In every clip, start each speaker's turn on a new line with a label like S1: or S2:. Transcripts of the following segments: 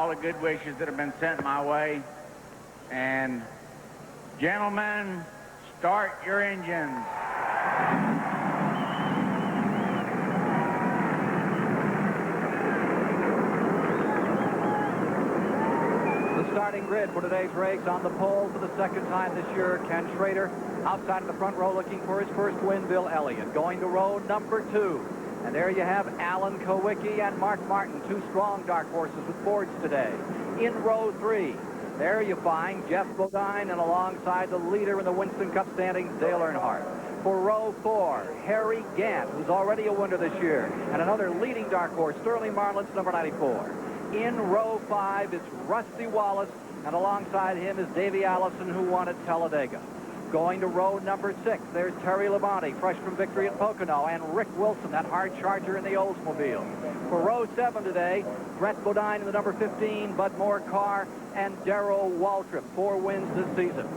S1: all the good wishes that have been sent my way. And gentlemen, start your engines.
S2: The starting grid for today's race on the pole for the second time this year. Ken Schrader outside of the front row looking for his first win. Bill Elliott going to row number 2. And there you have Alan Kowicki and Mark Martin, 2 strong dark horses with Fords today. In row 3, there you find Jeff Bodine and alongside the leader in the Winston Cup standings, Dale Earnhardt. For row 4, Harry Gant, who's already a winner this year, and another leading dark horse, Sterling Marlins, number 94. In row 5, it's Rusty Wallace, and alongside him is Davey Allison, who won at Talladega. Going to row number 6, there's Terry Labonte, fresh from victory at Pocono, and Rick Wilson, that hard charger in the Oldsmobile. For row 7 today, Brett Bodine in the number 15, Bud Moore car, and Darrell Waltrip, 4 wins this season.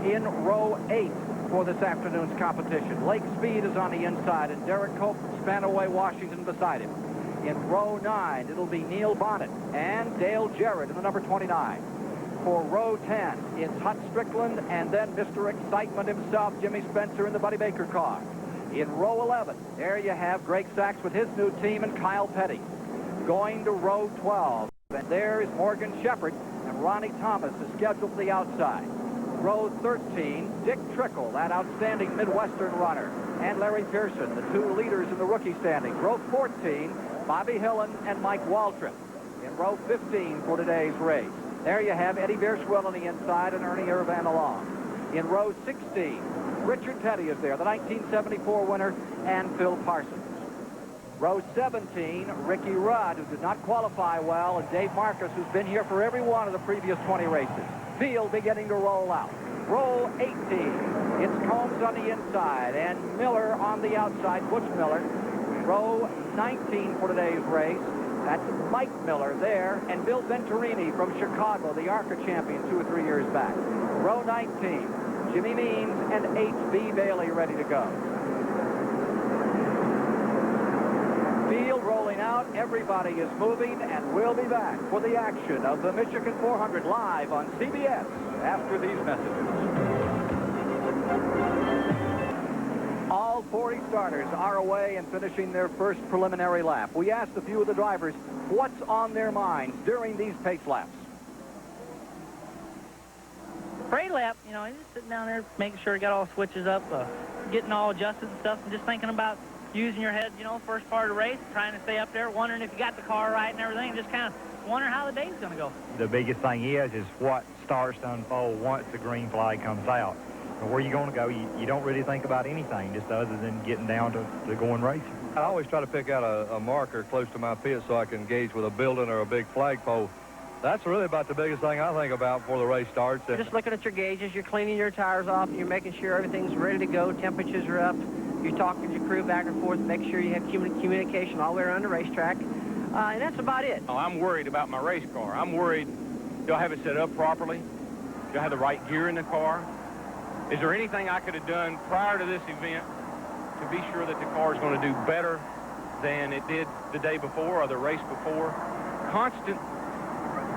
S2: In row 8 for this afternoon's competition, Lake Speed is on the inside, and Derek Cope from Spanaway, Washington beside him. In row 9, it'll be Neil Bonnet and Dale Jarrett in the number 29. For row 10, it's Hut Strickland and then Mr. Excitement himself, Jimmy Spencer in the Buddy Baker car. In row 11, there you have Greg Sachs with his new team and Kyle Petty. Going to row 12, and there is Morgan Shepherd, and Ronnie Thomas is scheduled for the outside. Row 13, Dick Trickle, that outstanding Midwestern runner, and Larry Pearson, the 2 leaders in the rookie standings. Row 14, Bobby Hillen and Mike Waltrip. In row 15 for today's race, there you have Eddie Beerswill on the inside and Ernie Irvan along. In row 16, Richard Petty is there, the 1974 winner, and Phil Parsons. Row 17, Ricky Rudd, who did not qualify well, and Dave Marcus, who's been here for every one of the previous 20 races. Field beginning to roll out. Row 18, it's Combs on the inside, and Miller on the outside, Butch Miller. Row 19 for today's race. That's Mike Miller there, and Bill Venturini from Chicago, the ARCA champion 2 or 3 years back. Row 19, Jimmy Means and H.B. Bailey ready to go. Field rolling out, everybody is moving, and we'll be back for the action of the Michigan 400 live on CBS after these messages. All 40 starters are away and finishing their first preliminary lap. We asked a few of the drivers what's on their minds during these pace laps.
S3: Pre-lap, you know, just sitting down there making sure you got all the switches up, getting all adjusted and stuff, and just thinking about using your head, you know, first part of the race, trying to stay up there, wondering if you got the car right and everything, just kind of wondering how the day's going to go.
S4: The biggest thing is what starts to unfold once the green flag comes out. Where you're going to go, you don't really think about anything just other than getting down to going racing.
S5: I always try to pick out a marker close to my pit so I can engage with a building or a big flagpole. That's really about the biggest thing I think about before the race starts.
S6: You're just looking at your gauges, you're cleaning your tires off, and you're making sure everything's ready to go, temperatures are up, you're talking to your crew back and forth, make sure you have communication all the way around the racetrack, and that's about it.
S7: Oh, I'm worried about my race car. I'm worried, do I have it set up properly? Do I have the right gear in the car? Is there anything I could have done prior to this event to be sure that the car is going to do better than it did the day before or the race before? Constant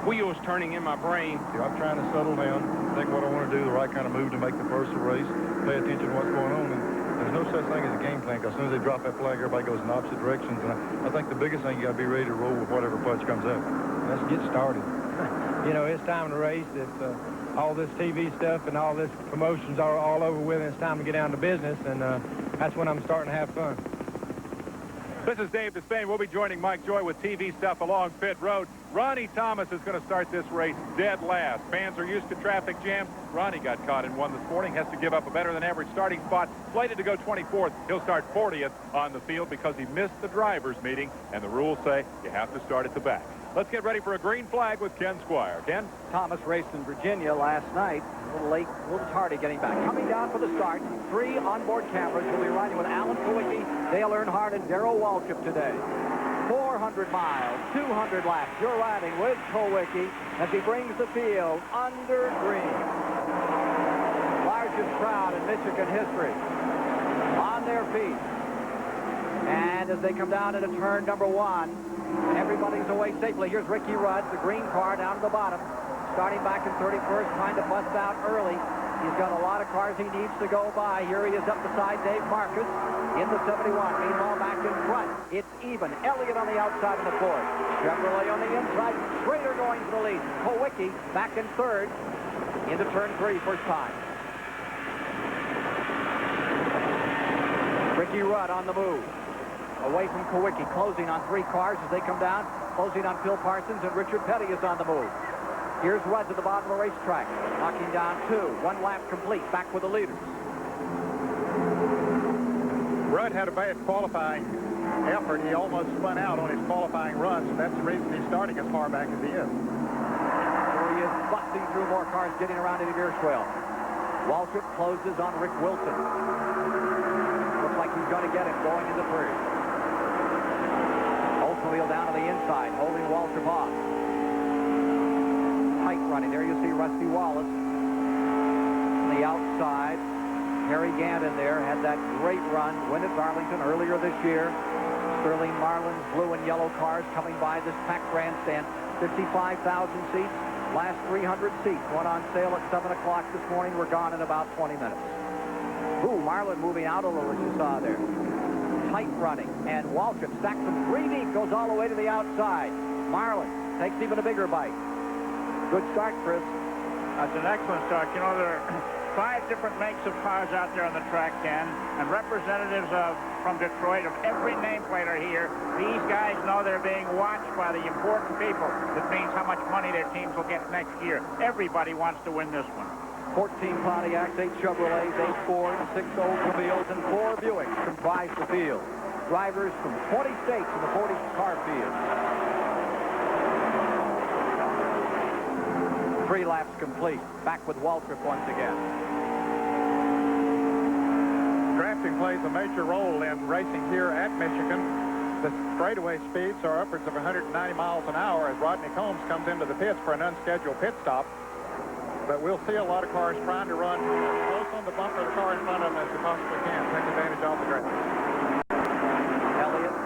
S7: wheels turning in my brain.
S5: I'm trying to settle down, think what I want to do, the right kind of move to make the first race, pay attention to what's going on. And there's no such thing as a game plan, because as soon as they drop that flag, everybody goes in opposite directions. And I think the biggest thing, you got to be ready to roll with whatever punch comes out.
S8: Let's get started. You know, it's time to race. It's all this TV stuff and all this promotions are all over with, and it's time to get down to business, and that's when I'm starting to have fun.
S9: This is Dave Despain. We'll be joining Mike Joy with TV stuff along pit road. Ronnie Thomas is going to start this race dead last. Fans are used to traffic jams. Ronnie got caught in one this morning, has to give up a better than average starting spot. Slated to go 24th. He'll start 40th on the field because he missed the drivers' meeting, and the rules say you have to start at the back. Let's get ready for a green flag with Ken Squire. Ken?
S2: Thomas raced in Virginia last night. A little late, a little tardy getting back. Coming down for the start, 3 onboard cameras. We'll be riding with Alan Kowicki, Dale Earnhardt, and Darrell Waltrip today. 400 miles, 200 laps. You're riding with Kowicki as he brings the field under green. Largest crowd in Michigan history. On their feet. And as they come down into turn number 1, everybody's away safely. Here's Ricky Rudd, the green car down to the bottom. Starting back in 31st, trying to bust out early. He's got a lot of cars he needs to go by. Here he is up beside Dave Marcus in the 71. Meanwhile, back in front, it's even. Elliott on the outside of the Ford. Chevrolet on the inside. Schrader going to the lead. Kowicki back in third into turn 3, first time. Ricky Rudd on the move. Away from Kowicki, closing on 3 cars as they come down. Closing on Phil Parsons, and Richard Petty is on the move. Here's Rudd to the bottom of the racetrack. Knocking down 2. 1 lap complete. Back with the leaders.
S10: Rudd had a bad qualifying effort. He almost spun out on his qualifying runs, and that's the reason he's starting as far back as he is.
S2: Here he is busting through more cars, getting around Eddie Deerswell. Waltrip closes on Rick Wilson. Looks like he's going to get him going into third. Oldsmobile down to the inside, holding Waltrip off. Tight running. There you see Rusty Wallace on the outside. Harry Gant there had that great run, win at Darlington earlier this year. Sterling Marlin's blue and yellow cars coming by this packed grandstand. 55,000 seats. Last 300 seats went on sale at 7 o'clock this morning. We're gone in about 20 minutes. Ooh, Marlin moving out a little, as you saw there. Tight running. And Waltrip stacks from 3 deep, goes all the way to the outside. Marlin takes even a bigger bite. Good start, Chris.
S1: That's an excellent start. You know, there are 5 different makes of cars out there on the track, Ken, and representatives from Detroit of every nameplate are here. These guys know they're being watched by the important people. That means how much money their teams will get next year. Everybody wants to win this one.
S2: 14 Pontiacs, 8 Chevrolets, 8 Fords, 6 Oldsmobiles, and 4 Buicks comprise the field. Drivers from 20 states in the 40 car field. 3 laps complete. Back with Waltrip once again.
S10: Drafting plays a major role in racing here at Michigan. The straightaway speeds are upwards of 190 miles an hour as Rodney Combs comes into the pits for an unscheduled pit stop. But we'll see a lot of cars trying to run close on the bumper of the car in front of them as they possibly can. Take advantage of the draft.
S2: Elliott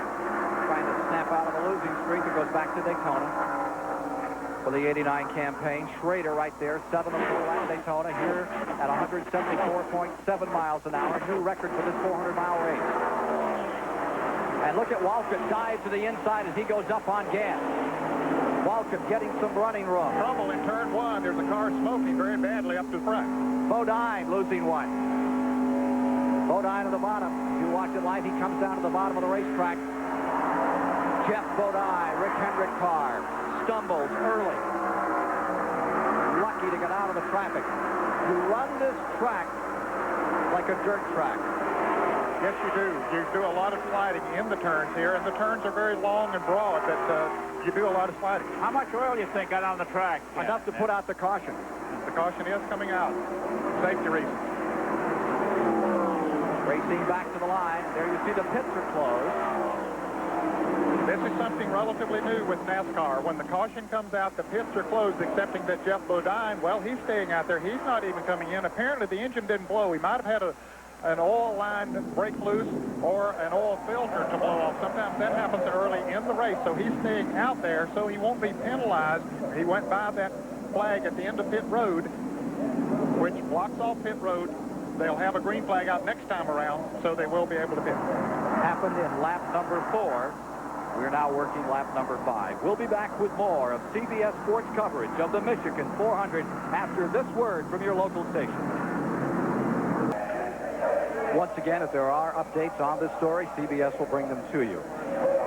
S2: trying to snap out of a losing streak. It goes back to Daytona for the 89 campaign. Schrader right there, 7 of 4 at Daytona here at 174.7 miles an hour. New record for this 400-mile race. And look at Waltrip dive to the inside as he goes up on Gant. Waltrip getting some running room.
S10: Trouble in turn 1. There's a car smoking very badly up to the front.
S2: Bodine losing 1. Bodine at the bottom. If you watch it live, he comes down to the bottom of the racetrack. Jeff Bodine, Rick Hendrick car. Stumbles early. Lucky to get out of the traffic. You run this track like a dirt track.
S10: Yes, you do. You do a lot of sliding in the turns here, and the turns are very long and broad, but you do a lot of sliding.
S1: How much oil do you think got on the track?
S2: Enough to put out the caution.
S10: The caution is coming out. Safety reasons.
S2: Racing back to the line. There you see the pits are closed.
S10: This is something relatively new with NASCAR. When the caution comes out, the pits are closed, excepting that Jeff Bodine, well, he's staying out there. He's not even coming in. Apparently, the engine didn't blow. He might have had an oil line break loose or an oil filter to blow off. Sometimes that happens early in the race, so he's staying out there so he won't be penalized. He went by that flag at the end of pit road, which blocks off pit road. They'll have a green flag out next time around, so they will be able to pit.
S2: Happened in lap number 4. We're now working lap number 5. We'll be back with more of CBS Sports coverage of the Michigan 400 after this word from your local station. Once again, if there are updates on this story, CBS will bring them to you.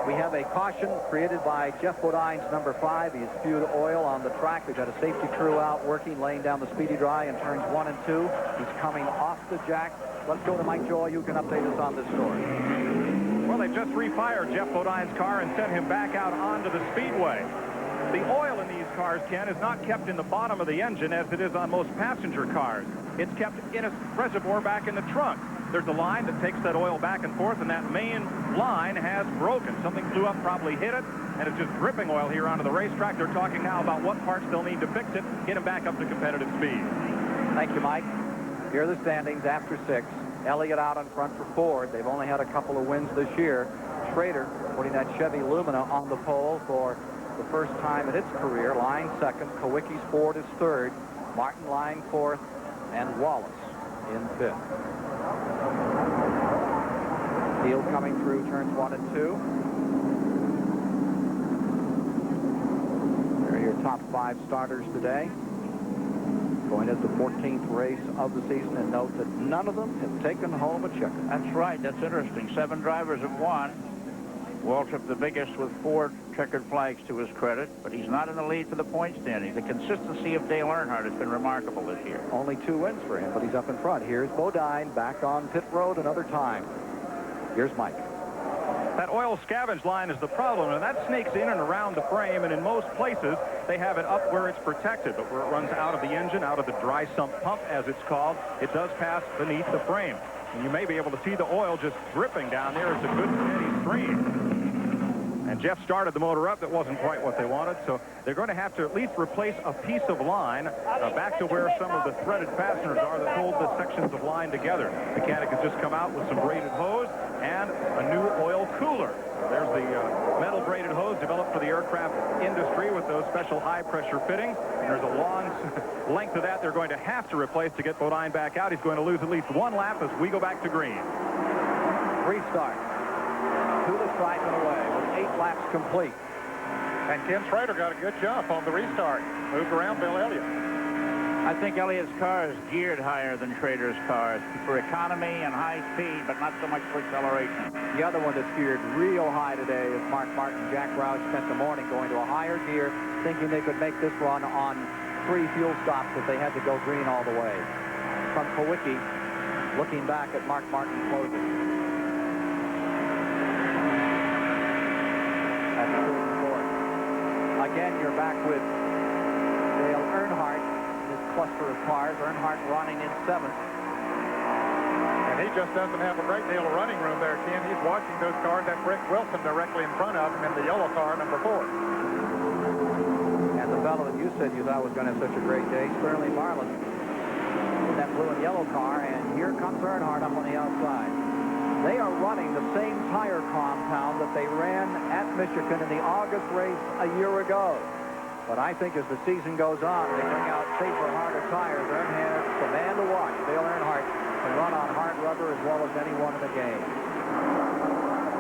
S2: We have a caution created by Jeff Bodine's number 5. He's spewed oil on the track. We've got a safety crew out working, laying down the speedy dry in turns 1 and 2. He's coming off the jack. Let's go to Mike Joy, who can update us on this story.
S9: Well, they just refired Jeff Bodine's car and sent him back out onto the speedway. The oil in these cars, Ken, is not kept in the bottom of the engine as it is on most passenger cars. It's kept in a reservoir back in the trunk. There's a line that takes that oil back and forth, and that main line has broken. Something flew up, probably hit it, and it's just dripping oil here onto the racetrack. They're talking now about what parts they'll need to fix it, get him back up to competitive speed.
S2: Thank you, Mike. Here are the standings after 6. Elliott out in front for Ford. They've only had a couple of wins this year. Schrader putting that Chevy Lumina on the pole for the first time in its career. Lying second. Kowicki's Ford is third. Martin lying fourth. And Wallace in fifth. Field coming through turns 1 and 2. There are your top 5 starters today. Going as the 14th race of the season, and note that none of them have taken home a checker.
S1: That's right. That's interesting. 7 drivers have won. Waltrip the biggest with 4 checkered flags to his credit, but he's not in the lead for the point standings. The consistency of Dale Earnhardt has been remarkable this year.
S2: Only 2 wins for him, but he's up in front. Here's Bodine back on pit road another time. Here's Mike.
S11: That oil scavenge line is the problem, and that sneaks in and around the frame, and in most places they have it up where it's protected, but where it runs out of the engine, out of the dry sump pump as it's called, it does pass beneath the frame. And you may be able to see the oil just dripping down there. It's a good steady stream. And Jeff started the motor up. That wasn't quite what they wanted, so they're going to have to at least replace a piece of line back to where some of the threaded fasteners are that hold the sections of line together. The mechanic has just come out with some braided hose and a new oil cooler. There's the metal braided hose developed for the aircraft industry with those special high-pressure fittings. And there's a long length of that they're going to have to replace to get Bodine back out. He's going to lose at least 1 lap as we go back to green.
S2: Restart. To the stripe and away with 8 laps complete.
S10: And Ken Schrader got a good jump on the restart. Moved around Bill Elliott.
S1: I think Elliott's car is geared higher than Schrader's car for economy and high speed, but not so much for acceleration.
S2: The other one that's geared real high today is Mark Martin. Jack Roush spent the morning going to a higher gear, thinking they could make this run on 3 fuel stops if they had to go green all the way. From Kowicki, looking back at Mark Martin closing. Again, you're back with Dale Earnhardt in his cluster of cars. Earnhardt running in 7th.
S10: And he just doesn't have a great deal of running room there, Ken. He's watching those cars. That Rick Wilson directly in front of him in the yellow car, number 4.
S2: And the fellow that you said you thought was going to have such a great day, Sterling Marlin, in that blue and yellow car. And here comes Earnhardt up on the outside. They are running the same tire compound that they ran at Michigan in the August race a year ago. But I think as the season goes on, they bring out safer, harder tires. Earnhardt's the man to watch. Dale Earnhardt can run on hard rubber as well as anyone in the game.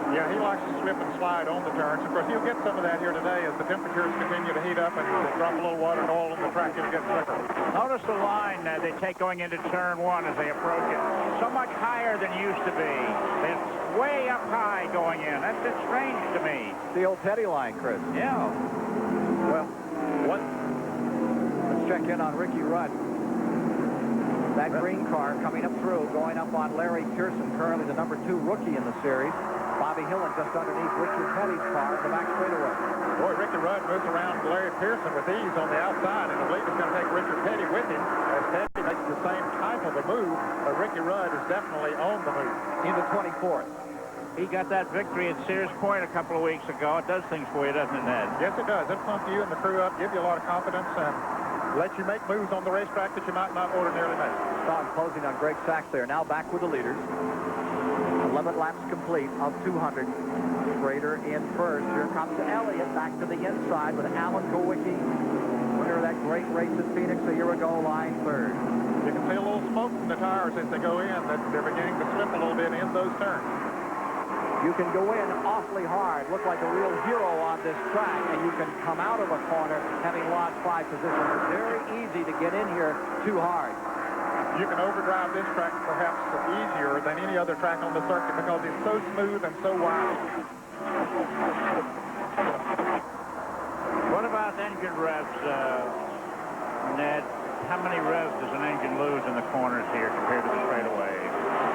S10: Yeah, he likes to slip and slide on the turns. Of course, you'll get some of that here today as the temperatures continue to heat up and drop a little water and oil in the track. It'll get slicker.
S1: Notice the line they take going into turn 1 as they approach it. So much higher than it used to be. It's way up high going in. That's just strange to me.
S2: The old Teddy line, Chris.
S1: Yeah.
S2: Well, let's check in on Ricky Rudd. That green car coming up through, going up on Larry Pearson, currently the number 2 rookie in the series. Bobby Hillin just underneath Richard Petty's car in the back straightaway.
S10: Boy, Ricky Rudd moves around Larry Pearson with ease on the outside, and I believe he's going to take Richard Petty with him as Petty makes the same type of a move, but Ricky Rudd is definitely on the move.
S2: Into 24th.
S1: He got that victory at Sears Point a couple of weeks ago. It does things for you, doesn't it, Ned?
S10: Yes, it does. It pumps you and the crew up, give you a lot of confidence, and let you make moves on the racetrack that you might not ordinarily make.
S2: Don closing on Greg Sachs there. Now back with the leaders. 11 laps complete of 200. Schrader in first. Here comes Elliott back to the inside with Alan Kowicki, winner of that great race at Phoenix a year ago, lying third.
S10: You can see a little smoke from the tires as they go in, that they're beginning to slip a little bit in those turns.
S2: You can go in awfully hard, look like a real hero on this track, and you can come out of a corner having lost 5 positions. It's very easy to get in here too hard.
S10: You can overdrive this track perhaps easier than any other track on the circuit because it's so smooth and so wide.
S1: What about engine revs, Ned? How many revs does an engine lose in the corners here compared to the straightaway?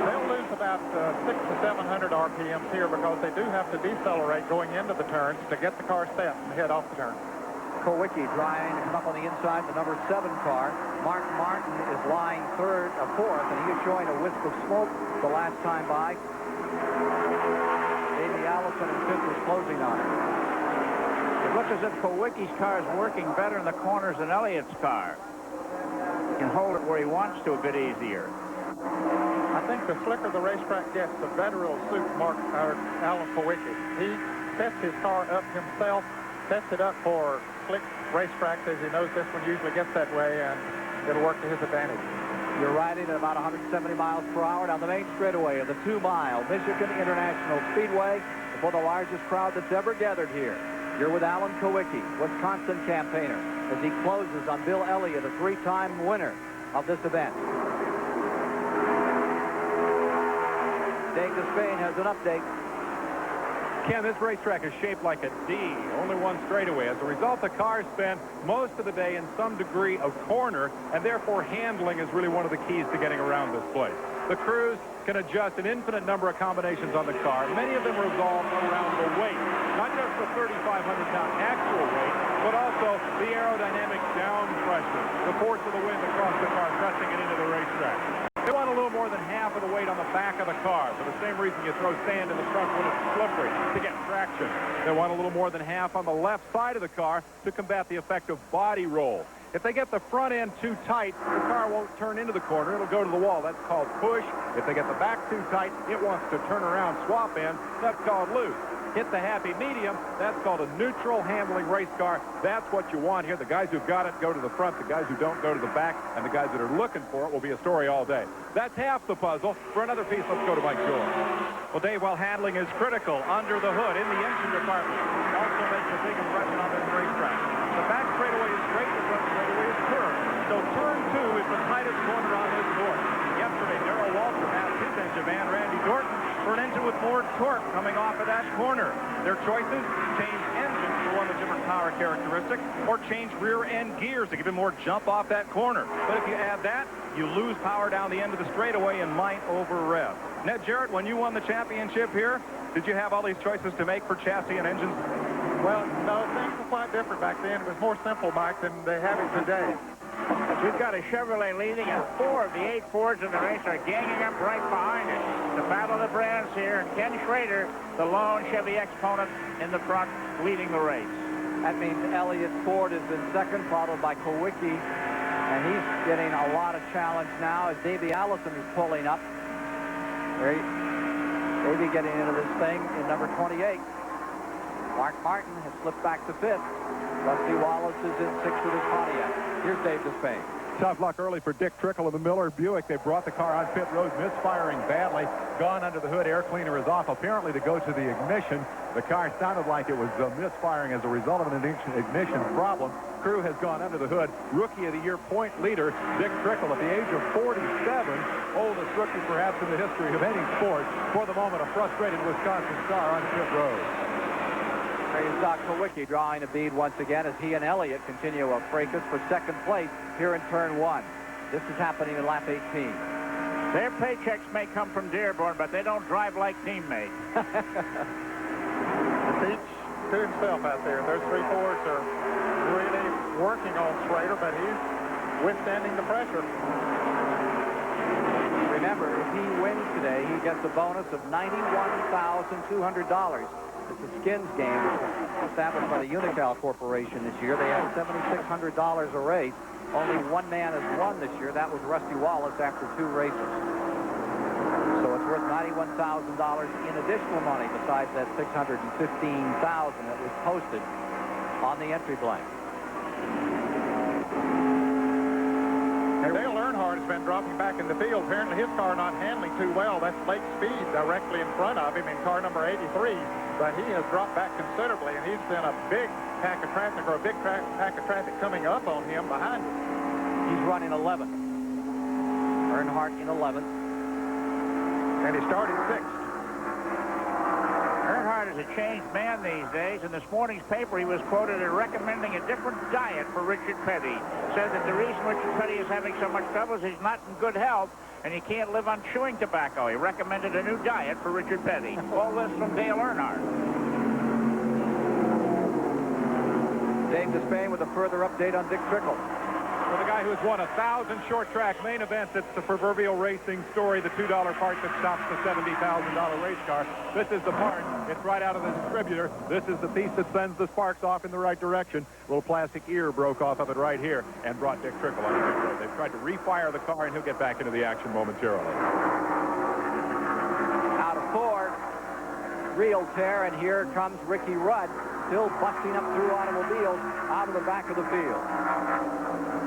S10: They'll lose about 600 to 700 RPMs here because they do have to decelerate going into the turns to get the car set and head off the turn.
S2: Kowicki trying to come up on the inside, the number 7 car. Mark Martin is lying fourth, and he is showing a wisp of smoke the last time by. Davey Allison in 5th is closing on him.
S1: It looks as if Kowicki's car is working better in the corners than Elliott's car. He can hold it where he wants to a bit easier.
S10: I think the slicker the racetrack gets, the better it'll suit Alan Kulwicki. He sets his car up himself, sets it up for slick racetracks, as he knows this one usually gets that way, and it'll work to his advantage.
S2: You're riding at about 170 miles per hour down the main straightaway of the 2-mile Michigan International Speedway before the largest crowd that's ever gathered here. You're with Alan Kulwicki, Wisconsin campaigner, as he closes on Bill Elliott, a 3-time winner of this event. Dave Despain has an update.
S9: Ken, this racetrack is shaped like a D, only one straightaway. As a result, the cars spend most of the day in some degree of corner, and therefore handling is really one of the keys to getting around this place. The crews can adjust an infinite number of combinations on the car. Many of them revolve around the weight, not just the 3,500-pound actual weight, but also the aerodynamic down pressure, the force of the wind across the car pressing it into the racetrack. They want a little more than half of the weight on the back of the car, for the same reason you throw sand in the trunk when it's slippery, to get traction. They want a little more than half on the left side of the car to combat the effect of body roll. If they get the front end too tight, the car won't turn into the corner. It'll go to the wall. That's called push. If they get the back too tight, it wants to turn around, swap end. That's called loose. Hit the happy medium. That's called a neutral handling race car. That's what you want here. The guys who've got it go to the front. The guys who don't go to the back. And the guys that are looking for it will be a story all day. That's half the puzzle. For another piece, let's go to Mike Joy.
S11: Well, Dave, while handling is critical under the hood in the engine department, it also makes a big impression on this racetrack. The back straightaway is straight. The front straightaway is curved. So turn 2 is the tightest corner on this course. Yesterday, Darrell Waltrip asked his engine man, Randy Dorton, for an engine with more torque coming off of that corner. Their choices: change engine for one of the different power characteristics, or change rear end gears to give him more jump off that corner. But if you add that, you lose power down the end of the straightaway and might over rev. Ned Jarrett, when you won the championship here, did you have all these choices to make for chassis and engines?
S10: Well, no, things were quite different back then. It was more simple, Mike, than they have it today.
S1: We've got a Chevrolet leading, and 4 of the 8 Fords in the race are ganging up right behind it. The battle of the brands here. Ken Schrader, the lone Chevy exponent in the front, leading the race.
S2: That means Elliott Ford is in second, followed by Kulwicki, and he's getting a lot of challenge now as Davey Allison is pulling up. Davey getting into this thing in number 28. Mark Martin has slipped back to 5th. Rusty Wallace is in 6th with his Pontiac. Here's Dave Despain.
S9: Tough luck early for Dick Trickle of the Miller Buick. They brought the car on pit road, misfiring badly. Gone under the hood. Air cleaner is off, apparently to go to the ignition. The car sounded like it was misfiring as a result of an ignition problem. Crew has gone under the hood. Rookie of the Year point leader, Dick Trickle, at the age of 47, oldest rookie perhaps in the history of any sport. For the moment, a frustrated Wisconsin star on pit road.
S2: Here's Doc Kulwicki drawing a bead once again as he and Elliott continue a fracas for second place here in turn 1. This is happening in lap 18.
S1: Their paychecks may come from Dearborn, but they don't drive like teammates.
S10: Each to himself out there. Those 3 Fords are really working on Schrader, but he's withstanding the pressure.
S2: Remember, if he wins today, he gets a bonus of $91,200. It's a skins game established by the Unocal Corporation this year. They had $7,600 a race. Only one man has won this year. That was Rusty Wallace after 2 races. So it's worth $91,000 in additional money besides that $615,000 that was posted on the entry blank.
S10: Dale Earnhardt has been dropping back in the field. Apparently his car not handling too well. That's Lake Speed directly in front of him in car number 83. But he has dropped back considerably, and he's been a big pack of traffic, or a big pack of traffic coming up on him behind him.
S2: He's running 11th. Earnhardt in 11th.
S10: And he started 6th.
S1: Earnhardt is a changed man these days. In this morning's paper, he was quoted as recommending a different diet for Richard Petty. Said that the reason Richard Petty is having so much trouble is he's not in good health, and he can't live on chewing tobacco. He recommended a new diet for Richard Petty. All this from Dale Earnhardt.
S2: Dave Despain with a further update on Dick Trickle.
S9: For the guy who has won 1,000 short track main events, it's the proverbial racing story, the $2 part that stops the $70,000 race car. This is the part. It's right out of the distributor. This is the piece that sends the sparks off in the right direction. A little plastic ear broke off of it right here and brought Dick Trickle on the pit road. They've tried to refire the car, and he'll get back into the action momentarily.
S2: Out of 4, real tear, and here comes Ricky Rudd, still busting up through automobiles out of the back of the field.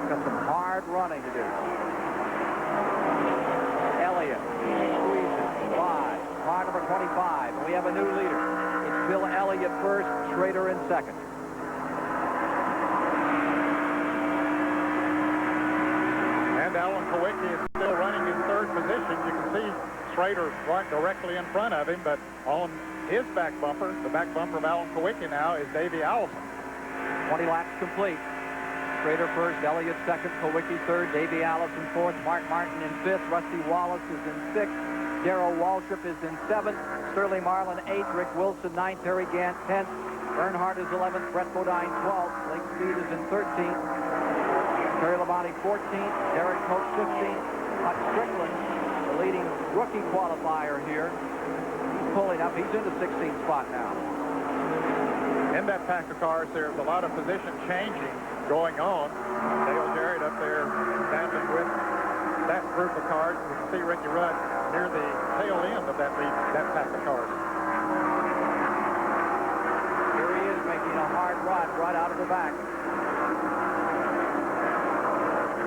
S2: Got some hard running to do. Elliott squeezes by. Car number 25. And we have a new leader. It's Bill Elliott first, Schrader in second.
S10: And Alan Kowicki is still running in third position. You can see Schrader right directly in front of him, but on his back bumper, the back bumper of Alan Kowicki now, is Davey Allison.
S2: 20 laps complete. Schrader first, Elliott second, Kowicki third, Davey Allison fourth, Mark Martin in fifth, Rusty Wallace is in sixth, Darrell Waltrip is in seventh, Sterling Marlin eighth, Rick Wilson ninth, Terry Gant 10th, Earnhardt is 11th, Brett Bodine 12th, Blake Speed is in 13th, Terry Labonte 14th, Derek Coach 15th, Hut Strickland, the leading rookie qualifier here. He's pulling up. He's in the 16th spot now.
S10: In that pack of cars, there's a lot of position changing going on. Dale Jarrett up there standing with that group of cars. You can see Ricky Rudd near the tail end of that pack of cars.
S2: Here he is making a hard run right out of the back.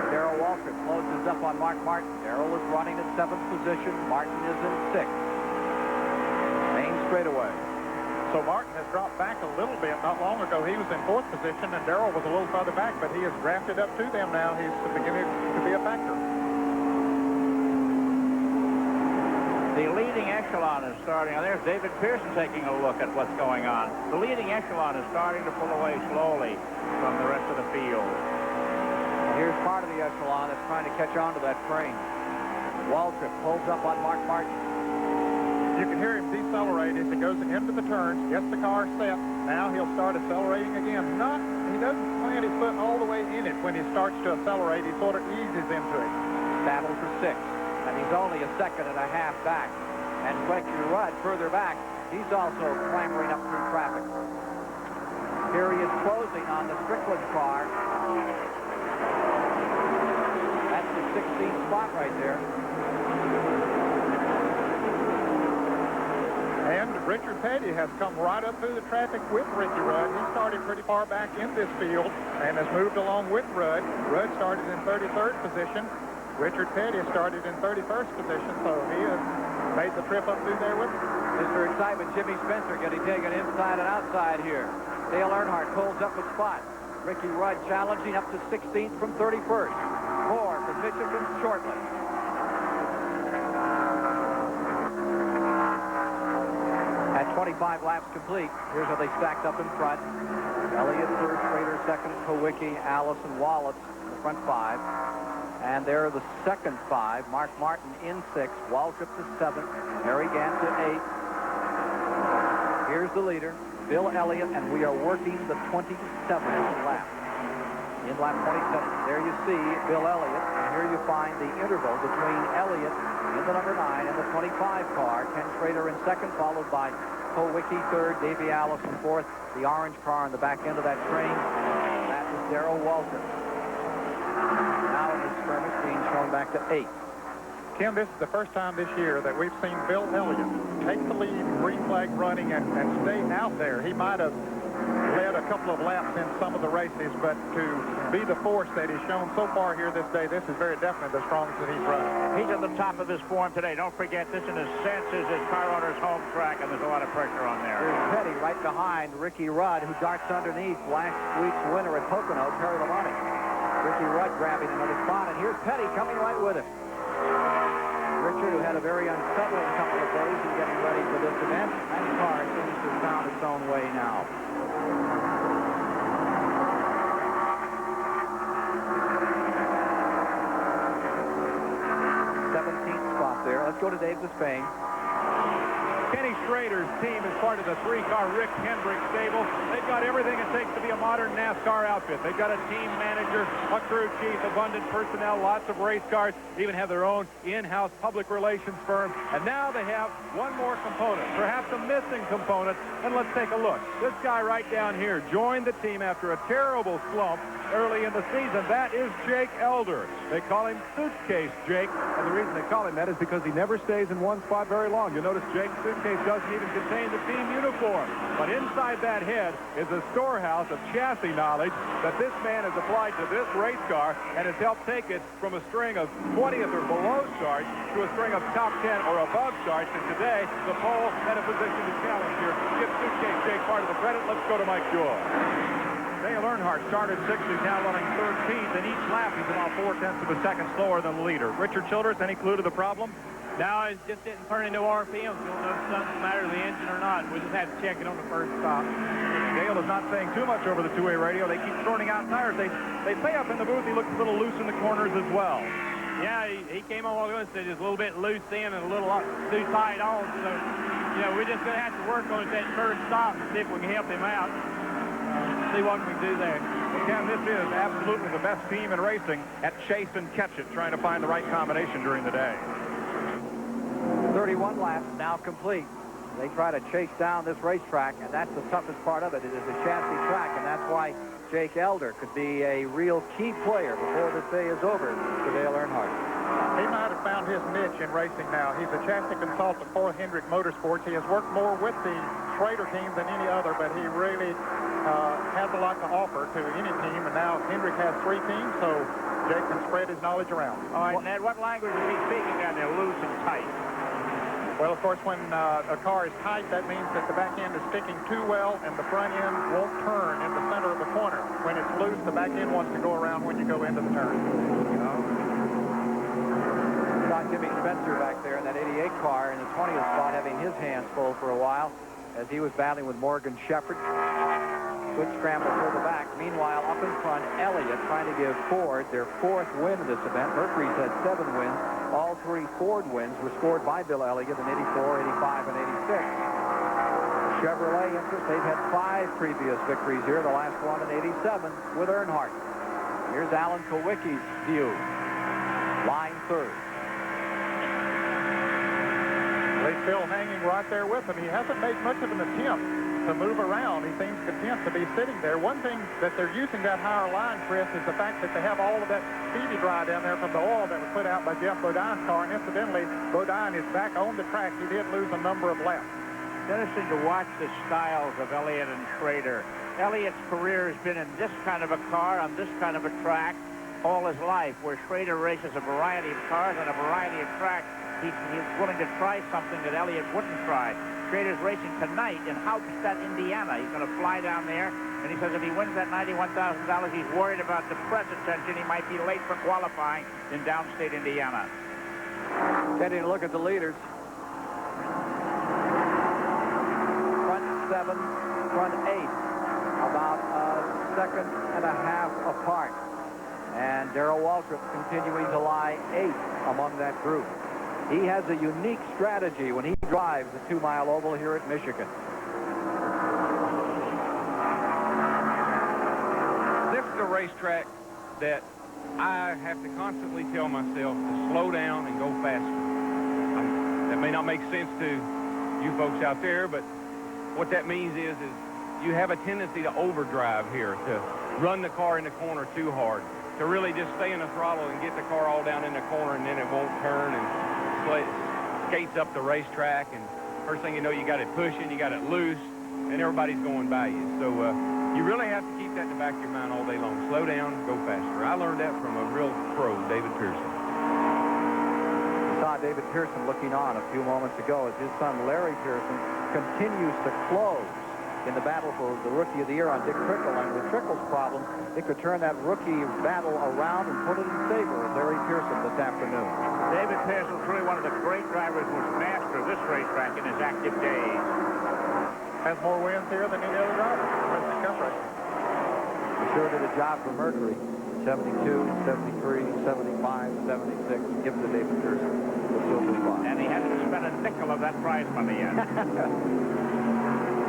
S2: Darrell Waltrip closes up on Mark Martin. Darrell is running in 7th position. Martin is in 6th. Main straightaway.
S10: So Martin has dropped back a little bit. Not long ago, he was in 4th position, and Darrell was a little further back, but he has drafted up to them now. He's beginning to be a factor.
S1: The leading echelon is starting. Now, there's David Pearson taking a look at what's going on. The leading echelon is starting to pull away slowly from the rest of the field.
S2: Here's part of the echelon that's trying to catch on to that train. Waltrip pulls up on Mark Martin.
S10: You can hear him decelerate as he goes into the turns, gets the car set. Now he'll start accelerating again. He doesn't plant his foot all the way in it when he starts to accelerate. He sort of eases into it.
S2: Battle for 6th, and he's only a second and a half back. And Ricky Rudd further back. He's also clambering up through traffic. Here he is closing on the Strickland car. That's the 16th spot right there.
S10: And Richard Petty has come right up through the traffic with Ricky Rudd. He started pretty far back in this field and has moved along with Rudd. Rudd started in 33rd position. Richard Petty started in 31st position, so he has made the trip up through there with him.
S2: Mr. Excitement, Jimmy Spencer getting taken inside and outside here. Dale Earnhardt pulls up a spot. Ricky Rudd challenging up to 16th from 31st. More for Michigan shortly. At 25 laps complete, here's how they stacked up in front. Elliott first, Schrader second, Kowicki, Allison, Wallace in the front 5. And there are the second 5. Mark Martin in 6th, Waltrip to 7th, Harry Gant to 8th. Here's the leader, Bill Elliott, and we are working the 27th lap. In lap 27, there you see Bill Elliott, and here you find the interval between Elliott in the number 9 and the 25 car. Ken Schrader in second, followed by Kowicki third, Davey Allison fourth. The orange car on the back end of that train, that is Darrell Waltrip. Now in the skirmish being shown back to 8th.
S10: Kim, this is the first time this year that we've seen Bill Elliott take the lead, green flag running, and stay out there. He might have led a couple of laps in some of the races, but to be the force that he's shown so far here this day, this is very definitely the strongest that he's run.
S1: He's at the top of his form today. Don't forget, this in a sense is his car owner's home track, and there's a lot of pressure on there.
S2: Here's Petty right behind Ricky Rudd, who darts underneath last week's winner at Pocono, Terry Labonte. Ricky Rudd grabbing another spot, and here's Petty coming right with him. Richard, who had a very unsettling couple of days in getting ready for this event, and the car seems to have found its own way now. There. Let's go to Dave Despain.
S9: Kenny Schrader's team is part of the three-car Rick Hendrick stable. They've got everything it takes to be a modern NASCAR outfit. They've got a team manager, a crew chief, abundant personnel, lots of race cars, even have their own in-house public relations firm. And now they have one more component, perhaps a missing component. And let's take a look. This guy right down here joined the team after a terrible slump early in the season. That is Jake Elder. They call him Suitcase Jake, and the reason they call him that is because he never stays in one spot very long. You'll notice Jake's suitcase doesn't even contain the team uniform, but inside that head is a storehouse of chassis knowledge that this man has applied to this race car and has helped take it from a string of 20th or below starts to a string of top 10 or above starts, and today the pole and a position to challenge here. Give Suitcase Jake part of the credit. Let's go to Mike Joy. Dale Earnhardt started 6th. He's now running 13th. In each lap, he's about 0.4 of a second slower than the leader. Richard Childress, any clue to the problem?
S3: No, it just didn't turn into RPM. We don't know if something's the matter with the engine or not. We just had to check it on the first stop.
S11: Dale is not saying too much over the two-way radio. They keep sorting out tires. They say up in the booth he looks a little loose in the corners as well.
S3: Yeah, he came on while ago and said just a little bit loose in and a little too tight on. So, you know, we're just going to have to work on that first stop and see if we can help him out. See what we can do there.
S11: Well, Ken, this is absolutely the best team in racing at chase and catch it, trying to find the right combination during the day.
S2: 31 laps now complete. They try to chase down this racetrack, and that's the toughest part of it. It is a chassis track, and that's why Jake Elder could be a real key player before this day is over for Dale Earnhardt.
S10: He might have found his niche in racing now. He's a chassis consultant for Hendrick Motorsports. He has worked more with the Schrader team than any other, but he really has a lot to offer to any team, and now Hendrick has 3 teams, so Jake can spread his knowledge around.
S1: All right, Ned, what language is he speaking down there, loose and tight?
S10: Well, of course, when a car is tight, that means that the back end is sticking too well, and the front end won't turn in the center of the corner. When it's loose, the back end wants to go around when you go into the turn.
S2: Saw Jimmy Spencer back there in that 88 car in the 20th spot, having his hands full for a while as he was battling with Morgan Shepherd. Good scramble for the back. Meanwhile, up in front, Elliott trying to give Ford their 4th win of this event. Mercury's had 7 wins. All 3 Ford wins were scored by Bill Elliott in 84, 85, and 86. Chevrolet interest, they've had 5 previous victories here, the last one in 87 with Earnhardt. Here's Alan Kulwicki's view. Line 3rd.
S10: He's still hanging right there with him. He hasn't made much of an attempt to move around. He seems content to be sitting there. One thing that they're using that higher line, Chris, is the fact that they have all of that speedy dry down there from the oil that was put out by Jeff Bodine's car. And incidentally, Bodine is back on the track. He did lose a number of laps.
S1: It's interesting to watch the styles of Elliott and Schrader. Elliott's career has been in this kind of a car on this kind of a track all his life, where Schrader races a variety of cars on a variety of tracks. He's willing to try something that Elliott wouldn't try. Schrader's racing tonight in Hauptstadt, Indiana. He's going to fly down there, and he says if he wins that $91,000, he's worried about the press attention. He might be late for qualifying in downstate Indiana.
S2: Getting a look at the leaders. Front 7, front 8, about a second and a half apart. And Darrell Waltrip continuing to lie 8th among that group. He has a unique strategy when he drives the 2-mile oval here at Michigan.
S7: This is a racetrack that I have to constantly tell myself to slow down and go faster. That may not make sense to you folks out there, but what that means is you have a tendency to overdrive here, to run the car in the corner too hard, to really just stay in the throttle and get the car all down in the corner, and then it won't turn and skates up the racetrack, and first thing you know, you got it pushing, you got it loose, and everybody's going by you. So you really have to keep that in the back of your mind all day long. Slow down, go faster. I learned that from a real pro, David Pearson.
S2: We saw David Pearson looking on a few moments ago as his son Larry Pearson continues to close in the battle for the Rookie of the Year on Dick Trickle. And with Trickle's problem, it could turn that rookie battle around and put it in favor of Larry Pearson this afternoon.
S1: David Pearson was really one of the great drivers who was master of this racetrack in his active days.
S10: Has more wins here than any other driver.
S2: He sure did a job for Mercury. 72, 73, 75, 76. Give it to David Pearson, the silver spot.
S1: And he hasn't spent a nickel of that prize money yet.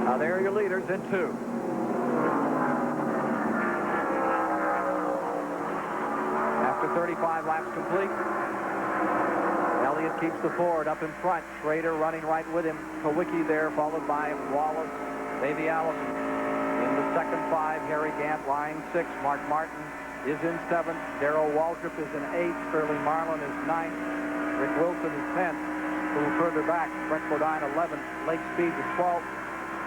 S2: Now, there are your leaders in 2. After 35 laps complete, Elliott keeps the Ford up in front. Schrader running right with him. Kowicki there, followed by Wallace, Davey Allison. In the second 5, Harry Gant lying 6. Mark Martin is in 7th. Darrell Waltrip is in 8th. Sterling Marlin is 9th. Rick Wilson is 10th. A little further back, Brett Bodine 11th. Lake Speed is 12th.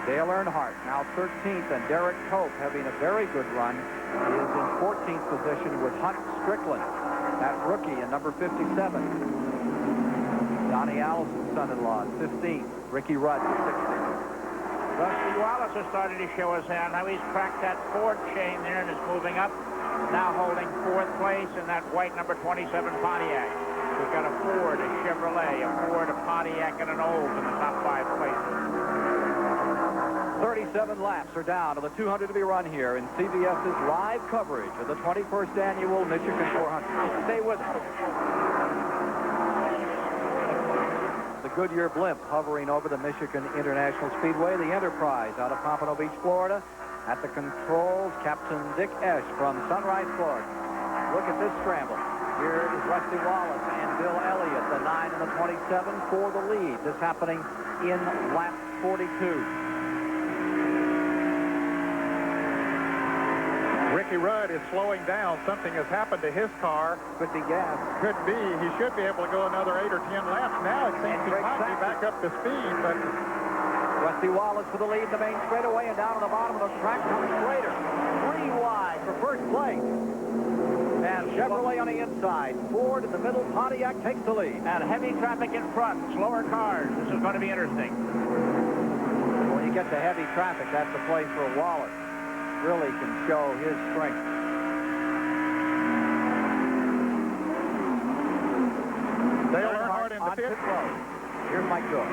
S2: Dale Earnhardt now 13th, and Derek Cope, having a very good run, is in 14th position with Hunt Strickland, that rookie in number 57. Donnie Allison's son-in-law is 15th. Ricky Rudd is 16th.
S1: Rusty Wallace has started to show his hand. Now he's cracked that Ford chain there and is moving up. Now holding 4th place in that white number 27 Pontiac. We've got a Ford, a Chevrolet, a Ford, a Pontiac, and an Olds in the top 5 places.
S2: 37 laps are down to the 200 to be run here in CBS's live coverage of the 21st Annual Michigan 400. Stay with us. The Goodyear blimp hovering over the Michigan International Speedway, the Enterprise out of Pompano Beach, Florida. At the controls, Captain Dick Esch from Sunrise, Florida. Look at this scramble. Here is Rusty Wallace and Bill Elliott, the 9 and the 27 for the lead. This happening in lap 42.
S10: Ricky Rudd is slowing down. Something has happened to his car.
S2: Could be gas.
S10: Could be. He should be able to go another 8 or 10 laps. Now it seems he might be back up to speed, but
S2: Rusty Wallace for the lead in the main straightaway, and down to the bottom of the track comes Schrader. 3 wide for first place. And Chevrolet on the inside. Ford in the middle. Pontiac takes the lead.
S1: And heavy traffic in front. Slower cars. This is going to be interesting.
S2: When you get to heavy traffic, that's the place where Wallace really can show his strength.
S10: Dale Earnhardt in the pit road.
S2: Here's Mike Joy.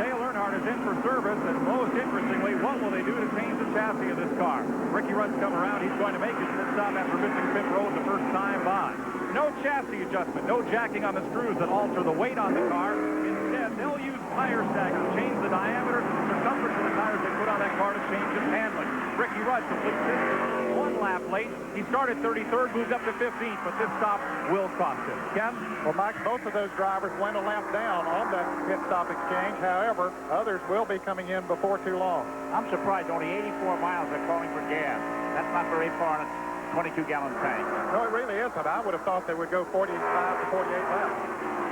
S11: Dale Earnhardt is in for service, and most interestingly, what will they do to change the chassis of this car? Ricky Rudd's come around. He's going to make his pit stop after missing pit road the first time by. No chassis adjustment, no jacking on the screws that alter the weight on the car. Instead, they'll use tire stackers, change the diameter, circumference of the tires they put on that car to change its handling. Ricky Rudd completes his 1 lap late. He started 33rd, moved up to 15th, but this stop will cost him. Ken?
S10: Well, Mike, both of those drivers went a lap down on that pit stop exchange. However, others will be coming in before too long.
S1: I'm surprised only 84 miles they're calling for gas. That's not very far on a 22-gallon tank.
S10: No, it really isn't. I would have thought they would go 45 to 48 laps.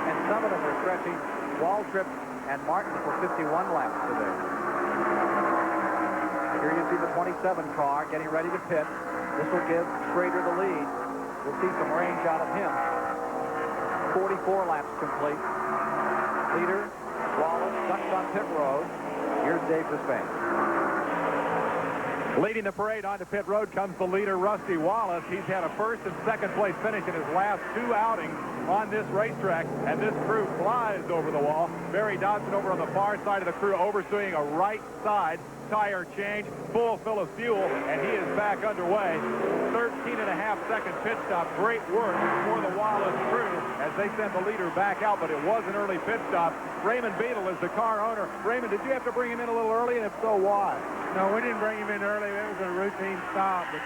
S2: And some of them are stretching Waltrip and Martin for 51 laps today. Here you see the 27 car getting ready to pit. This will give Schrader the lead. We'll see some range out of him. 44 laps complete. Leader, Wallace, ducks on pit road. Here's Dave Despain.
S9: Leading the parade onto pit road comes the leader, Rusty Wallace. He's had a first and second place finish in his last 2 outings on this racetrack, and this crew flies over the wall. Barry Dodson over on the far side of the crew overseeing a right side tire change, full fill of fuel, and he is back underway. 13.5-second pit stop. Great work for the Wallace crew as they send the leader back out, but it was an early pit stop. Raymond Beadle is the car owner. Raymond, did you have to bring him in a little early, and if so, why?
S8: No, we didn't bring him in early. It was a routine stop. But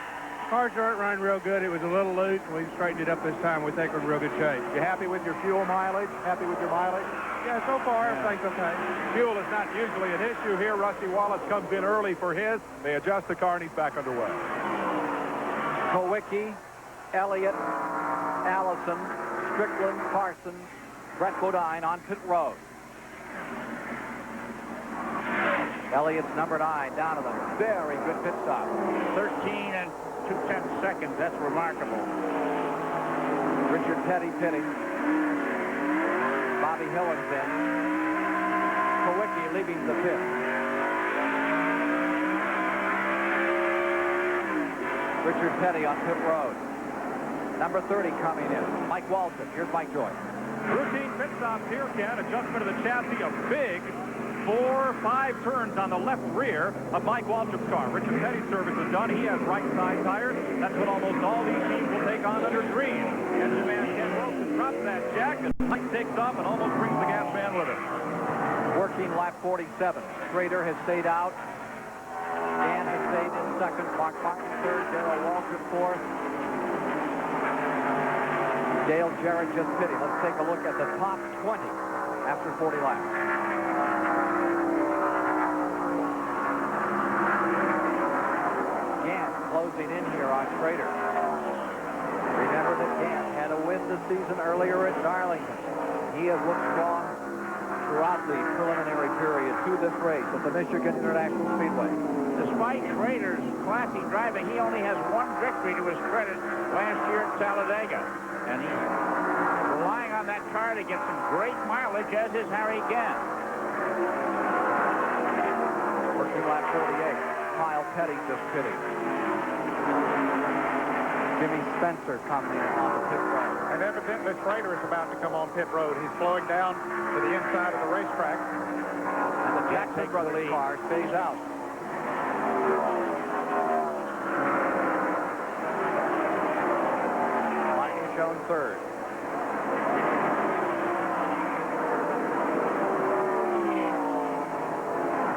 S8: cars aren't running real good. It was a little loose, and we straightened it up this time. We think we're in real good shape.
S9: You happy with your fuel mileage? Happy with your mileage?
S8: Yeah, so far, everything's okay.
S9: Fuel is not usually an issue here. Rusty Wallace comes in early for his. They adjust the car, and he's back underway.
S2: Kowicki, Elliott, Allison, Strickland, Parsons, Brett Bodine on pit road. Elliott's number 9 down to the very good pit stop.
S1: 13 and 2/10 seconds. That's remarkable.
S2: Richard Petty pitting. Bobby Hillens in. Kowicki leaving the pit. Richard Petty on pit road. Number 30 coming in. Mike Walton. Here's Mike Joy.
S11: Routine pit stops here, Ken. Adjustment of the chassis, a big 5 turns on the left rear of Mike Waltrip's car. Richard Petty's service is done. He has right side tires. That's what almost all these teams will take on under green. Engine man Ken Wilson drops that jack as Mike takes off and almost brings the gas man with him.
S2: Working lap 47. Schrader has stayed out. Dan has stayed in second. Mark Martin third. Darrell Waltrip fourth. Dale Jarrett just pitting. Let's take a look at the top 20 after 40 laps. Gant closing in here on Schrader. Remember that Gant had a win this season earlier at Darlington. He has looked strong throughout the preliminary period to this race at the Michigan International Speedway.
S1: Despite Schrader's classy driving, he only has one victory to his credit last year at Talladega. And he's relying on that car to get some great mileage, as is Harry Gant.
S2: Working lap 48. Kyle Petty just pitting. Jimmy Spencer coming in on the pit road.
S10: And evidently Schrader is about to come on pit road. He's slowing down to the inside of the racetrack.
S2: And the Jackson Brothers car stays out. Michael shown third.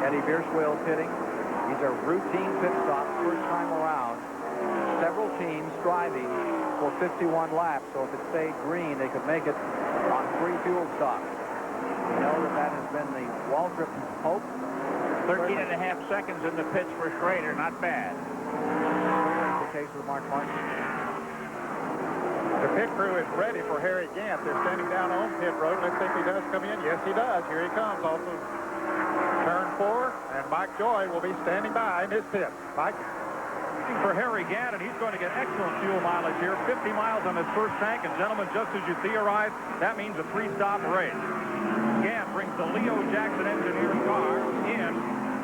S2: Eddie Bierswell pitting. These are routine pit stops, first time around. Several teams striving for 51 laps, so if it stayed green, they could make it on 3 fuel stops. You know that has been the Waltrip hope.
S1: 13 and a half seconds in the pits for Schrader, not bad.
S2: The case with Mark Martin.
S10: The pit crew is ready for Harry Gant. They're standing down on pit road. Let's see if he does come in. Yes, he does. Here he comes. Also, turn 4, and Mike Joy will be standing by in his pit. Mike?
S11: For Harry Gant, and he's going to get excellent fuel mileage here. 50 miles on his first tank, and gentlemen, just as you theorized, that means a 3-stop race. Gant brings the Leo Jackson engineered car in.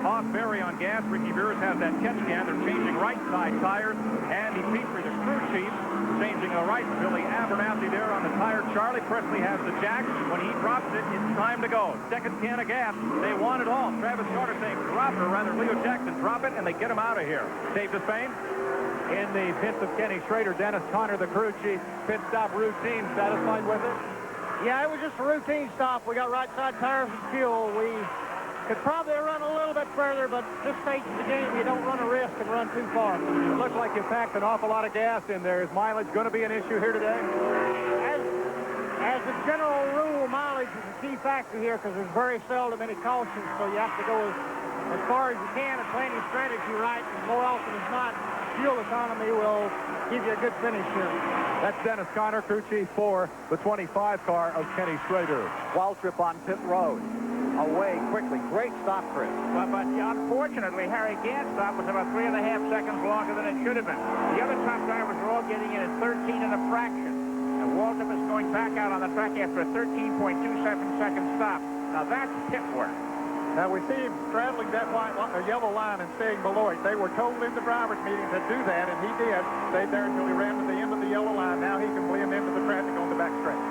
S11: Hoss Berry on gas. Ricky Beers has that catch can. They're changing right side tires. Andy Petrie, the crew chief, changing the right. Billy Abernathy there on the tire. Charlie Presley has the jack. When he drops it, it's time to go. Second can of gas. They want it all. Travis Carter saying drop it, or rather Leo Jackson drop it, and they get him out of here. Dave Despain?
S9: In the pits of Kenny Schrader, Dennis Conner, the crew chief, pit stop routine, satisfied with it?
S6: Yeah, it was just a routine stop. We got right side tires and fuel. We could probably run a little bit further, but this stage of the game, you don't run a risk and run too far.
S9: It looks like you packed an awful lot of gas in there. Is mileage going to be an issue here today?
S6: As a general rule, mileage is a key factor here because there's very seldom any cautions, so you have to go as far as you can and plan your strategy right, and more often than not, fuel economy will give you a good finish here.
S9: That's Dennis Conner, crew chief for the 25 car of Kenny Schrader.
S2: Waltrip on pit road. Away quickly. Great stop, Chris.
S1: But unfortunately, Harry Gant's stop was about 3.5 seconds longer than it should have been. The other top drivers were all getting in at 13 and a fraction. And Waltrip is going back out on the track after a 13.27-second stop. Now that's pit work.
S10: Now we see him straddling that yellow line and staying below it. They were told in the driver's meeting to do that, and he did. Stayed there until he ran to the end of the yellow line. Now he can blend into the traffic on the back stretch.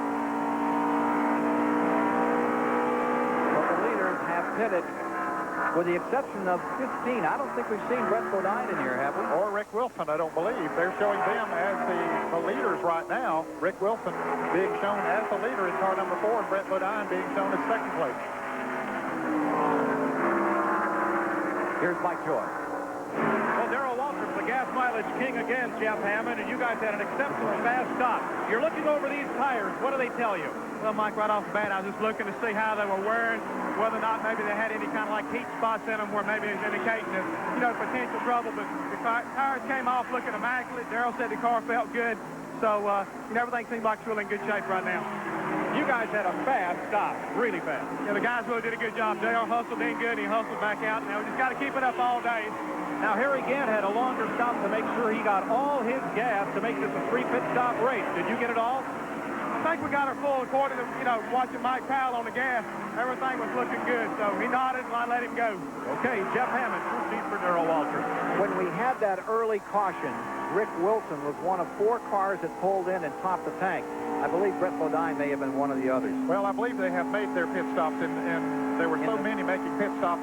S2: Well, the leaders have pitted, with the exception of 15. I don't think we've seen Brett Bodine in here, have we?
S10: Or Rick Wilson, I don't believe. They're showing them as the leaders right now. Rick Wilson being shown as the leader in car number 4, and Brett Bodine being shown as second place.
S2: Here's Mike Joy.
S11: Well, Darrell Waltrip, the gas mileage king again, Jeff Hammond, and you guys had an exceptional fast stop. You're looking over these tires. What do they tell you?
S8: Well, Mike, right off the bat, I was just looking to see how they were wearing, whether or not maybe they had any kind of like heat spots in them where maybe it's indicating of, potential trouble. But the tires came off looking immaculate. Darrell said the car felt good. So, everything seemed like it's really in good shape right now.
S11: You guys had a fast stop, really fast.
S8: Yeah, the guys really did a good job. Dale hustled in good, and he hustled back out. Now we just got to keep it up all day.
S11: Now, Harry Gant had a longer stop to make sure he got all his gas to make this a 3-pit stop race. Did you get it all?
S8: I think we got her full according to, watching Mike Powell on the gas. Everything was looking good, so he nodded and I let him go.
S11: Okay, Jeff Hammond, crew chief for Darrell Waltrip.
S2: When we had that early caution, Rick Wilson was one of 4 cars that pulled in and topped the tank. I believe Brett Bodine may have been one of the others.
S10: Well, I believe they have made their pit stops in There were so many making pit stops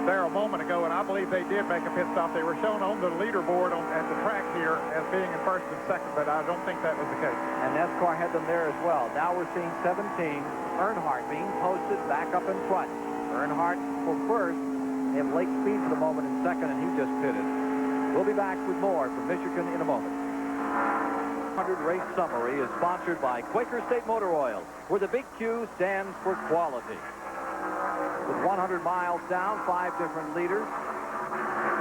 S10: there a moment ago, and I believe they did make a pit stop. They were shown on the leaderboard at the track here as being in first and second, but I don't think that was the case.
S2: And NASCAR had them there as well. Now we're seeing 17. Earnhardt being posted back up in front. Earnhardt for first. They have late speed for the moment in second, and he just pitted. We'll be back with more from Michigan in a moment. 100 race summary is sponsored by Quaker State Motor Oil, where the big Q stands for quality. With 100 miles down, 5 different leaders.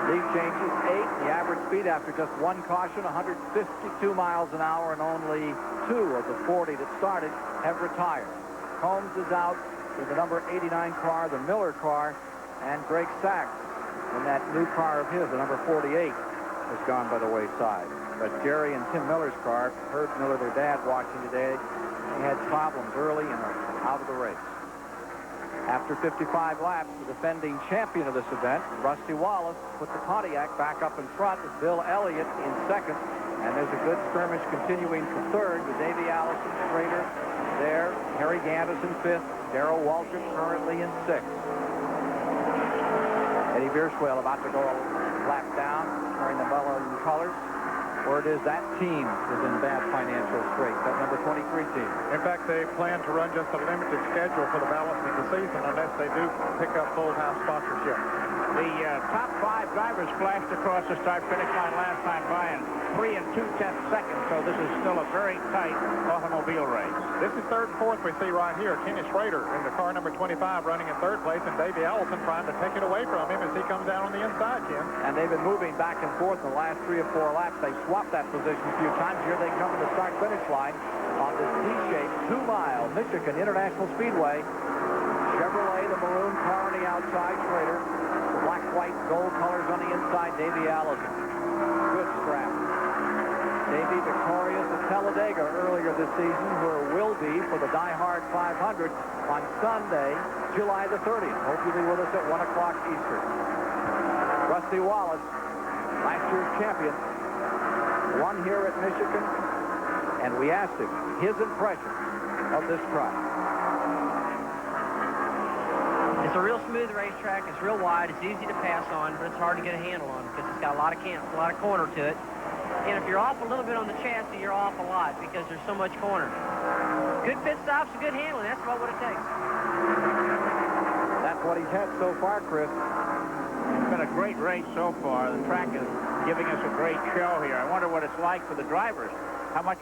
S2: Lead changes 8. The average speed after just one caution, 152 miles an hour, and only 2 of the 40 that started have retired. Combs is out with the number 89 car, the Miller car, and Greg Sachs in that new car of his, the number 48, has gone by the wayside. But Jerry and Tim Miller's car, Herb Miller, their dad, watching today, they had problems early and are out of the race. After 55 laps, the defending champion of this event, Rusty Wallace, put the Pontiac back up in front with Bill Elliott in second. And there's a good skirmish continuing for third with Davey Allison, Schrader there, Harry Gandis in fifth, Darrell Waltrip currently in sixth. Eddie Bierswell about to go a lap down, wearing the Mullen colors. Word is that team is in bad financial straits, that number 23 team.
S10: In fact, they plan to run just a limited schedule for the balance of the season unless they do pick up full-time sponsorship.
S1: The top 5 drivers flashed across the start-finish line last time by in 3 2/10 seconds, so this is still a very tight automobile race.
S10: This is third and fourth we see right here. Kenny Schrader in the car number 25 running in third place, and Davey Allison trying to take it away from him as he comes down on the inside, Ken.
S2: And they've been moving back and forth in the last 3 or 4 laps. They swapped that position a few times. Here they come to the start-finish line on this D-shaped 2-mile Michigan International Speedway. Chevrolet, the maroon car on the outside, Schrader. The black, white, gold colors on the inside, Davey Allison. Good scrap. Davey victorious at Talladega earlier this season, where will be for the Die Hard 500 on Sunday, July the 30th. Hope you'll be with us at 1 o'clock Eastern. Rusty Wallace, last year's champion, won here at Michigan, and we asked him his impression of this track.
S12: It's a real smooth racetrack. It's real wide. It's easy to pass on, but it's hard to get a handle on because it's got a lot of corner to it. And if you're off a little bit on the chassis, you're off a lot because there's so much corner. Good pit stops and good handling. That's about what it takes.
S2: That's what he's had so far, Chris.
S1: It's been a great race so far. The track is giving us a great show here. I wonder what it's like for the drivers. How much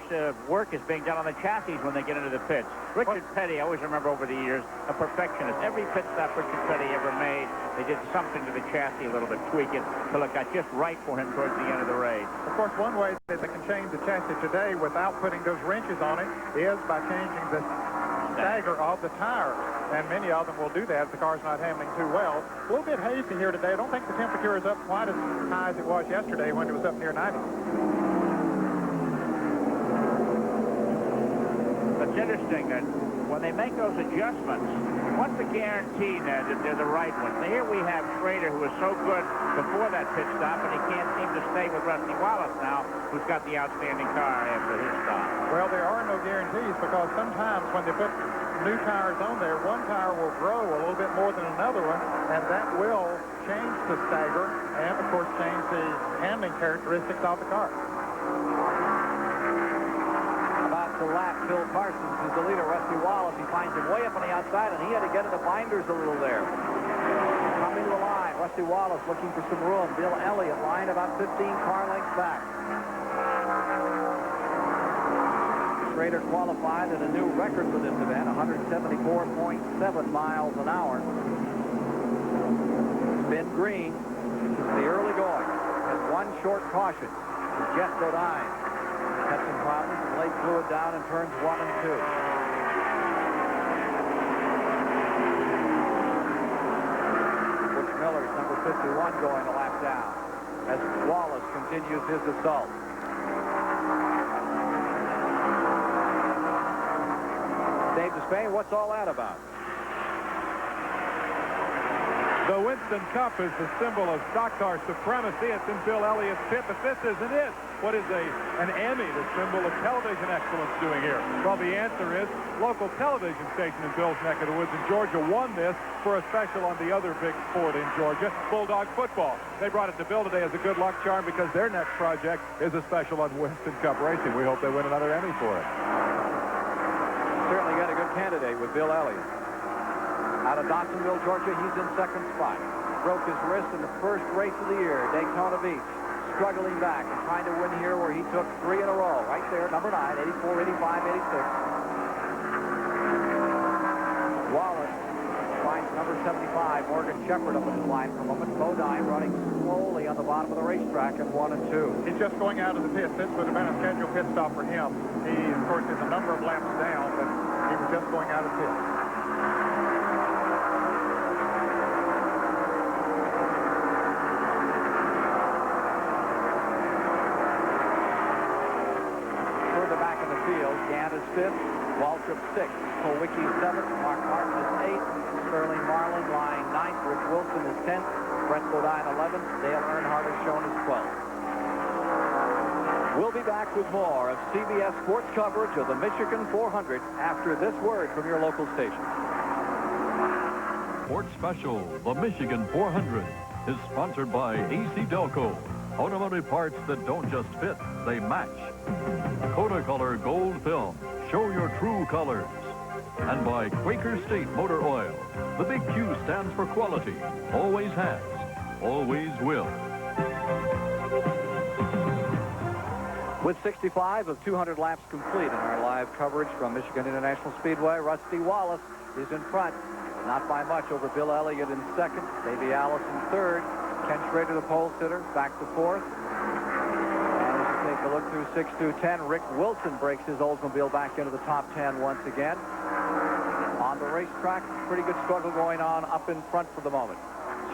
S1: work is being done on the chassis when they get into the pits. Richard Petty, I always remember over the years, a perfectionist. Every pit stop Richard Petty ever made, they did something to the chassis a little bit, tweak it, till it got just right for him towards the end of the race.
S10: Of course, one way that they can change the chassis today without putting those wrenches on it is by changing the stagger of the tires. And many of them will do that if the car's not handling too well. A little bit hazy here today. I don't think the temperature is up quite as high as it was yesterday when it was up near 90.
S1: It's interesting that when they make those adjustments, what's the guarantee that they're the right ones? Now, here we have Schrader, who was so good before that pit stop, and he can't seem to stay with Rusty Wallace now, who's got the outstanding car after his stop.
S10: Well, there are no guarantees because sometimes when they put new tires on there, one tire will grow a little bit more than another one, and that will change the stagger and, of course, change the handling characteristics of the car.
S2: To lap Phil Parsons, who's the leader. Rusty Wallace, he finds him way up on the outside, and he had to get in the binders a little there. Coming to the line, Rusty Wallace looking for some room. Bill Elliott line about 15 car lengths back. Schrader qualified at a new record for this event, 174.7 miles an hour. Ben Green, the early going, has one short caution. Jeff Bodine had some problems and laid fluid down in turns 1 and 2. Butch Miller's number 51 going a lap down as Wallace continues his assault. Dave Despain, what's all that about?
S9: The Winston Cup is the symbol of stock car supremacy. It's in Bill Elliott's pit, but this isn't it. what is an Emmy, the symbol of television excellence, doing here? Well, the answer is local television station in Bill's neck of the woods in Georgia won this for a special on the other big sport in Georgia, Bulldog football. They brought it to Bill today as a good luck charm because their next project is a special on Winston Cup racing. We hope they win another Emmy for it.
S2: Certainly got a good candidate with Bill Elliott. Out of Dawsonville, Georgia, he's in second spot. Broke his wrist in the first race of the year, Daytona Beach. Struggling back and trying to win here where he took 3 in a row. Right there, number 9, 84, 85, 86. Wallace finds number 75, Morgan Shepherd, up in his line for a moment. Bodine running slowly on the bottom of the racetrack in 1 and 2.
S10: He's just going out of the pits. This would have been a scheduled pit stop for him. He, of course, is a number of laps down, but he was just going out of pits.
S2: Gant is 5th, Waltrip 6th, Kulwicki 7th, Mark Martin is 8th, Sterling Marlin lying 9th, Rich Wilson is 10th, Brent Bodine 11th, Dale Earnhardt is shown as 12th. We'll be back with more of CBS Sports coverage of the Michigan 400 after this word from your local station.
S13: Sports Special, the Michigan 400, is sponsored by AC Delco. Automotive parts that don't just fit, they match. Kodacolor Gold Film, show your true colors. And by Quaker State Motor Oil. The big Q stands for quality, always has, always will.
S2: With 65 of 200 laps complete in our live coverage from Michigan International Speedway, Rusty Wallace is in front, not by much, over Bill Elliott in second, Davey Allison third, Ken Schrader, the pole sitter, back to fourth. And as you take a look through 6 through 10, Rick Wilson breaks his Oldsmobile back into the top 10 once again. On the racetrack, pretty good struggle going on up in front for the moment.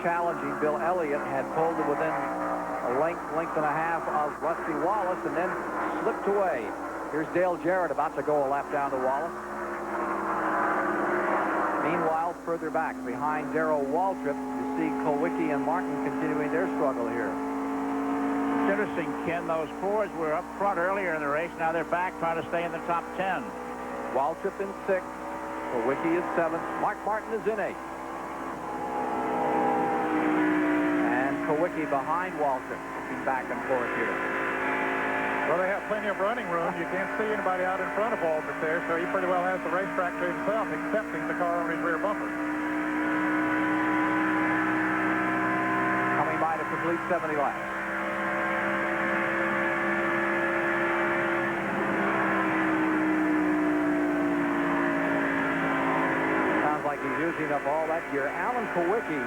S2: Challenging Bill Elliott, had pulled to within a length and a half of Rusty Wallace and then slipped away. Here's Dale Jarrett about to go a lap down to Wallace. Meanwhile, further back behind Darrell Waltrip, you see Kulwicki and Martin continuing their struggle here.
S1: It's interesting, Ken, those Fords were up front earlier in the race. Now they're back trying to stay in the top 10.
S2: Waltrip in 6th. Kulwicki is 7th. Mark Martin is in 8th. And Kulwicki behind Waltrip, looking back and forth here.
S10: Well, they have plenty of running room. You can't see anybody out in front of Waltrip there, so he pretty well has the racetrack to himself, excepting the car on his rear bumper.
S2: Coming by to complete 70 laps. Sounds like he's using up all that gear. Alan Kulwicki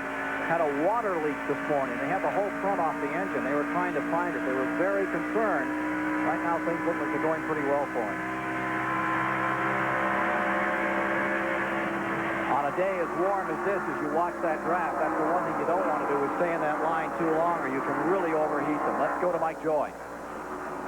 S2: had a water leak this morning. They had the whole front off the engine. They were trying to find it. They were very concerned. Right now, things look like they're going pretty well for him. On a day as warm as this, as you watch that draft, that's the one thing you don't want to do is stay in that line too long, or you can really overheat them. Let's go to Mike Joy.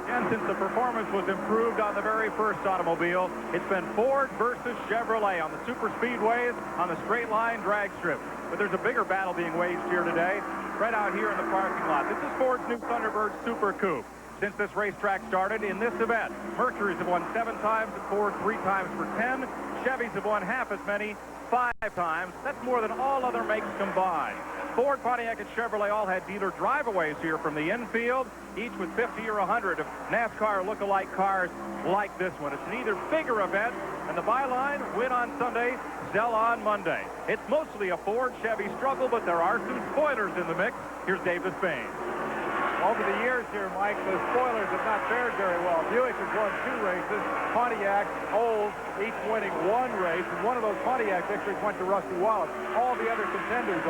S11: And since the performance was improved on the very first automobile, it's been Ford versus Chevrolet on the super speedways on the straight line drag strip. But there's a bigger battle being waged here today, right out here in the parking lot. This is Ford's new Thunderbird Super Coupe. Since this racetrack started in this event, Mercury's have won 7 times, Ford 3 times for 10. Chevys have won half as many, 5 times. That's more than all other makes combined. Ford, Pontiac, and Chevrolet all had dealer driveaways here from the infield, each with 50 or 100 of NASCAR look-alike cars like this one. It's an either bigger event, and the byline, win on Sunday, sell on Monday. It's mostly a Ford-Chevy struggle, but there are some spoilers in the mix. Here's Dave Despain.
S9: Over the years here, Mike, the spoilers have not fared very well. Buick has won 2 races. Pontiac, Olds, each winning 1 race. And one of those Pontiac victories went to Rusty Wallace. All the other contenders,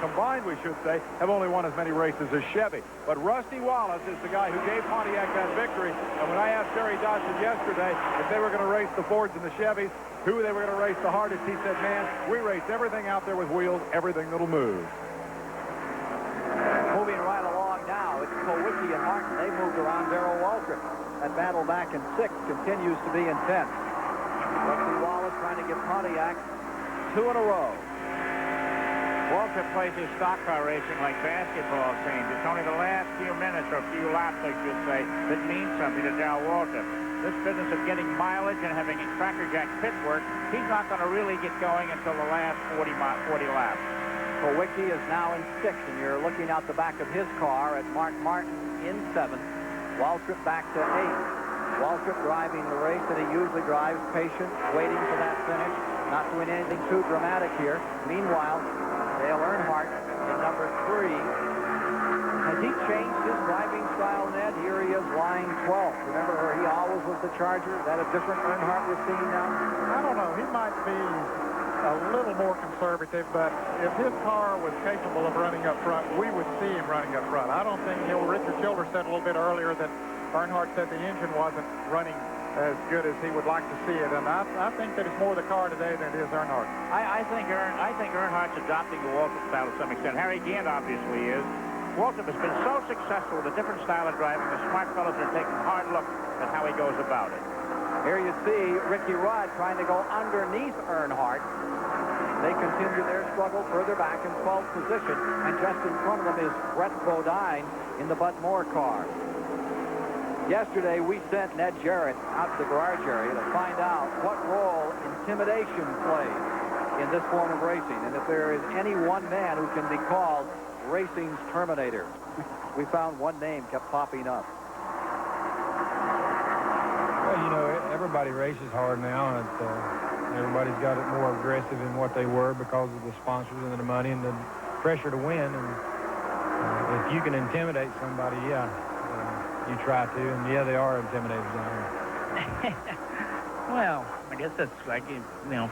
S9: combined, we should say, have only won as many races as Chevy. But Rusty Wallace is the guy who gave Pontiac that victory. And when I asked Terry Dodson yesterday if they were going to race the Fords and the Chevys, who they were going to race the hardest, he said, man, we race everything out there with wheels, everything that'll move.
S2: Moving right along now, it's Kulwicki and Martin. They moved around Darrell Waltrip. That battle back in 6th continues to be intense. Rusty Wallace trying to get Pontiac 2 in a row.
S1: Waltrip plays his stock car racing like basketball teams. It's only the last few minutes, or a few laps, I should say, that means something to Darrell Waltrip. This business of getting mileage and having Cracker Jack pit work, he's not going to really get going until the last 40 laps.
S2: Kulwicki is now in 6th, and you're looking out the back of his car at Mark Martin in 7th. Waltrip back to 8th. Waltrip driving the race that he usually drives, patient, waiting for that finish, not doing anything too dramatic here. Meanwhile, Dale Earnhardt in number 3. Has he changed his driving style, Ned? Here he is, line 12. Remember where he always was the Charger? Is that a different Earnhardt we're seeing now?
S10: I don't know. He might be a little more conservative, but if his car was capable of running up front, we would see him running up front. I don't think, Richard Childress said a little bit earlier that Earnhardt said the engine wasn't running as good as he would like to see it, and I think that it's more the car today than it is Earnhardt.
S1: I think Earnhardt's adopting the Waltrip style to some extent. Harry Gant obviously is. Waltrip has been so successful with a different style of driving. The smart fellows are taking a hard look at how he goes about it.
S2: Here you see Ricky Rudd trying to go underneath Earnhardt. They continue their struggle further back in 12th position, and just in front of them is Brett Bodine in the Bud Moore car. Yesterday, we sent Ned Jarrett out to the garage area to find out what role intimidation plays in this form of racing, and if there is any one man who can be called racing's Terminator. We found one name kept popping up.
S14: Well, everybody races hard now, and everybody's got it more aggressive in what they were because of the sponsors and the money and the pressure to win. And if you can intimidate somebody, you try to, and they are intimidators down here.
S3: Well, I guess that's like,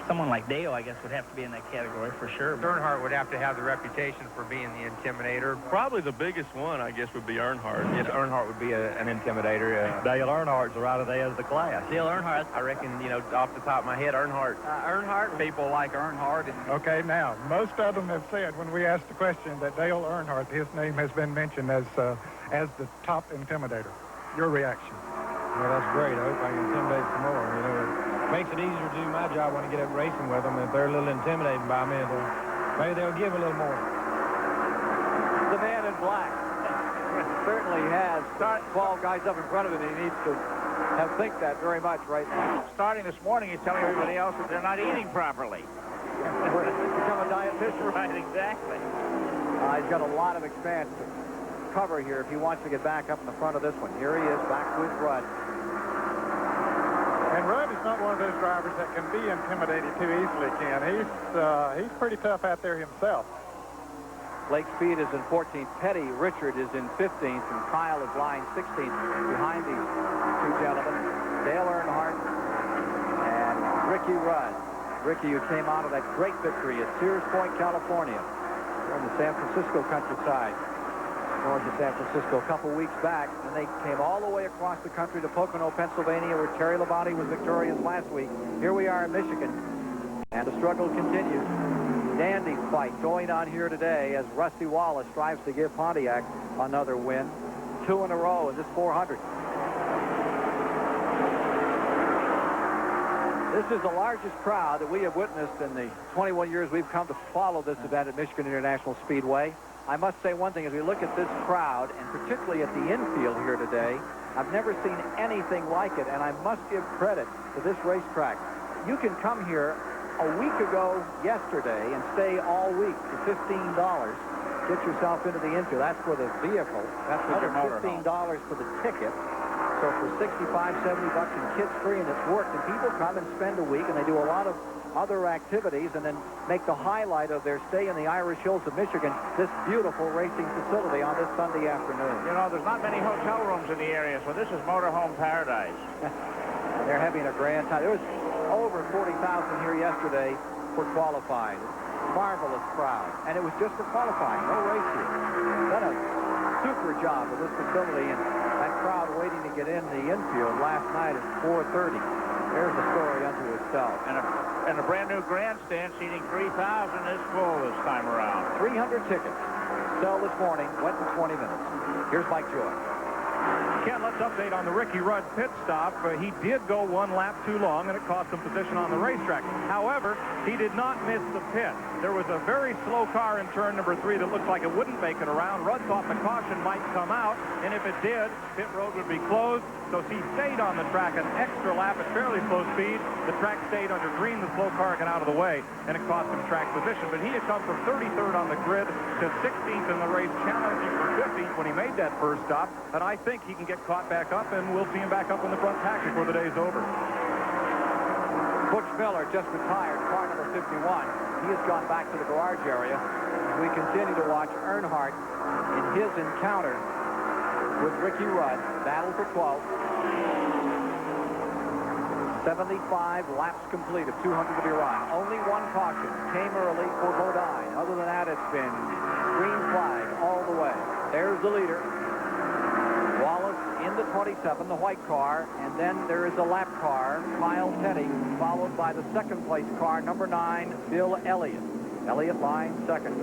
S3: someone like Dale, I guess, would have to be in that category for sure.
S15: Earnhardt would have to have the reputation for being the intimidator.
S16: Probably the biggest one, I guess, would be Earnhardt.
S15: Yes, Earnhardt would be an intimidator.
S4: Dale Earnhardt's right there as the class.
S3: Dale Earnhardt,
S15: I reckon, off the top of my head, Earnhardt.
S12: Earnhardt,
S15: People like Earnhardt.
S10: Okay, now, most of them have said when we asked the question that Dale Earnhardt, his name has been mentioned as the top intimidator. Your reaction?
S14: Well, that's great. I hope I can intimidate some more. It makes it easier to do my job when I get up racing with them. If they're a little intimidated by me, maybe they'll give a little more.
S2: The man in black certainly has 12 guys up in front of him. He needs to think that very much right now.
S1: Starting this morning, he's telling everybody else that they're not eating properly.
S2: Become a dietitian.
S1: Right, exactly.
S2: He's got a lot of expanse to cover here if he wants to get back up in the front of this one. Here he is, back with Rudd.
S10: And Rudd is not one of those drivers that can be intimidated too easily, Ken. He's pretty tough out there himself.
S2: Blake Speed is in 14th. Petty Richard is in 15th, and Kyle is lying 16th behind these two gentlemen, Dale Earnhardt and Ricky Rudd. Ricky, who came out of that great victory at Sears Point, California, in the San Francisco countryside, north of San Francisco, a couple weeks back, and they came all the way across the country to Pocono, Pennsylvania, where Terry Labonte was victorious last week. Here we are in Michigan, and the struggle continues. Dandy fight going on here today as Rusty Wallace strives to give Pontiac another win. 2 in a row in this 400. This is the largest crowd that we have witnessed in the 21 years we've come to follow this event at Michigan International Speedway. I must say one thing, as we look at this crowd, and particularly at the infield here today, I've never seen anything like it, and I must give credit to this racetrack. You can come here a week ago yesterday and stay all week for $15. Get yourself into the infield. That's for the vehicle. That's another $15 for the ticket. So for $65, $70 and kids free, and it's worked. And people come and spend a week, and they do a lot of other activities, and then make the highlight of their stay in the Irish Hills of Michigan this beautiful racing facility on this Sunday afternoon.
S1: There's not many hotel rooms in the area, so this is motorhome paradise.
S2: They're having a grand time. There was over 40,000 here yesterday for qualifying. Marvelous crowd. And it was just for qualifying, no race here. Done a super job with this facility, and that crowd waiting to get in the infield last night at 4:30. There's a story unto itself.
S1: And a brand new grandstand seating 3,000 is full this time around.
S2: 300 tickets sell this morning, went in 20 minutes. Here's Mike Joy.
S11: Ken, let's update on the Ricky Rudd pit stop. He did go 1 lap too long, and it cost him position on the racetrack. However, he did not miss the pit. There was a very slow car in turn number 3 that looked like it wouldn't make it around. Rudd thought the caution might come out, and if it did, pit road would be closed. So he stayed on the track an extra lap at fairly slow speed. The track stayed under green. The slow car got out of the way, and it cost him track position. But he had come from 33rd on the grid to 16th in the race, challenging for 15th when he made that first stop. And I think he can get caught back up, and we'll see him back up in the front pack before the day's over.
S2: Butch Miller just retired, car number 51. He has gone back to the garage area. We continue to watch Earnhardt in his encounter with Ricky Rudd. Battle for 12th. 75 laps complete of 200 to be run. Only one caution came early for Bodine. Other than that, it's been green flag all the way. There's the leader. Wallace in the 27, the white car, and then there is a lap car, Kyle Petty, followed by the second place car, number 9, Bill Elliott. Elliott lying second.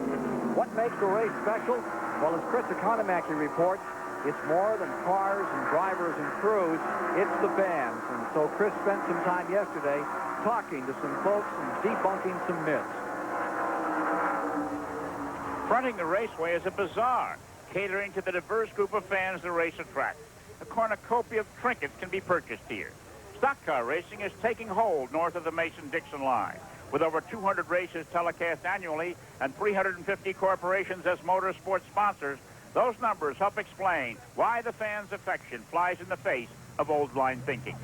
S2: What makes the race special? Well, as Chris Economaki reports, it's more than cars and drivers and crews, it's the fans. And so Chris spent some time yesterday talking to some folks and debunking some myths.
S1: Fronting the raceway is a bazaar, catering to the diverse group of fans the race attracts. A cornucopia of trinkets can be purchased here. Stock car racing is taking hold north of the Mason-Dixon line. With over 200 races telecast annually and 350 corporations as motorsport sponsors, those numbers help explain why the fans' affection flies in the face of old line thinking.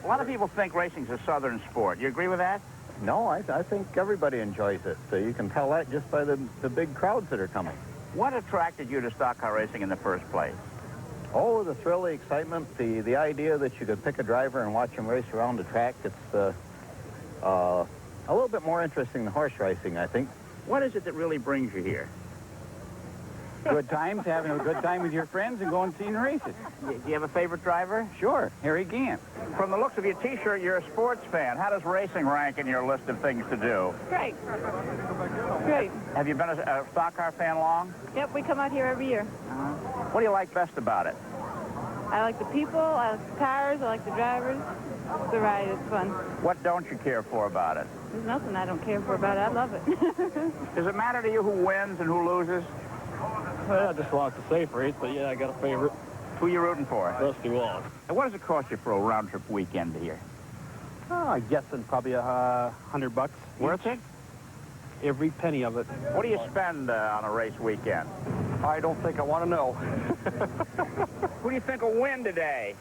S1: A lot of people think racing's a southern sport. You agree with that?
S17: No, I think everybody enjoys it. So you can tell that just by the big crowds that are coming.
S1: What attracted you to stock car racing in the first place?
S17: Oh, the thrill, the excitement, the idea that you could pick a driver and watch him race around the track. It's a little bit more interesting than horse racing, I think.
S1: What is it that really brings you here?
S18: Good times, having a good time with your friends and going and seeing races.
S1: Do you have a favorite driver?
S18: Sure, Harry Gant.
S1: From the looks of your T-shirt, you're a sports fan. How does racing rank in your list of things to do?
S19: Great. Great.
S1: Have you been a stock car fan long?
S19: Yep, we come out here every year.
S1: What do you like best about it?
S19: I like the people, I like the cars, I like the drivers. The ride is fun.
S1: What don't you care for about it?
S19: There's nothing I don't care for about it. I love it.
S1: Does it matter to you who wins and who loses?
S20: Well, I just like the safe race, but yeah, I got a favorite.
S1: Who you rooting for?
S20: Rusty Wallace.
S1: And what does it cost you for a round-trip weekend here?
S20: Oh, I'm guessing probably $100.
S1: Worth it?
S20: Every penny of it.
S1: What do you spend on a race weekend?
S20: I don't think I want to know.
S1: Who do you think will win today?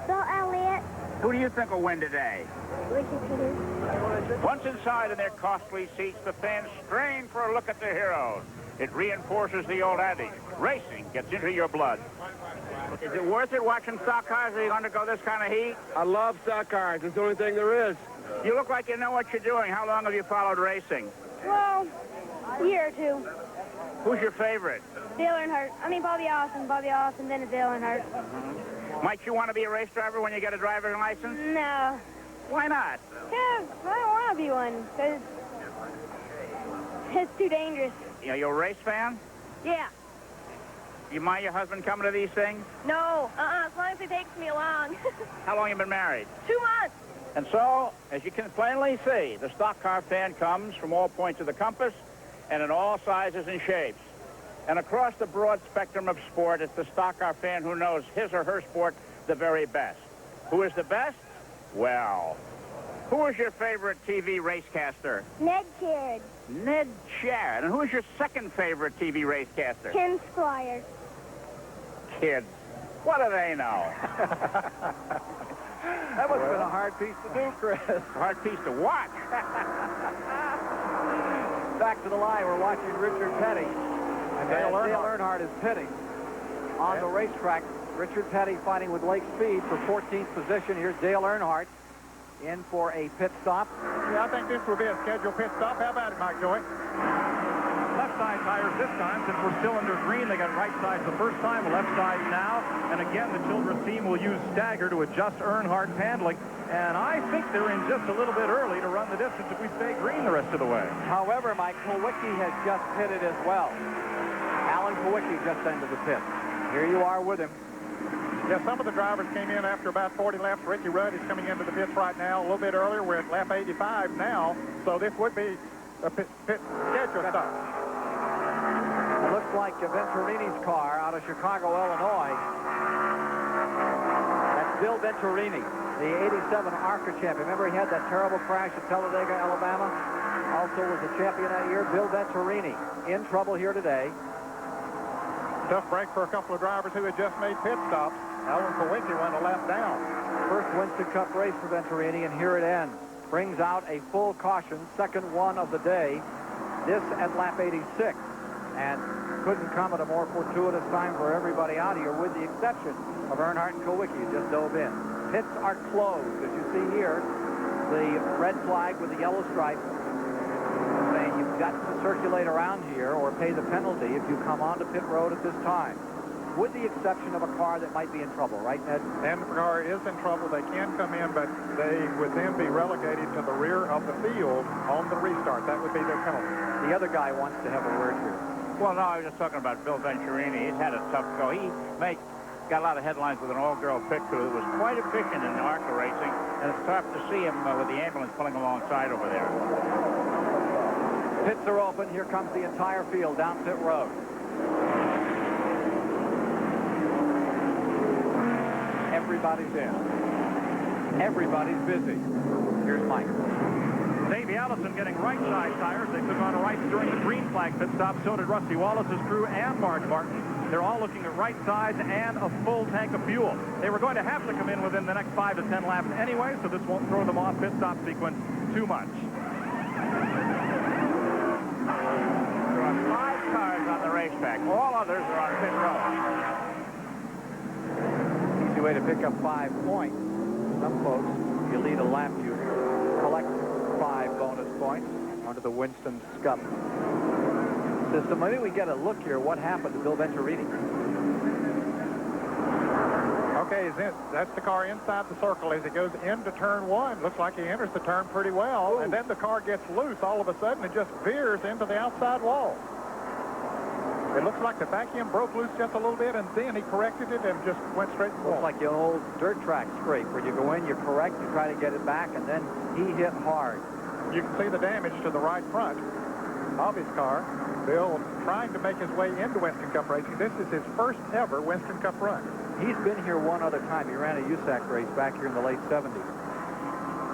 S21: Bill Elliott.
S1: Who do you think will win today?
S21: Ricky Peters.
S1: Once inside in their costly seats, the fans strain for a look at their heroes. It reinforces the old adage, racing gets into your blood. Is it worth it watching stock cars as you undergo this kind of heat?
S20: I love stock cars. It's the only thing there is.
S1: You look like you know what you're doing. How long have you followed racing?
S21: Well, a year or two.
S1: Who's your favorite?
S21: Dale Earnhardt. I mean, Bobby Allison, then it's Dale Earnhardt.
S1: Might you want to be a race driver when you get a driving license?
S21: No.
S1: Why not?
S21: Yeah, I don't want to be one, because it's too dangerous.
S1: You know, you're a race fan?
S21: Yeah.
S1: You mind your husband coming to these things?
S21: No, as long as he takes me along.
S1: How long have you been married?
S21: 2 months.
S1: And so, as you can plainly see, the stock car fan comes from all points of the compass and in all sizes and shapes. And across the broad spectrum of sport, it's the stock car fan who knows his or her sport the very best. Who is the best? Well, who is your favorite TV racecaster?
S21: Ned Kidd.
S1: Ned Sharrett. And who is your second favorite TV racecaster?
S21: Ken Squire.
S1: Kids. What do they know?
S2: That must have been a hard piece to do, Chris.
S1: A hard piece to watch.
S2: Back to the line, we're watching Richard Petty. And Dale Earnhardt is pitting on the racetrack. Richard Petty fighting with Lake Speed for 14th position. Here's Dale Earnhardt in for a pit stop.
S10: Yeah, I think this will be a scheduled pit stop. How about it, Mike Joy?
S11: Left side tires this time. Since we're still under green, they got right sides the first time, left side now. And again, the Childress team will use stagger to adjust Earnhardt's handling. And I think they're in just a little bit early to run the distance if we stay green the rest of the way.
S2: However, Mike, Kulwicki has just pitted as well. Alan Kulwicki just entered the pit. Here you are with him.
S10: Yeah, some of the drivers came in after about 40 laps. Ricky Rudd is coming into the pits right now a little bit earlier. We're at lap 85 now, so this would be pit schedule stop.
S2: It looks like Venturini's car out of Chicago, Illinois. That's Bill Venturini, the 87 ARCA champion. Remember he had that terrible crash at Talladega, Alabama? Also was a champion that year. Bill Venturini in trouble here today.
S10: Tough break for a couple of drivers who had just made pit stops. Alan Kulwicki went a lap down.
S2: First Winston Cup race for Venturini, and here it ends. Brings out a full caution, second one of the day. This at lap 86. And couldn't come at a more fortuitous time for everybody out here, with the exception of Earnhardt and Kulwicki, who just dove in. Pits are closed. As you see here, the red flag with the yellow stripe saying you've got to circulate around here or pay the penalty if you come onto pit road at this time, with the exception of a car that might be in trouble, right, Ned?
S10: And the car is in trouble. They can come in, but they would then be relegated to the rear of the field on the restart. That would be their penalty.
S2: The other guy wants to have a word here.
S1: Well, no, I was just talking about Bill Venturini. He's had a tough go. He got a lot of headlines with an all-girl pit crew that was quite efficient in ARCA racing, and it's tough to see him with the ambulance pulling alongside over there.
S2: Pits are open. Here comes the entire field down pit road. Everybody's in. Everybody's busy. Here's Mike.
S11: Davey Allison getting right side tires. They took on right during the green flag pit stop. So did Rusty Wallace's crew and Marge Martin. They're all looking at right sides and a full tank of fuel. They were going to have to come in within the next 5 to 10 laps anyway, so this won't throw them off pit stop sequence too much.
S1: There are 5 cars on the racetrack. All others are on pit road.
S2: Easy way to pick up 5 points. Some folks, if you lead a lap, you collect 5 bonus points under the Winston Cup system. Maybe we get a look here what happened to Bill Venturini.
S10: Okay, that's the car inside the circle as it goes into turn 1. Looks like he enters the turn pretty well. And then the car gets loose all of a sudden and just veers into the outside wall. It looks like the back end broke loose just a little bit, and then he corrected it and just went straight to the wall.
S2: Looks like the old dirt track scrape where you go in, you correct, you try to get it back, and then he hit hard.
S10: You can see the damage to the right front of his car. Bill trying to make his way into Winston Cup racing. This is his first ever Winston Cup run.
S2: He's been here one other time. He ran a USAC race back here in the late 70s.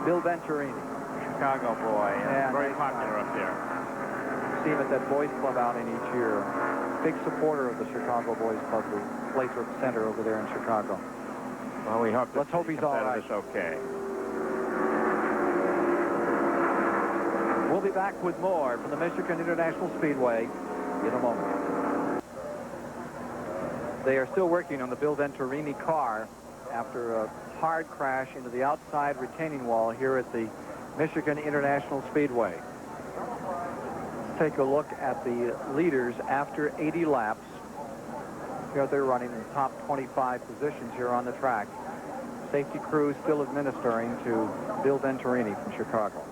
S2: Bill Venturini.
S1: Chicago boy.
S2: Yeah,
S1: very popular up there.
S2: See him at that boys club outing each year. Big supporter of the Chicago Boys Club, the Lathrop Center over there in Chicago.
S1: Well, we hope.
S2: Let's hope he's all right.
S1: It's okay.
S2: We'll be back with more from the Michigan International Speedway in a moment. They are still working on the Bill Venturini car after a hard crash into the outside retaining wall here at the Michigan International Speedway. Let's take a look at the leaders after 80 laps. Here they're running in the top 25 positions here on the track. Safety crew still administering to Bill Venturini from Chicago.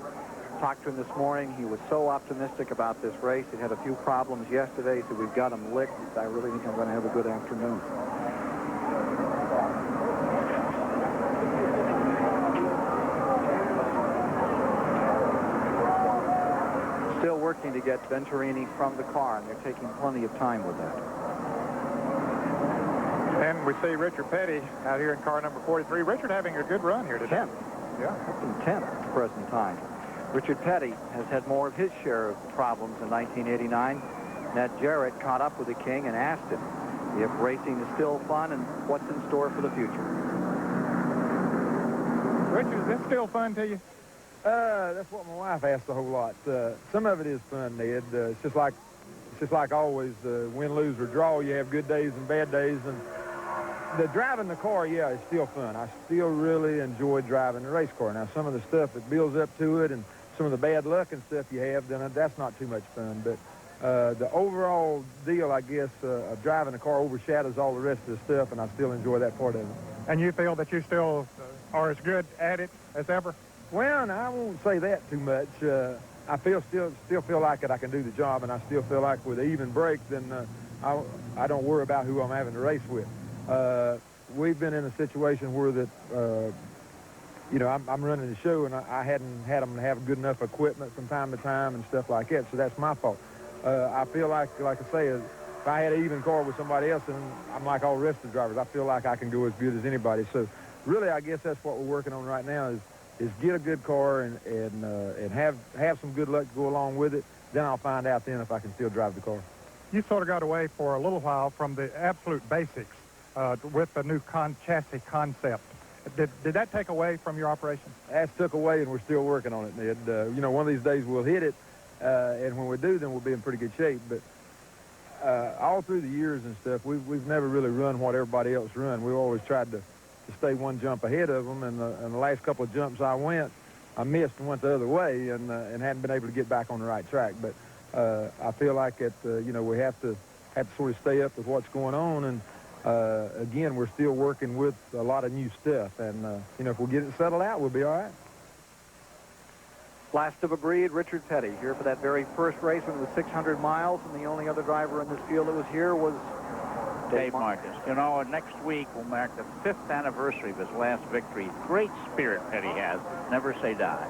S2: Talked to him this morning. He was so optimistic about this race. He had a few problems yesterday, so we've got him licked. I really think I'm going to have a good afternoon. Still working to get Venturini from the car, and they're taking plenty of time with that.
S10: And we see Richard Petty out here in car number 43. Richard having a good run here today.
S2: 10th.
S10: Yeah.
S2: Up in 10th at the present time. Richard Petty has had more of his share of problems in 1989. Ned Jarrett caught up with the King and asked him if racing is still fun and what's in store for the future.
S10: Richard, is this still fun to you?
S14: That's what my wife asks a whole lot. Some of it is fun, Ned. It's just like always, win, lose, or draw. You have good days and bad days, and the driving the car, yeah, is still fun. I still really enjoy driving the race car. Now, some of the stuff that builds up to it and some of the bad luck and stuff you have, then that's not too much fun. But the overall deal, I guess, of driving the car overshadows all the rest of the stuff, and I still enjoy that part of it.
S10: And you feel that you still are as good at it as ever?
S14: Well, I won't say that too much. I still feel like that I can do the job, and I still feel like with an even break, then I don't worry about who I'm having to race with. We've been in a situation where that you know, I'm running the show, and I hadn't had them have good enough equipment from time to time and stuff like that, so that's my fault. I feel like I say, if I had an even car with somebody else, and I'm like all the rest of the drivers, I feel like I can go as good as anybody. So really, I guess that's what we're working on right now is get a good car and have some good luck to go along with it. Then I'll find out then if I can still drive the car.
S10: You sort of got away for a little while from the absolute basics with the new chassis concept. Did that take away from your operation?
S14: That's took away, and we're still working on it, Ned. You know, one of these days we'll hit it, and when we do, then we'll be in pretty good shape. But all through the years and stuff, we've never really run what everybody else run. We've always tried to stay one jump ahead of them, and the last couple of jumps I missed and went the other way, and hadn't been able to get back on the right track. But I feel like you know, we have to sort of stay up with what's going on, and again, we're still working with a lot of new stuff, and you know, if we get it settled out, we'll be all right.
S2: Last of a breed, Richard Petty, here for that very first race when it was 600 miles, and the only other driver in this field that was here was
S1: Dave Marcus. You know, next week will mark the 5th anniversary of his last victory. Great spirit Petty has. Never say die.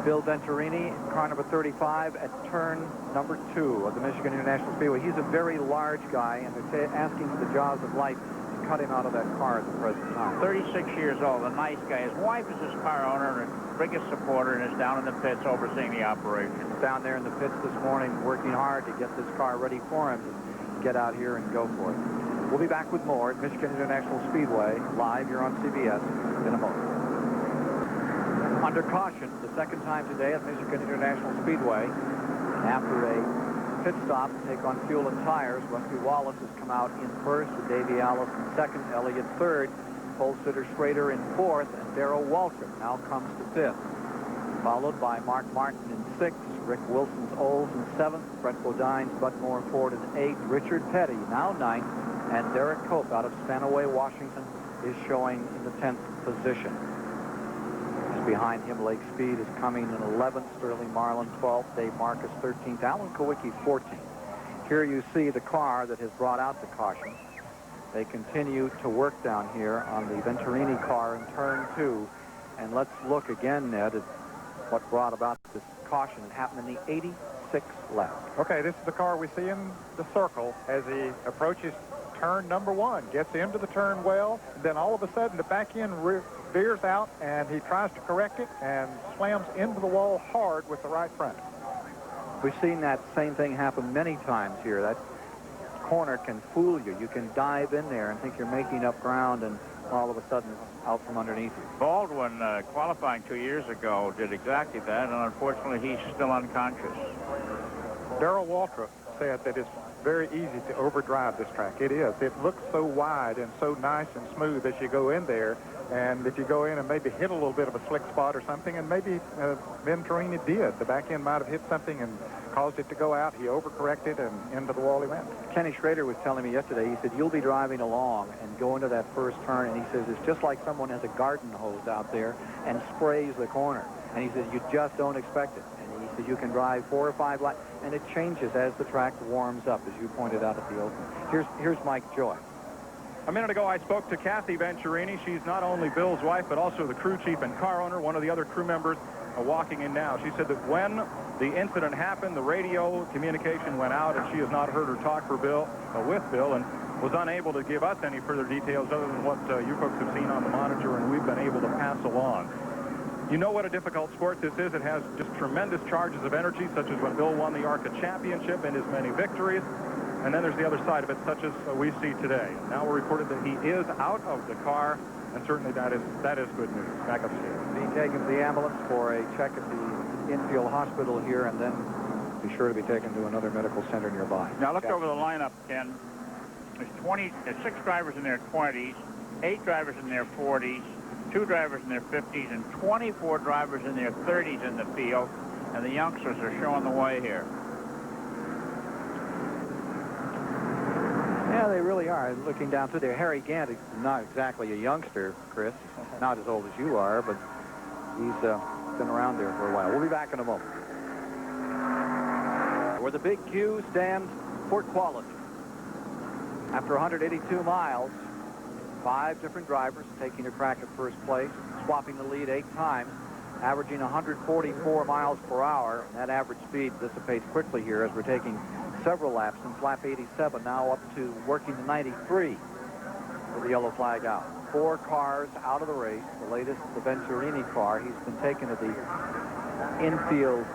S2: Bill Venturini, car number 35 at turn number 2 of the Michigan International Speedway. He's a very large guy, and they're asking the jaws of life to cut him out of that car at the present time.
S1: 36 years old, a nice guy. His wife is his car owner and his biggest supporter, and is down in the pits overseeing the operation.
S2: Down there in the pits this morning, working hard to get this car ready for him to get out here and go for it. We'll be back with more at Michigan International Speedway, live here on CBS in a moment. Under caution, the second time today at Michigan International Speedway. After a pit stop to take on fuel and tires, Rusty Wallace has come out in first, with Davey Allison second, Elliott third, Cole Sitter-Schrader in fourth, and Darrell Waltrip now comes to fifth. Followed by Mark Martin in sixth, Rick Wilson's Olds in seventh, Brett Bodine's Butmore Ford in eighth, Richard Petty now ninth, and Derek Cope out of Stanaway, Washington is showing in the 10th position. Behind him, Lake Speed is coming in 11th, Sterling Marlin 12th, Dave Marcus 13th, Alan Kowicki 14th. Here you see the car that has brought out the caution. They continue to work down here on the Venturini car in turn 2. And let's look again, Ned, at what brought about this caution. It happened in the 86th lap.
S10: Okay, this is the car we see in the circle as he approaches turn number 1, gets into the turn well, and then all of a sudden the back end veers out, and he tries to correct it and slams into the wall hard with the right front.
S2: We've seen that same thing happen many times here. That corner can fool you. You can dive in there and think you're making up ground, and all of a sudden it's out from underneath you.
S1: Baldwin, qualifying 2 years ago, did exactly that, and unfortunately he's still unconscious.
S10: Darrell Waltrip said that it's very easy to overdrive this track. It is. It looks so wide and so nice and smooth as you go in there. And if you go in and maybe hit a little bit of a slick spot or something, and maybe Venturini did. The back end might have hit something and caused it to go out. He overcorrected, and into the wall he went.
S2: Kenny Schrader was telling me yesterday, he said, you'll be driving along and go into that first turn, and he says, it's just like someone has a garden hose out there and sprays the corner. And he says, you just don't expect it. And he said, you can drive 4 or 5 laps, and it changes as the track warms up, as you pointed out at the open. Here's Mike Joy.
S11: A minute ago, I spoke to Kathy Venturini. She's not only Bill's wife, but also the crew chief and car owner, one of the other crew members walking in now. She said that when the incident happened, the radio communication went out, and she has not heard her talk with Bill, and was unable to give us any further details other than what you folks have seen on the monitor, and we've been able to pass along. You know what a difficult sport this is. It has just tremendous charges of energy, such as when Bill won the ARCA championship and his many victories. And then there's the other side of it, such as we see today. Now we're reported that he is out of the car, and certainly that is good news. Back upstairs.
S2: Being taken to the ambulance for a check at the infield hospital here, and then be sure to be taken to another medical center nearby.
S1: Now look over the lineup, Ken. There's 6 drivers in their 20s, 8 drivers in their 40s, 2 drivers in their 50s, and 24 drivers in their 30s in the field, and the youngsters are showing the way here.
S2: Yeah, they really are. Looking down through there, Harry Gant is not exactly a youngster, Chris. Not as old as you are, but he's been around there for a while. We'll be back in a moment. Where the big Q stands for quality. After 182 miles, 5 different drivers taking a crack at first place, swapping the lead 8 times, averaging 144 miles per hour. And that average speed dissipates quickly here as we're taking several laps since lap 87, now up to working to 93 with the yellow flag out. 4 cars out of the race. The latest, the Venturini car. He's been taken to the infield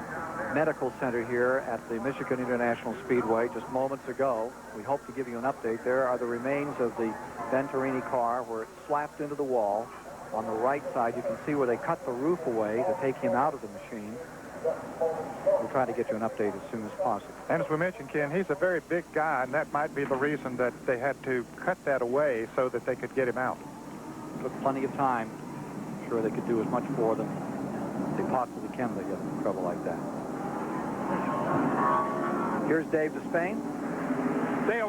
S2: medical center here at the Michigan International Speedway just moments ago. We hope to give you an update. There are the remains of the Venturini car where it slapped into the wall. On the right side, you can see where they cut the roof away to take him out of the machine. We'll try to get you an update as soon as possible.
S10: And as we mentioned, Ken, he's a very big guy, and that might be the reason that they had to cut that away so that they could get him out.
S2: Took plenty of time. I'm sure they could do as much for them as they possibly can to get in trouble like that. Here's Dave Despain.
S9: Dale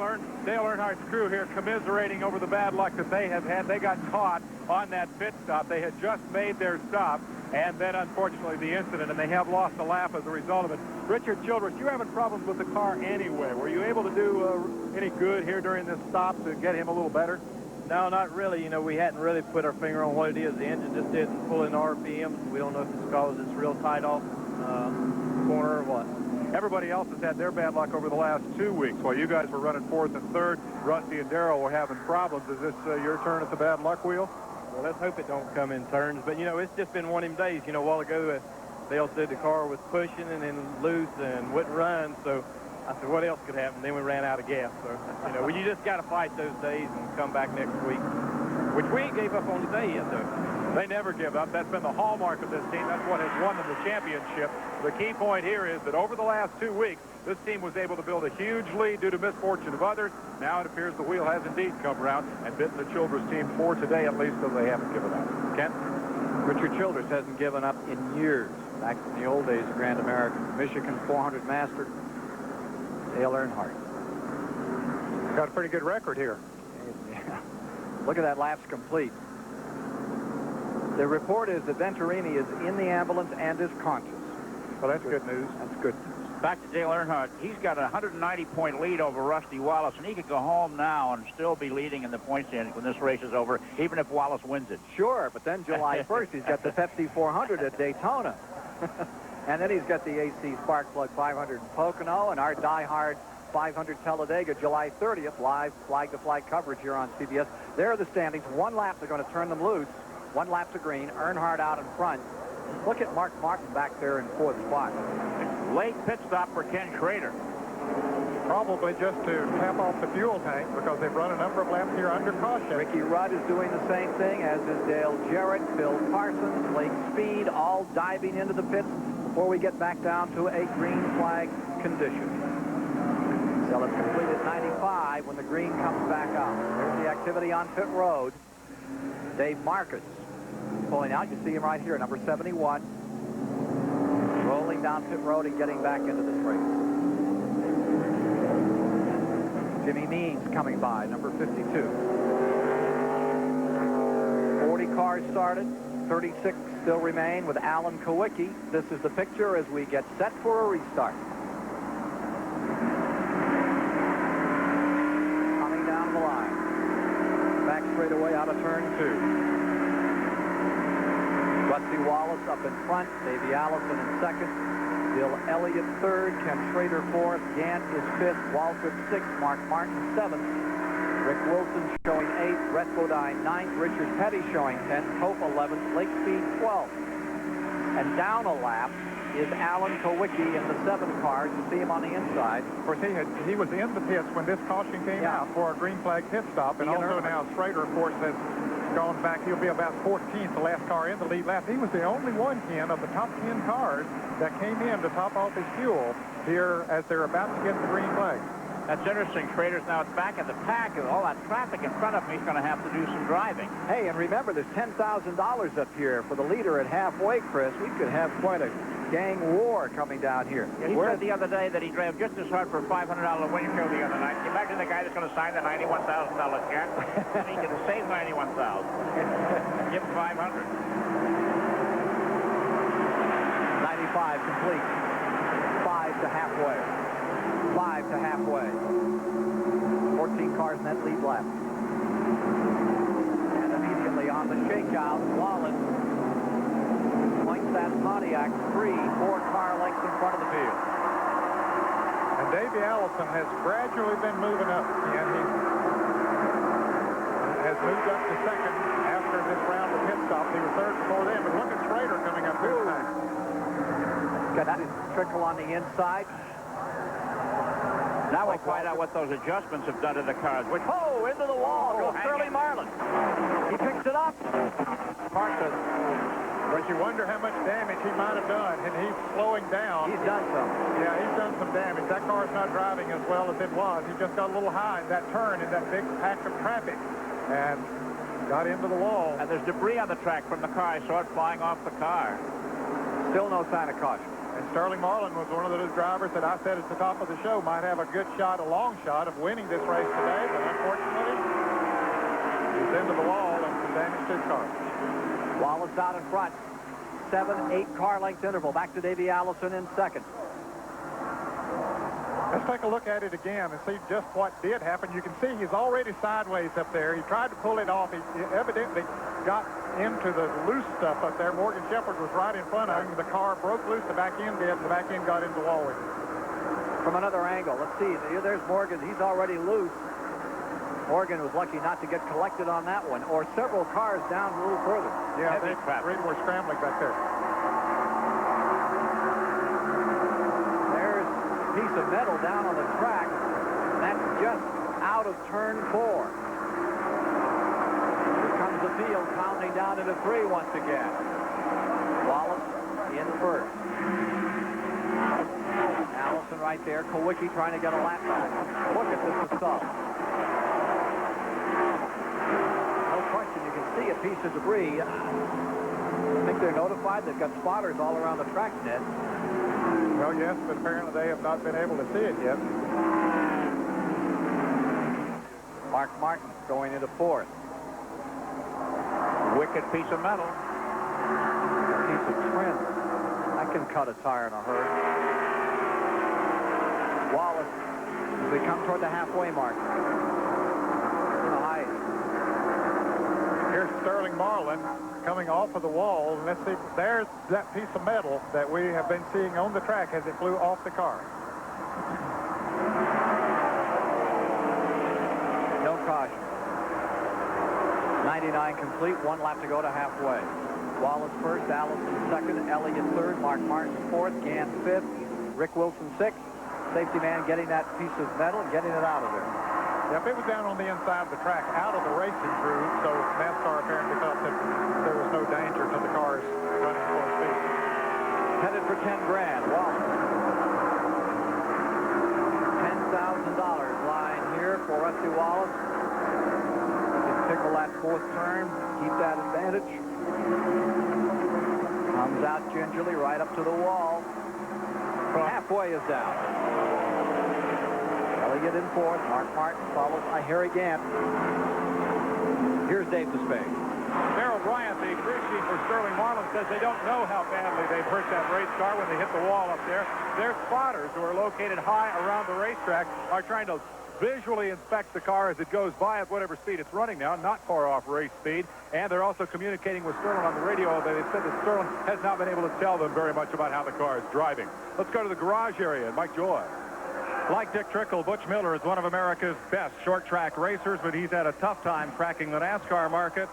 S9: Earnhardt's crew here commiserating over the bad luck that they have had. They got caught on that pit stop. They had just made their stop, and then unfortunately the incident, and they have lost a lap as a result of it. Richard Childress, you're having problems with the car anyway. Were you able to do any good here during this stop to get him a little better?
S20: No, not really. You know, we hadn't really put our finger on what it is. The engine just didn't pull in RPMs. We don't know if it's because it's real tight off corner or what.
S9: Everybody else has had their bad luck over the last 2 weeks. While you guys were running 4th and 3rd, Rusty and Darrell were having problems. Is this your turn at the bad luck wheel?
S20: Well, let's hope it don't come in turns. But, you know, it's just been one of them days. You know, a while ago, Dale said the car was pushing and then loose and wouldn't run. So I said, what else could happen? Then we ran out of gas. So, you know, you just got to fight those days and come back next week, which we ain't gave up on today yet, though.
S9: They never give up. That's been the hallmark of this team. That's what has won them the championship. The key point here is that over the last 2 weeks, this team was able to build a huge lead due to misfortune of others. Now it appears the wheel has indeed come around and bitten the Childress team for today, at least, so they haven't given up. Kent?
S2: Richard Childress hasn't given up in years. Back in the old days of Grand American. Michigan 400 master, Dale Earnhardt.
S10: Got a pretty good record here.
S2: Yeah. Look at that, laps complete. The report is that Venturini is in the ambulance and is conscious.
S10: Well, that's good news.
S2: That's good news.
S1: Back to Dale Earnhardt. He's got a 190-point lead over Rusty Wallace, and he could go home now and still be leading in the point standings when this race is over, even if Wallace wins it.
S2: Sure, but then July 1st, he's got the Pepsi 400 at Daytona. And then he's got the AC Spark Plug 500 in Pocono and our die-hard 500 Talladega, July 30th, live flag-to-flag coverage here on CBS. There are the standings. 1 lap, they're going to turn them loose. 1 lap to green. Earnhardt out in front. Look at Mark Martin back there in 4th spot.
S1: Late pit stop for Ken Schrader.
S10: Probably just to tap off the fuel tank because they've run a number of laps here under caution.
S2: Ricky Rudd is doing the same thing, as is Dale Jarrett, Bill Parsons, Blake Speed, all diving into the pits before we get back down to a green flag condition. So it's complete at 95 when the green comes back out. There's the activity on pit road. Dave Marcus pulling out. You see him right here, number 71. Rolling down pit road and getting back into this race. Jimmy Means coming by, number 52. 40 cars started. 36 still remain with Alan Kowicki. This is the picture as we get set for a restart. Coming down the line. Back straightaway out of turn 2. Rusty Wallace up in front, Davey Allison in second, Bill Elliott third, Ken Schrader fourth, Gant is fifth, Waltrip sixth, Mark Martin seventh, Rick Wilson showing eighth, Brett Bodine ninth, Richard Petty showing 10th, Hope 11th, Lake Speed 12th. And down a lap is Alan Kowicki in the 7 car. You see him on the inside.
S10: Of course, he was in the pits when this caution came out for a green flag pit stop, and also now Schrader, of course, has gone back. He'll be about 14th, the last car in the lead lap. He was the only one, Ken, of the top 10 cars that came in to top off his fuel here as they're about to get the green flag.
S1: That's interesting. Schrader's now back at the pack, and all that traffic in front of him, he's going to have to do some driving.
S2: Hey, and remember, there's $10,000 up here for the leader at halfway, Chris. We could have quite a gang war coming down here.
S1: He said the other day that he drove just as hard for a $500 windshield the other night. Imagine the guy that's going to sign the $91,000 check, and he can save $91,000. Give him $500.
S2: 95 complete. 5 to halfway. 5 to halfway. 14 cars in that lead lap. shakeout. Wallace points that Pontiac 3-4 car lengths in front of the field.
S10: And Davey Allison has gradually been moving up, and he has moved up to second after this round of pit stops. He was third before them, but look at Schrader coming up here tonight.
S2: Got that trickle on the inside.
S1: Now we'll find out what those adjustments have done to the cars. Which,
S2: into the wall goes Sterling Marlin. He picks it up.
S10: Martin. But you wonder how much damage he might have done, and he's slowing down.
S2: He's done some.
S10: Yeah, he's done some damage. That car's not driving as well as it was. He just got a little high in that turn in that big patch of traffic and got into the wall.
S1: And there's debris on the track from the car. I saw it flying off the car.
S2: Still no sign of caution.
S10: And Sterling Marlin was one of those drivers that I said at the top of the show might have a good shot, a long shot of winning this race today, but unfortunately, he's into the wall and some damage to his car.
S2: Wallace out in front. 7-8 car length interval. Back to Davey Allison in second.
S10: Let's take a look at it again and see just what did happen. You can see he's already sideways up there. He tried to pull it off. He evidently got into the loose stuff up there. Morgan Shepherd was right in front of him. The car broke loose. The back end did. The back end got into the wall with him.
S2: From another angle, let's see. There's Morgan. He's already loose. Morgan was lucky not to get collected on that one, or several cars down a little further.
S10: Yeah, they were scrambling back there.
S2: There's a piece of metal down on the track, and that's just out of turn 4. Here comes the field pounding down into 3 once again. Wallace in first. Allison right there. Kowicki trying to get a lap back. Look at this assault. You can see a piece of debris. I think they're notified. They've got spotters all around the track net.
S10: Well, yes, but apparently they have not been able to see it yet.
S2: Mark Martin going into fourth.
S1: Wicked piece of metal.
S2: A piece of trim. That can cut a tire in a hurry. Wallace, as we come toward the halfway mark.
S10: Here's Sterling Marlin coming off of the wall. And let's see, there's that piece of metal that we have been seeing on the track as it flew off the car.
S2: No caution. 99 complete, 1 lap to go to halfway. Wallace first, Allison second, Elliott third, Mark Martin fourth, Gant fifth, Rick Wilson sixth. Safety man getting that piece of metal and getting it out of there.
S10: Yep, it was down on the inside of the track, out of the racing groove, so NASCAR apparently thought that there was no danger to the cars running full speed.
S2: Headed for 10 grand, Wallace. $10,000 line here for Rusty Wallace. Just tickle that fourth turn, keep that advantage. Comes out gingerly right up to the wall. Halfway is down. Elliott in fourth. Mark Martin follows by Harry Gant. Here's Dave Despaigne.
S9: Darrell Bryant, the crew chief for Sterling Marlin, says they don't know how badly they've hurt that race car when they hit the wall up there. Their spotters, who are located high around the racetrack, are trying to visually inspect the car as it goes by at whatever speed it's running now, not far off race speed. And they're also communicating with Sterling on the radio. They said that Sterling has not been able to tell them very much about how the car is driving. Let's go to the garage area. Mike Joy.
S11: Like Dick Trickle, Butch Miller is one of America's best short-track racers, but he's had a tough time cracking the NASCAR market.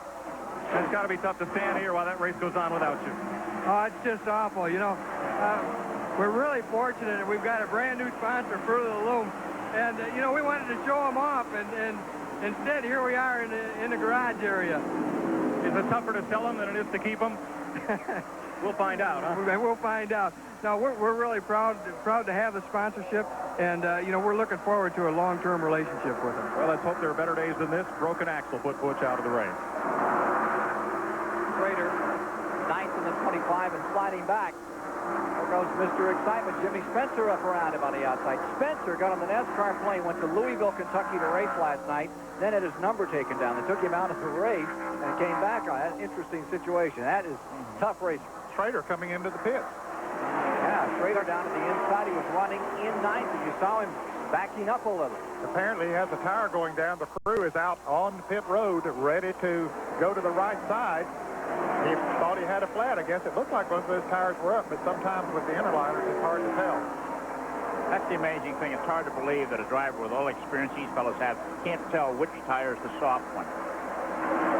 S11: And it's got to be tough to stand here while that race goes on without you.
S8: Oh, it's just awful. You know, we're really fortunate that we've got a brand-new sponsor, Fruit of the Loom. And, you know, we wanted to show them off, and instead, here we are in the garage area.
S11: Is it tougher to sell them than it is to keep them? We'll find out, huh?
S8: We'll find out. No, we're really proud to have the sponsorship, and, you know, we're looking forward to a long-term relationship with them.
S11: Well, let's hope there are better days than this. Broken axle put Butch out of the race.
S2: Schrader, 9th in the 25 and sliding back. There goes Mr. Excitement. Jimmy Spencer up around him on the outside. Spencer got on the NASCAR plane, went to Louisville, Kentucky to race last night, then had his number taken down. They took him out of the race and came back on an interesting situation. That is tough racing.
S10: Schrader coming into the pits.
S2: Yeah, Schrader down to the inside. He was running in 9th. As you saw him backing up a little.
S10: Apparently he has a tire going down. The crew is out on pit road ready to go to the right side. He thought he had a flat. I guess it looked like both of those tires were up, but sometimes with the interliners it's hard to tell.
S1: That's the amazing thing. It's hard to believe that a driver with all the experience these fellows have can't tell which tire is the soft one.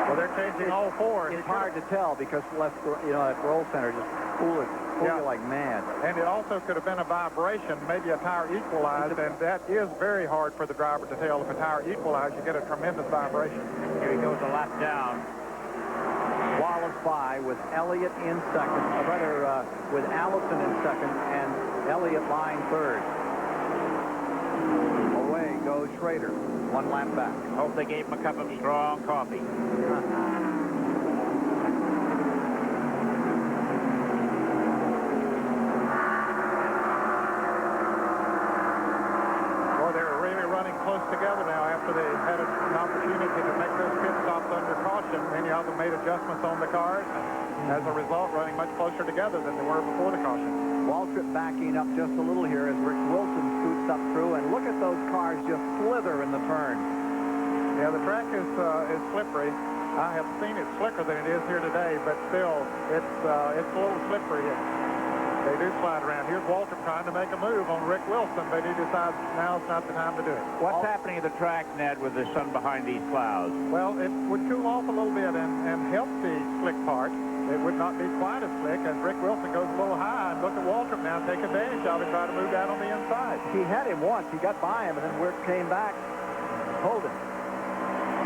S10: Well, they're changing all four.
S2: It's hard to tell because that roll center just pull you like mad.
S10: And it also could have been a vibration, maybe a tire equalized, and that is very hard for the driver to tell. If a tire equalized, you get a tremendous vibration.
S1: Here he goes a lap down.
S2: Wallace by with Elliott in second, with Allison in second, and Elliott lying third. Away goes Schrader. One lap back.
S1: Hope they gave him a cup of strong coffee.
S10: They're really running close together now after they had an opportunity to make those pit stops under caution. Many of them made adjustments on the cars. As a result, running much closer together than they were before the caution.
S2: Waltrip backing up just a little here as Rick Wilson scoots up through, and look at those cars just slither in the turn.
S10: Yeah, the track is slippery. I have seen it slicker than it is here today, but still, it's a little slippery. They do slide around. Here's Waltrip trying to make a move on Rick Wilson, but he decides now's not the time to do it.
S1: What's happening at the track, Ned, with the sun behind these clouds?
S10: Well, it would cool off a little bit and help the slick part. It would not be quite as slick as Rick Wilson goes a little high. And look at Waltrip now, take advantage of it, try to move down on the inside.
S2: He had him once. He got by him, and then Rick came back, hold him.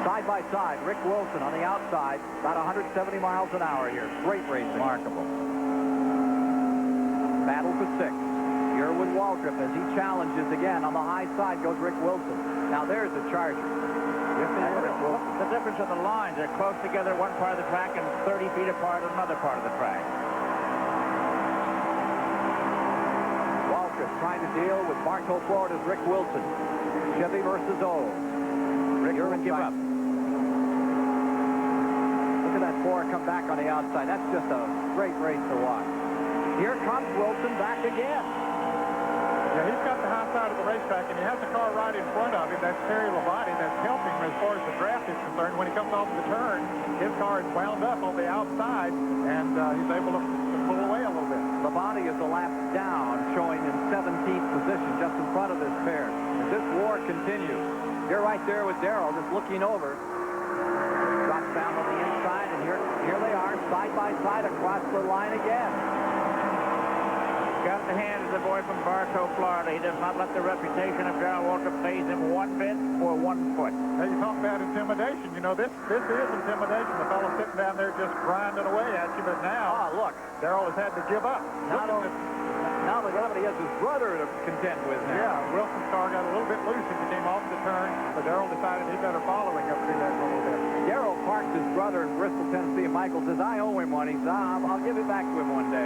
S2: Side by side, Rick Wilson on the outside, about 170 miles an hour here. Great racing.
S1: Remarkable.
S2: Battle for sixth. Irwin Waltrip as he challenges again. On the high side goes Rick Wilson. Now there's the Charger.
S1: What's the difference in the lines? They're close together one part of the track and 30 feet apart on another part of the track.
S2: Waltrip trying to deal with Bartow, Florida's Rick Wilson. Chevy versus Olds. Rick Irwin give up. Look at that four come back on the outside. That's just a great race to watch. Here comes Wilson back again.
S10: Yeah, he's got the high side of the racetrack, and he has a car right in front of him. That's Terry Labonte that's helping him as far as the draft is concerned. When he comes off the turn, his car is wound up on the outside, and he's able to pull away a little bit.
S2: Labonte is a lap down, showing in 17th position, just in front of this pair. As this war continues, you're right there with Darrell, just looking over. Drops down on the inside, and here they are, side by side across the line again.
S1: Got the hand of the boy from Bartow, Florida. He does not let the reputation of Darrell Waltrip phase him one bit or 1 foot.
S10: Hey, you talk about intimidation. You know, this is intimidation. The fellow sitting down there just grinding away at you, but now,
S2: look,
S10: Darrell has had to give up.
S2: Now he has his brother to contend with now.
S10: Yeah, Wilson's car got a little bit loose as he came off the turn, but Darrell decided he better follow him up through that a little bit.
S2: Darrell parked his brother in Bristol, Tennessee. Michael says, I owe him one. He says, I'll give it back to him one day.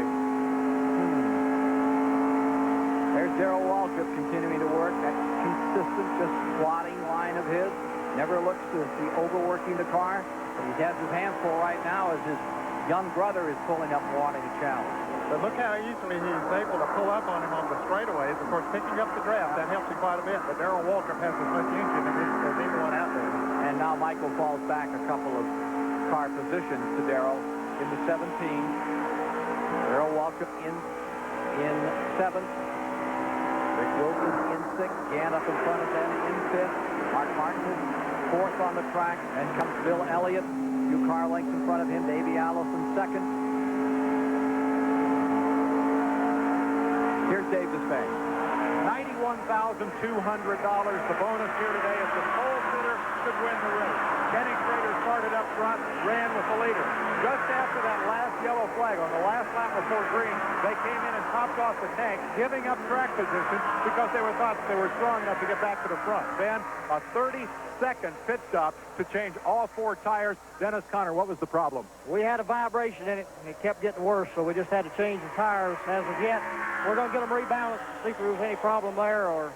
S2: There's Darrell Waltrip continuing to work. That consistent, just plodding line of his. Never looks to be overworking the car. But he has his hands full right now as his young brother is pulling up and wanting to challenge.
S10: But look how easily he's able to pull up on him on the straightaways. Of course, picking up the draft, that helps him quite a bit. But Darrell Waltrip has as much engine as anyone out there.
S2: And now Michael falls back a couple of car positions to Darrell into 17. Darrell Waltrip in 7th. Rick Wilson in 6th. Gann up in front of them in 5th. Mark Martin is 4th on the track. Then comes Bill Elliott. 2 car lengths in front of him. Davey Allison 2nd. Here's Dave Despain.
S9: $91,200. The bonus here today is the pole sitter could win the race. Kenny Schrader started up front, ran with the leader. Just after that last yellow flag on the last lap before green, they came in and topped off the tank, giving up track position because they thought they were strong enough to get back to the front. Then a 30-second pit stop to change all 4 tires. Dennis Conner, what was the problem?
S6: We had a vibration in it, and it kept getting worse, so we just had to change the tires. As of yet, we're going to get them rebalanced, see if there was any problem there, or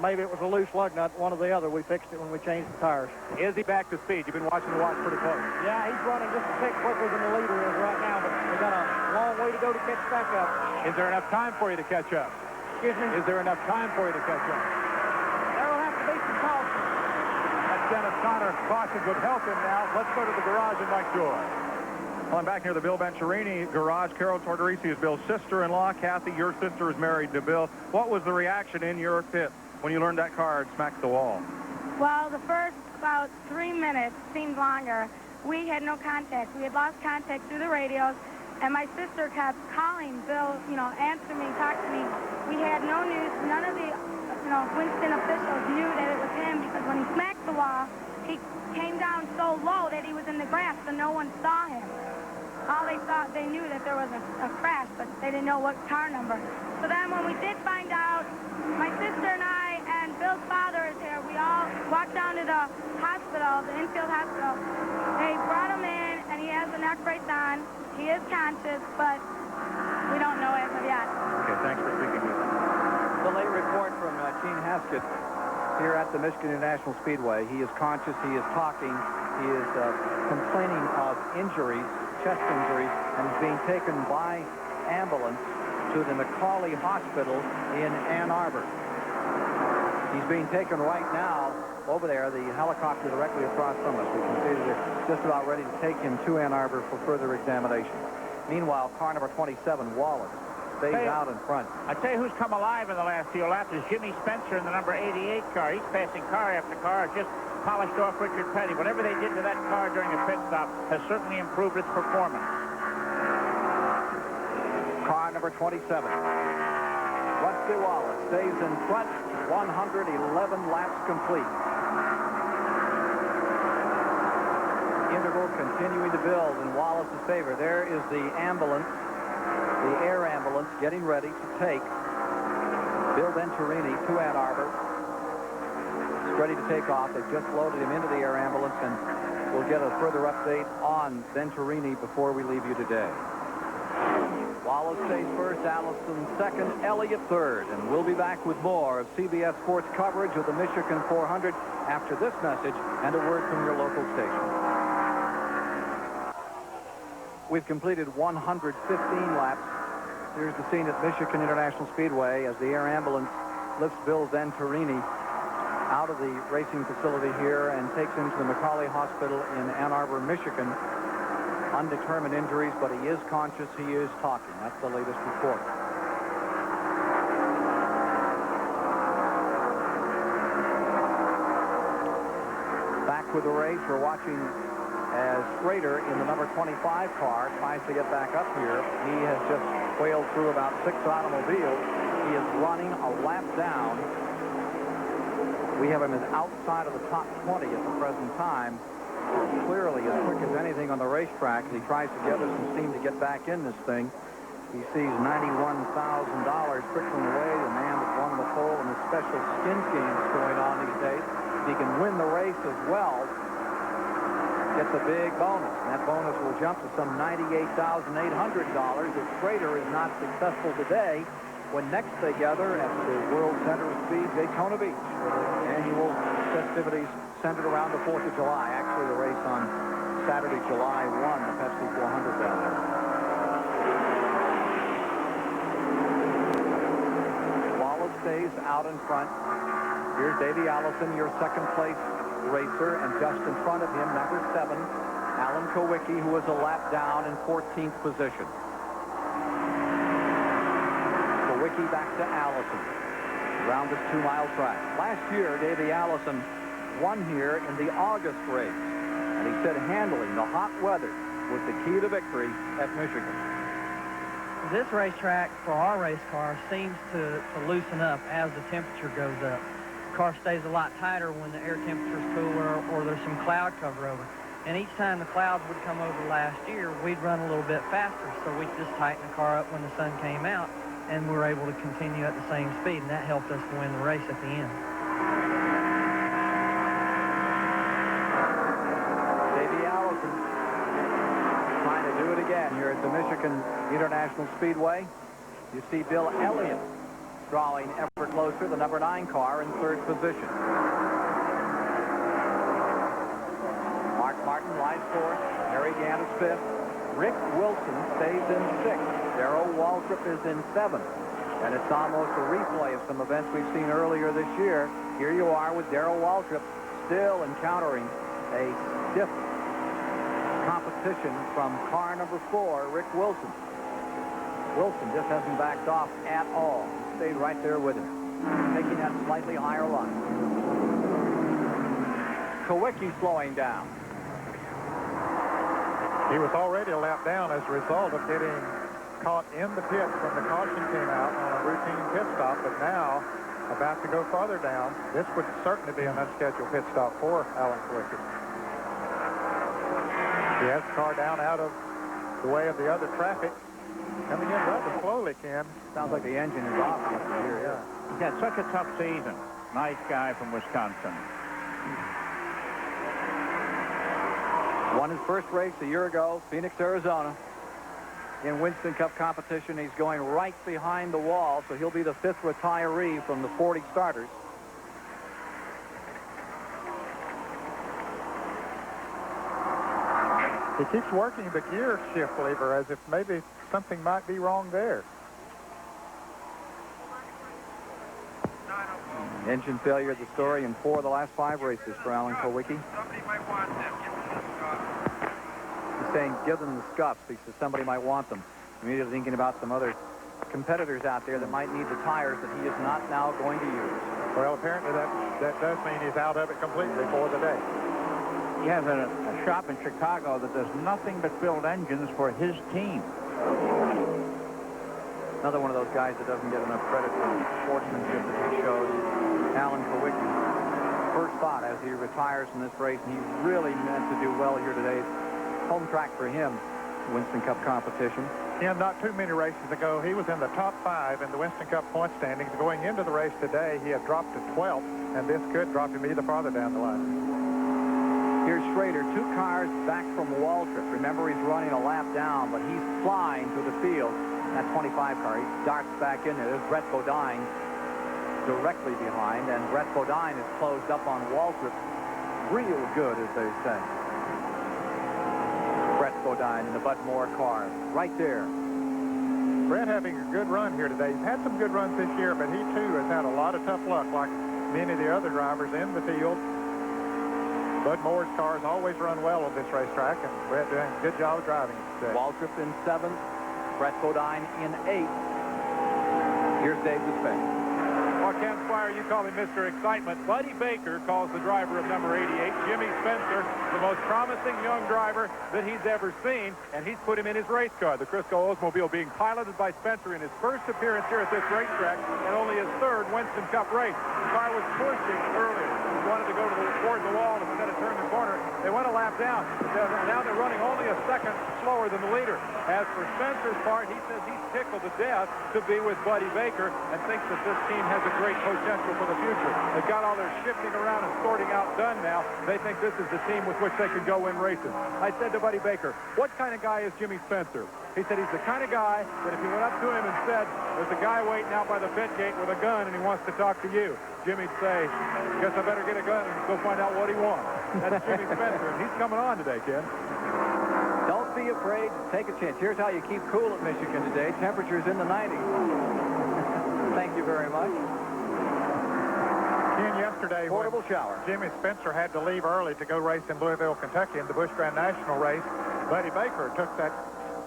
S6: maybe it was a loose lug nut, one or the other. We fixed it when we changed the tires.
S9: Is he back to speed? You've been watching the watch pretty close.
S6: Yeah, he's running just a tick quicker than the leader is right now, but we got a long way to go to catch back up.
S9: Is there enough time for you to catch up?
S6: Excuse me?
S9: Is there enough time for you to catch up? cautions would help him now. Let's go to the garage and Mike Joy.
S11: Well, I'm back near the Bill Venturini garage. Carol Tortorisi is Bill's sister-in-law. Kathy, your sister is married to Bill. What was the reaction in your pit when you learned that car had smacked the wall?
S21: Well, the first about 3 minutes seemed longer. We had no contact. We had lost contact through the radios, and my sister kept calling Bill, answer me, talk to me. We had no news. None of the, Winston officials knew that it was him, because when he smacked the wall, he came down so low that he was in the grass, so no one saw him. All they thought, they knew that there was a crash, but they didn't know what car number. So then when we did find out, my sister and I and Bill's father is here. We all walked down to the hospital, the infield hospital. They brought him in, and he has a neck brace on. He is conscious, but we don't know as of yet.
S11: Okay, thanks for speaking with us.
S2: The late report from Gene Haskett here at the Michigan International Speedway. He is conscious, he is talking, he is complaining of injuries, chest injuries, and is being taken by ambulance to the McCauley Hospital in Ann Arbor. He's being taken right now over there, the helicopter directly across from us. We can see that they're just about ready to take him to Ann Arbor for further examination. Meanwhile, car number 27, Wallace, stays out in front.
S1: I tell you who's come alive in the last few laps is Jimmy Spencer in the number 88 car. He's passing car after car, just polished off Richard Petty. Whatever they did to that car during the pit stop has certainly improved its performance.
S2: Car number 27. Rusty Wallace stays in front, 111 laps complete. Interval continuing to build in Wallace's favor. There is the ambulance, the air ambulance, getting ready to take Bill Venturini to Ann Arbor. It's ready to take off. They've just loaded him into the air ambulance, and we'll get a further update on Venturini before we leave you today. Wallace stays first, Allison second, Elliott third, and we'll be back with more of CBS Sports coverage of the Michigan 400 after this message and a word from your local station. We've completed 115 laps. Here's the scene at Michigan International Speedway as the air ambulance lifts Bill Venturini out of the racing facility here and takes him to the McCauley Hospital in Ann Arbor, Michigan. Undetermined injuries, but he is conscious, he is talking. That's the latest report. Back with the race, we're watching as Schrader in the number 25 car tries to get back up here. He has just whaled through about 6 automobiles. He is running a lap down. We have him as outside of the top 20 at the present time. Clearly as quick as anything on the racetrack. He tries to gather some steam to get back in this thing. He sees $91,000 trickling away. The man that won the pole and the special skin games going on these days. If he can win the race as well, gets a big bonus. And that bonus will jump to some $98,800 if Schrader is not successful today when next they gather at the World Center of Speed, Daytona Beach, for the annual festivities centered around the 4th of July. Actually, the race on Saturday, July 1, the Pepsi 400 down there. Wallace stays out in front. Here's Davey Allison, your second-place racer, and just in front of him, number 7, Alan Kowicki, who is a lap down in 14th position. Kowicki back to Allison around this 2-mile track. Last year, Davey Allison won here in the August race, and he said handling the hot weather was the key to victory at Michigan.
S12: This racetrack for our race car seems to loosen up as the temperature goes up. The car stays a lot tighter when the air temperature is cooler or there's some cloud cover over. And each time the clouds would come over last year, we'd run a little bit faster, so we'd just tighten the car up when the sun came out, and we were able to continue at the same speed, and that helped us to win the race at the end.
S2: Davey Allison trying to do it again here at the Michigan International Speedway. You see Bill Elliott drawing ever closer, the number 9 car in 3rd position. Mark Martin lies 4th, Harry Gant is 5th. Rick Wilson stays in 6th. Darrell Waltrip is in 7th. And it's almost a replay of some events we've seen earlier this year. Here you are with Darrell Waltrip still encountering a stiff competition from car number 4, Rick Wilson. Wilson just hasn't backed off at all. Stayed right there with him, taking that slightly higher line. Kawicki slowing down.
S10: He was already a lap down as a result of getting caught in the pits when the caution came out on a routine pit stop, but now about to go farther down. This would certainly be an unscheduled pit stop for Alan Kawicki. He has the car down out of the way of the other traffic. Coming in rather slowly, Ken.
S2: Sounds like the engine is off here.
S10: Yeah.
S1: He's had such a tough season. Nice guy from Wisconsin.
S2: Won his first race a year ago, Phoenix, Arizona. In Winston Cup competition, he's going right behind the wall, so he'll be the 5th retiree from the 40 starters.
S10: He keeps working the gear shift lever as if maybe something might be wrong there.
S2: Engine failure the story in 4 of the last 5 races for Alan Kawicki. He's saying give them the scuffs. He says somebody might want them. Immediately thinking about some other competitors out there that might need the tires that he is not now going to use.
S10: Well, apparently that does mean he's out of it completely for the day.
S1: He has a shop in Chicago that does nothing but build engines for his team.
S2: Another one of those guys that doesn't get enough credit for the sportsmanship that he shows. Alan Kawicki. First thought as he retires from this race, and he really meant to do well here today. Home track for him, Winston Cup competition.
S10: Yeah, not too many races ago, he was in the top 5 in the Winston Cup point standings. Going into the race today, he had dropped to 12th, and this could drop him either farther down the line.
S2: Here's Schrader, 2 cars back from Waltrip. Remember, he's running a lap down, but he's flying through the field. That 25 car, he darts back in there. There's Brett Bodine directly behind, and Brett Bodine is closed up on Waltrip. Real good, as they say. Brett Bodine in the Bud Moore car, right there.
S10: Brett having a good run here today. He's had some good runs this year, but he too has had a lot of tough luck, like many of the other drivers in the field. Bud Moore's cars always run well on this racetrack, and Brett doing a good job of driving today.
S2: Waltrip in 7th, Brett Bodine in 8th. Here's Dave Despain.
S9: Well, Ken Squire, you call him Mr. Excitement. Buddy Baker calls the driver of number 88, Jimmy Spencer, the most promising young driver that he's ever seen, and he's put him in his race car. The Crisco Oldsmobile being piloted by Spencer in his first appearance here at this racetrack, and only his 3rd Winston Cup race. The car was pushing earlier. He wanted to go toward the wall instead of turn the corner. They went a lap down. Now they're running only a second slower than the leader. As for Spencer's part, he says he's tickled to death to be with Buddy Baker and thinks that this team has a great potential for the future. They've got all their shifting around and sorting out done now. They think this is the team with which they can go win races. I said to Buddy Baker, what kind of guy is Jimmy Spencer? He said he's the kind of guy that if you went up to him and said, there's a guy waiting out by the pit gate with a gun and he wants to talk to you, Jimmy'd say, guess I better get a gun and go find out what he wants. That's Jimmy Spencer, and he's coming on today, Ken.
S2: Don't be afraid to take a chance. Here's how you keep cool at Michigan today. Temperatures in the 90s. Thank you very much.
S10: Ken, yesterday,
S2: portable shower.
S10: Jimmy Spencer had to leave early to go race in Louisville, Kentucky in the Busch Grand National race. Buddy Baker took that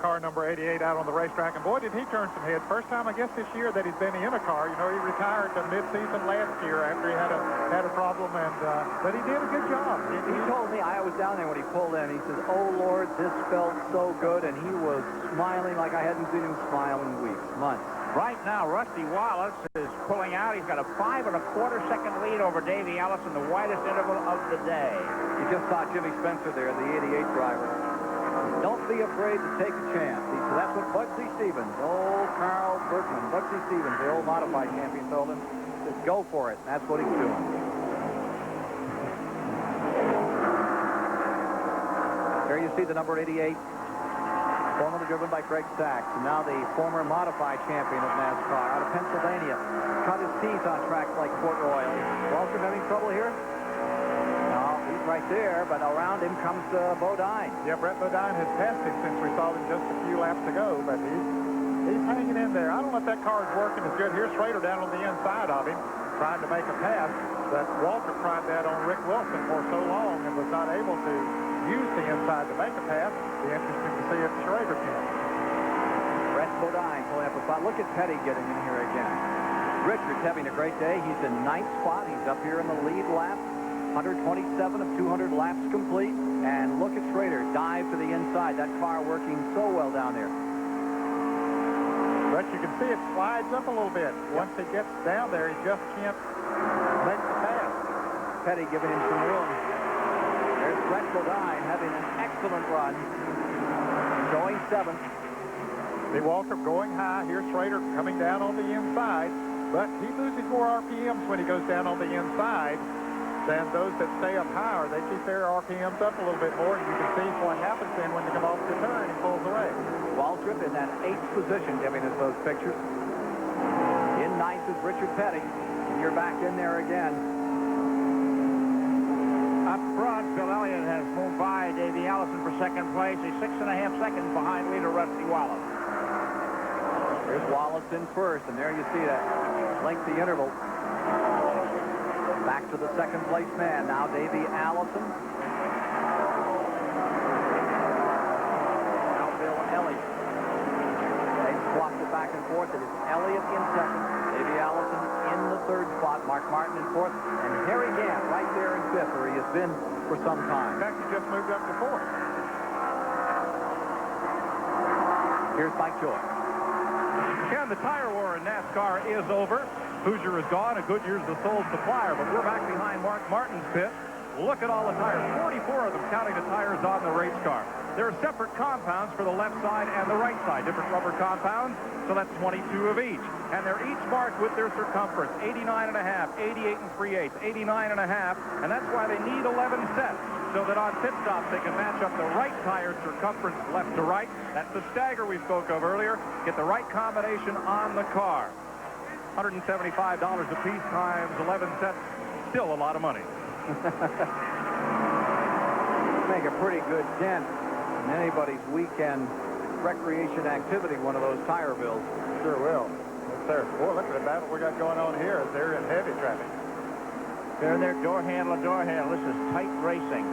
S10: car number 88 out on the racetrack, and boy, did he turn some heads. First time, I guess, this year that he's been in a car. You know, he retired to mid-season last year after he had a problem, and but he did a good job.
S2: He told me, I was down there when he pulled in, he says, oh, Lord, this felt so good, and he was smiling like I hadn't seen him smile in weeks, months.
S1: Right now, Rusty Wallace is pulling out. He's got a 5 1/4 second lead over Davey Ellis in the widest interval of the day.
S2: You just saw Jimmy Spencer there, the 88 driver. Don't be afraid to take a chance. That's what Bugsy Stevens, old Carl Berkman, Bugsy Stevens, the old modified champion, told him. Just go for it. And that's what he's doing. There you see the number 88, formerly driven by Greg Sachs, and now the former modified champion of NASCAR out of Pennsylvania. Cut his teeth on tracks like Port Royal. Walter having trouble here? He's right there, but around him comes Bodine.
S10: Yeah, Brett Bodine has passed him since we saw him just a few laps ago, but he's hanging in there. I don't know if that car is working as good. Here's Schrader down on the inside of him. tried to make a pass, but Walter tried that on Rick Wilson for so long and was not able to use the inside to make a pass. It'll be interesting to see if Schrader can.
S2: Brett Bodine pulling up a spot. Look at Petty getting in here again. Richards having a great day. He's in 9th spot. He's up here in the lead lap. 127 of 200 laps complete. And look at Schrader dive to the inside. That car working so well down there.
S10: But you can see it slides up a little bit. Once it gets down there, he just can't make the pass.
S2: Petty giving him some room. There's Brett Bodine having an excellent run. Going 7th.
S10: See Waltrip going high. Here's Schrader coming down on the inside. But he loses more RPMs when he goes down on the inside than those that stay up higher. They keep their RPMs up a little bit more, and you can see what happens then when they come off the turn and pulls away.
S2: Waltrip in that 8th position giving us those pictures. In 9th is Richard Petty. And you're back in there again.
S1: Up front, Bill Elliott has moved by Davey Allison for second place. He's 6.5 seconds behind leader Rusty Wallace.
S2: Here's Wallace in first, and there you see that lengthy interval. Back to the second place man. Now Davey Allison. Now Bill Elliott. They swapped it back and forth. It is Elliott in second. Davey Allison in the 3rd spot. Mark Martin in 4th. And Harry Gant right there in 5th, where he has been for some time.
S10: In fact, he just moved up to 4th.
S2: Here's Mike Joy.
S11: Ken, the tire war in NASCAR is over. Hoosier is gone, and Goodyear's the sole supplier, but we're back behind Mark Martin's pit. Look at all the tires, 44 of them, counting the tires on the race car. There are separate compounds for the left side and the right side, different rubber compounds, so that's 22 of each. And they're each marked with their circumference, 89.5, 88 3/8, 89.5, and that's why they need 11 sets, so that on pit stops they can match up the right tire circumference left to right. That's the stagger we spoke of earlier. Get the right combination on the car. $175 a piece times 11 sets, still a lot of money.
S2: Make a pretty good dent in anybody's weekend recreation activity, one of those tire bills.
S10: Sure will. Yes, sir. Boy, look at the battle we got going on here as they're in heavy traffic.
S1: They're in there door handle to door handle. This is tight racing.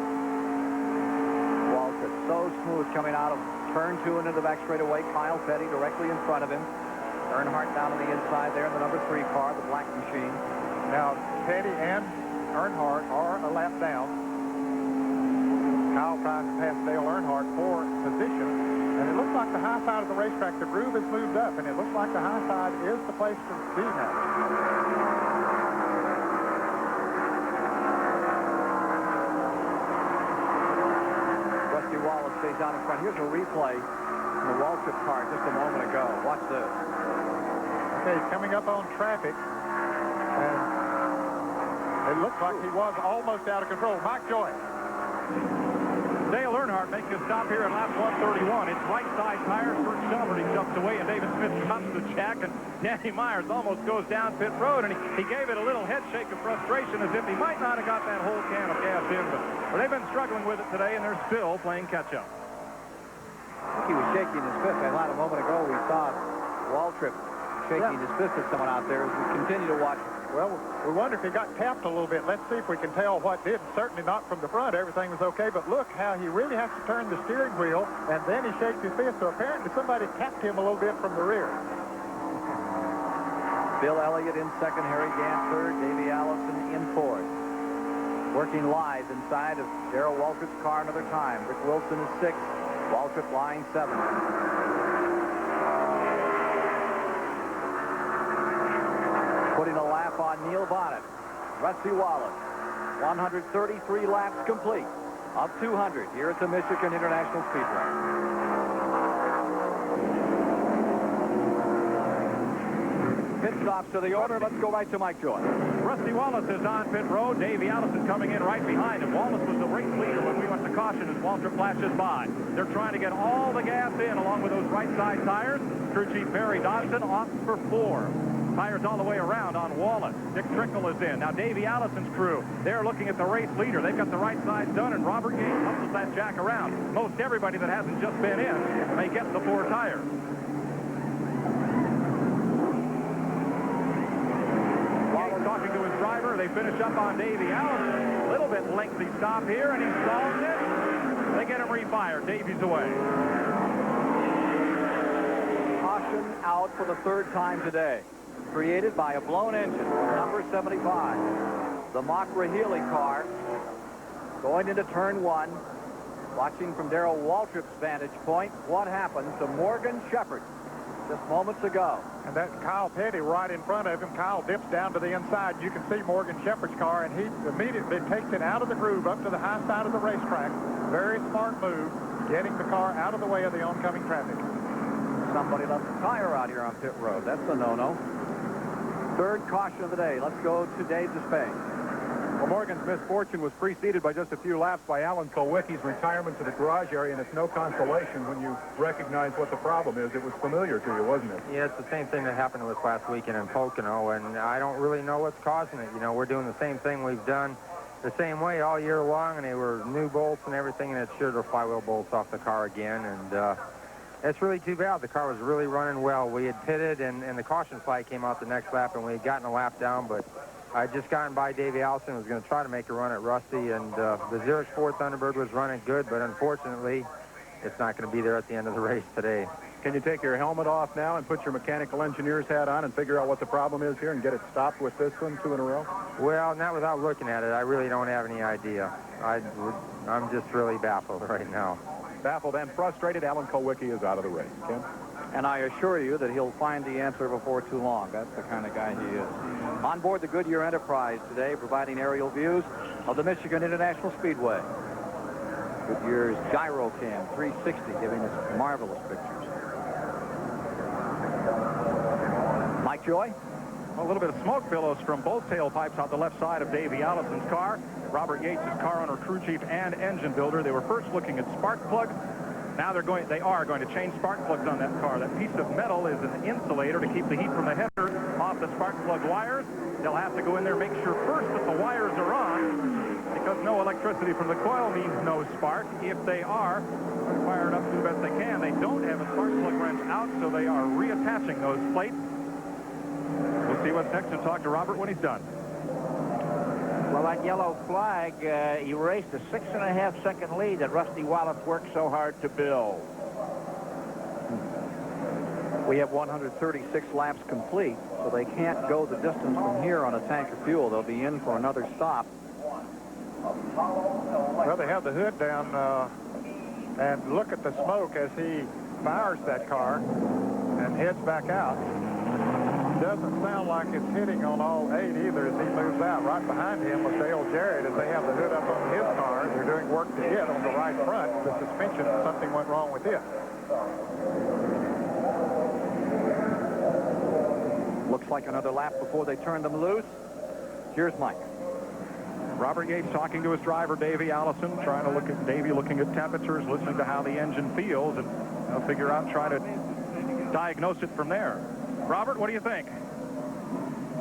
S2: Waltrip so smooth coming out of turn 2 into the back straightaway. Kyle Petty directly in front of him. Earnhardt down on the inside there in the number 3 car, the black machine.
S10: Now, Petty and Earnhardt are a lap down. Kyle trying to pass Dale Earnhardt for position. And it looks like the high side of the racetrack, the groove has moved up, and it looks like the high side is the place to be now.
S2: Rusty Wallace stays out in front. Here's a replay from the Waltrip car just a moment ago. Watch this.
S10: Okay, he's coming up on traffic, and it looks like he was almost out of control. Mike Joy.
S11: Dale Earnhardt making a stop here in lap 131. It's right side tires. Bert Shelburne jumps away, and David Smith comes to check, and Danny Myers almost goes down pit road, and he gave it a little head shake of frustration as if he might not have got that whole can of gas in, but they've been struggling with it today, and they're still playing catch-up.
S2: I think he was shaking his fist. A moment ago, we saw Waltrip shaking his fist at someone out there as we continue to watch.
S10: Well, we wonder if he got tapped a little bit. Let's see if we can tell what did. Certainly not from the front. Everything was okay. But look how he really has to turn the steering wheel, and then he shakes his fist. So apparently somebody tapped him a little bit from the rear.
S2: Bill Elliott in second, Harry Gant third, Davey Allison in fourth. Working live inside of Darrell Waltrip's car another time. Rick Wilson is sixth. Waltrip line 7. Putting a lap on Neil Bonnet. Rusty Wallace. 133 laps complete of 200 here at the Michigan International Speedway. Pit stops to the order. Let's go right to Mike Joy.
S11: Rusty Wallace is on pit road. Davey Allison coming in right behind him. Wallace was the race leader when we went to caution as Waltrip flashes by. They're trying to get all the gas in along with those right side tires. Crew Chief Barry Dodson opts for 4. Tires all the way around on Wallace. Dick Trickle is in. Now Davey Allison's crew, they're looking at the race leader. They've got the right side done, and Robert Gates hustles that jack around. Most everybody that hasn't just been in may get the 4 tires. Talking to to his driver. They finish up on Davey Allison. A little bit lengthy stop here, and he solves it. They get him refired. Davey's away.
S2: Caution out for the third time today. Created by a blown engine, number 75. The Mock Rahili car going into turn 1. Watching from Darrell Waltrip's vantage point, what happened to Morgan Shepherd just moments ago.
S10: And that's Kyle Petty right in front of him. Kyle dips down to the inside. You can see Morgan Shepherd's car, and he immediately takes it out of the groove up to the high side of the racetrack. Very smart move, getting the car out of the way of the oncoming traffic.
S2: Somebody left a tire out here on pit road. That's a no-no. Third caution of the day. Let's go to Dave Despain.
S9: Well, Morgan's misfortune was preceded by just a few laps by Alan Kulwicki's retirement to the garage area, and it's no consolation when you recognize what the problem is. It was familiar to you, wasn't it?
S15: Yeah, it's the same thing that happened to us last weekend in Pocono, and I don't really know what's causing it. You know, we're doing the same thing we've done the same way all year long, and they were new bolts and everything, and it sheared the flywheel bolts off the car again, and it's really too bad. The car was really running well. We had pitted, and the caution flag came out the next lap, and we had gotten a lap down, but I had just gotten by Davey Allison, was going to try to make a run at Rusty, and the Zurich Ford Thunderbird was running good, but unfortunately, it's not going to be there at the end of the race today.
S9: Can you take your helmet off now and put your mechanical engineer's hat on and figure out what the problem is here and get it stopped with this one 2 in a row?
S15: Well, not without looking at it. I really don't have any idea. I'm just really baffled right now.
S9: Baffled and frustrated, Alan Kulwicki is out of the race. Ken?
S2: And I assure you that he'll find the answer before too long. That's the kind of guy he is. On board the Goodyear Enterprise today, providing aerial views of the Michigan International Speedway. Goodyear's Gyrocam 360 giving us marvelous pictures. Mike Joy?
S11: A little bit of smoke billows from both tailpipes out the left side of Davey Allison's car. Robert Yates is car owner, crew chief, and engine builder. They were first looking at spark plugs. Now they are going to change spark plugs on that car. That piece of metal is an insulator to keep the heat from the header off the spark plug wires. They'll have to go in there and make sure first that the wires are on, because no electricity from the coil means no spark. If they are, they'll fire it up to the best they can. They don't have a spark plug wrench out, so they are reattaching those plates. We'll see what's next and talk to Robert when he's done.
S1: Well, that yellow flag erased a 6.5-second lead that Rusty Wallace worked so hard to build.
S2: We have 136 laps complete, so they can't go the distance from here on a tank of fuel. They'll be in for another stop.
S10: Well, they have the hood down, and look at the smoke as he fires that car and heads back out. Doesn't sound like it's hitting on all 8 either as he moves out. Right behind him was Dale Jarrett as they have the hood up on his car. They're doing work to it on the right front. The suspension, something went wrong with it.
S2: Looks like another lap before they turn them loose. Here's Mike.
S11: Robert Yates talking to his driver, Davey Allison, trying to look at Davey, looking at temperatures, listening to how the engine feels, and they'll figure out, try to diagnose it from there. Robert, what do you think?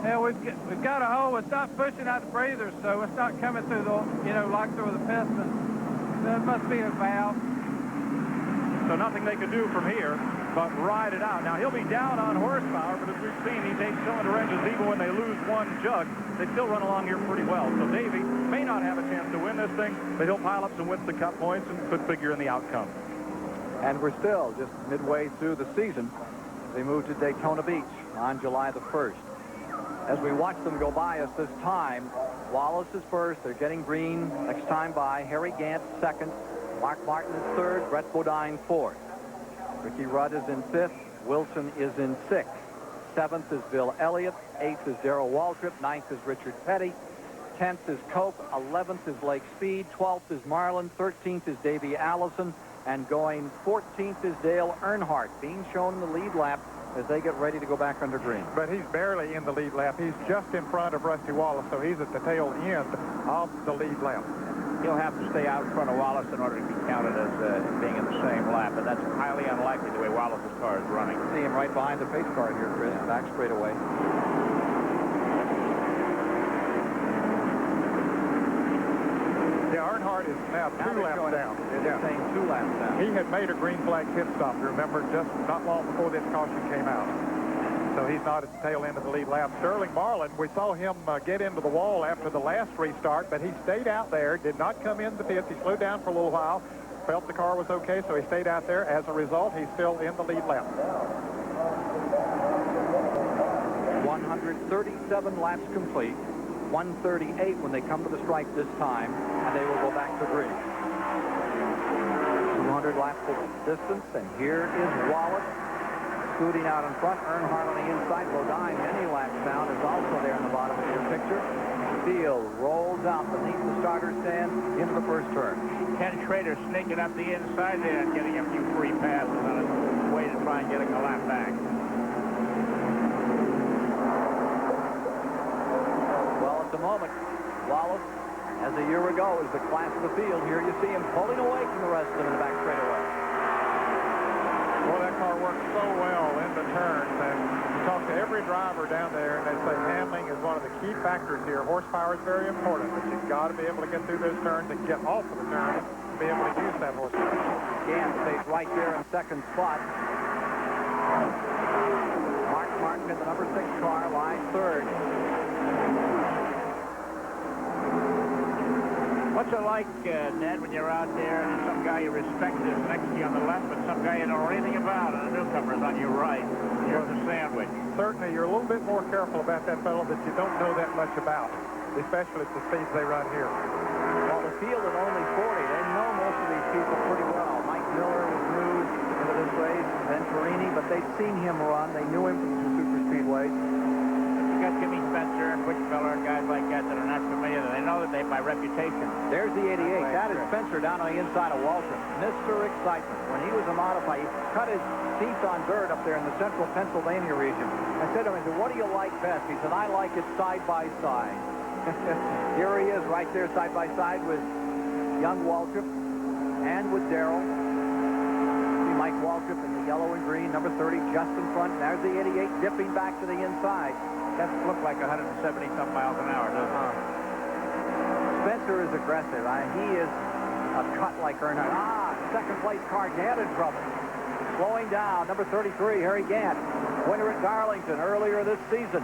S8: Yeah, we've got a hole. It's not pushing out the breather, so it's not coming through the, like through the piston. That must be a valve.
S11: So nothing they can do from here but ride it out. Now, he'll be down on horsepower, but as we've seen, these 8-cylinder engines, even when they lose one jug, they still run along here pretty well. So Davey may not have a chance to win this thing, but he'll pile up some Winston Cup points and could figure in the outcome.
S2: And we're still just midway through the season. They move to Daytona Beach on July the 1st. As we watch them go by us this time, Wallace is first. They're getting green next time by. Harry Gant second. Mark Martin is third. Brett Bodine fourth. Ricky Rudd is in fifth. Wilson is in sixth. Seventh is Bill Elliott. Eighth is Darrell Waltrip. Ninth is Richard Petty. 10th is Cope. 11th is Lake Speed. 12th is Marlin. 13th is Davey Allison. And going 14th is Dale Earnhardt, being shown in the lead lap as they get ready to go back under green.
S10: But he's barely in the lead lap. He's just in front of Rusty Wallace, so he's at the tail end of the lead lap.
S1: He'll have to stay out in front of Wallace in order to be counted as being in the same lap, but that's highly unlikely the way Wallace's car is running.
S2: See him right behind the pace car here, Chris, back straight away.
S10: Yeah, Earnhardt is now 2 laps down.
S2: They're saying 2 laps down.
S10: He had made a green flag pit stop, remember, just not long before this caution came out. So he's not at the tail end of the lead lap. Sterling Marlin, we saw him get into the wall after the last restart, but he stayed out there, did not come in the pits. He slowed down for a little while, felt the car was okay, so he stayed out there. As a result, he's still in the lead lap.
S2: 137 laps complete. 138 when they come to the stripe this time, and they will go back to green. 200 laps of distance, and here is Wallace scooting out in front. Earnhardt on the inside. Bodine, many laps down, is also there in the bottom of your picture. Field rolls out beneath the starter stand into the first turn.
S1: Ken Schrader sneaking up the inside there and getting a few free passes on his way to try and getting a lap back.
S2: Well, at the moment, Wallace, as a year ago, is the class of the field. Here you see him pulling away from the rest of them in the back straightaway.
S10: Well, that car works so well in the turns, and you talk to every driver down there, and they say handling is one of the key factors here. Horsepower is very important, but you've got to be able to get through those turns and get off of the turns to be able to use that horsepower.
S2: Gant stays right there in second spot. Mark Martin in the number 6 car lies third.
S1: What's it like, Ned, when you're out there and some guy you respect is next to you on the left, but some guy you don't know anything about, and the newcomer's on your right? You're the sandwich.
S10: Certainly, you're a little bit more careful about that fellow that you don't know that much about, especially at the speeds they run here.
S2: Well, the field of only 40, they know most of these people pretty well. Mike Miller was new into this race, Venturini, but they'd seen him run. They knew him from super speedways.
S1: You got Jimmy Spencer and Quickfeller and guys like that that are not familiar. They know that they by reputation.
S2: There's the 88. That is Spencer down on the inside of Waltrip. Mr. Excitement. When he was a modified, he cut his teeth on dirt up there in the central Pennsylvania region. I said to him, I said, what do you like best? He said, I like it side by side. Here he is right there side by side with young Waltrip and with Darrell. See Mike Waltrip in the yellow and green, number 30 just in front. There's the 88 dipping back to the inside.
S1: Doesn't look like 170-some miles an hour, does it?
S2: Spencer is aggressive. He is a cut like Earnhardt. Second place car, Gant in trouble. Slowing down, number 33, Harry Gant. Winner at Darlington earlier this season.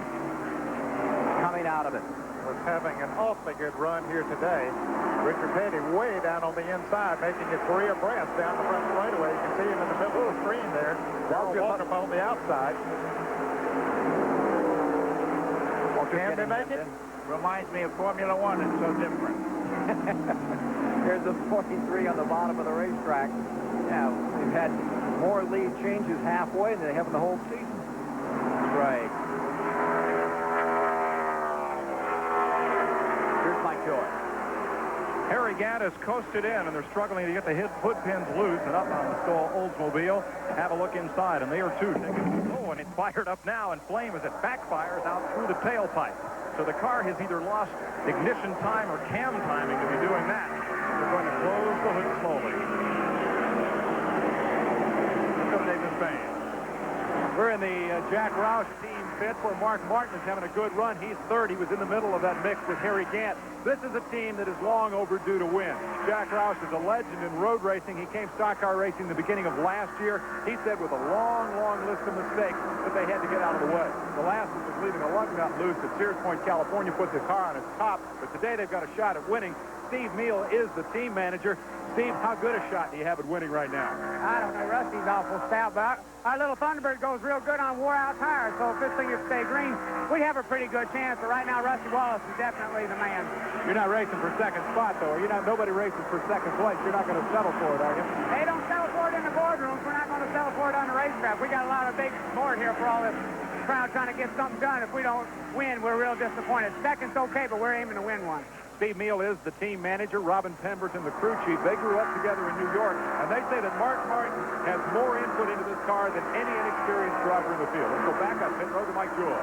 S2: Coming out of it.
S10: Was having an awfully good run here today. Richard Petty way down on the inside, making it 3 abreast down the front straightaway. You can see him in the middle of the screen there. Darrell Waltrip on the outside. Can they make it?
S1: Reminds me of Formula One. It's so different.
S2: There's a 43 on the bottom of the racetrack. Yeah, we've had more lead changes halfway than they have in the whole season. Right. Here's Mike Joy.
S11: Harry Gant has coasted in, and they're struggling to get the hood pins loose and up on the stall Oldsmobile. Have a look inside, and they are too. Oh, and it's fired up now in flame as it backfires out through the tailpipe. So the car has either lost ignition time or cam timing to be doing that. They're going to close the hood slowly. Let's go to David Spain.
S9: We're in the Jack Roush team pit where Mark Martin is having a good run. He's third. He was in the middle of that mix with Harry Gant. This is a team that is long overdue to win. Jack Roush is a legend in road racing. He came stock car racing the beginning of last year. He said with a long, long list of mistakes that they had to get out of the way. The last one was leaving a lug nut loose at Sears Point, California, put the car on its top. But today they've got a shot at winning. Steve Meal is the team manager. Steve, how good a shot do you have at winning right now?
S6: I don't know. Rusty's awful stout, but our little Thunderbird goes real good on wore-out tires, so if this thing would stay green, we have a pretty good chance. But right now, Rusty Wallace is definitely the man.
S9: You're not racing for second spot, though. Nobody races for second place. You're not going to settle for it, are you?
S6: They don't settle for it in the boardrooms. We're not going to settle for it on the racetrack. We got a lot of big board here for all this crowd trying to get something done. If we don't win, we're real disappointed. Second's okay, but we're aiming to win one.
S9: Steve Meal is the team manager. Robin Pemberton, the crew chief. They grew up together in New York, and they say that Mark Martin has more input into this car than any inexperienced driver in the field. Let's go back up pit road to Mike Joy.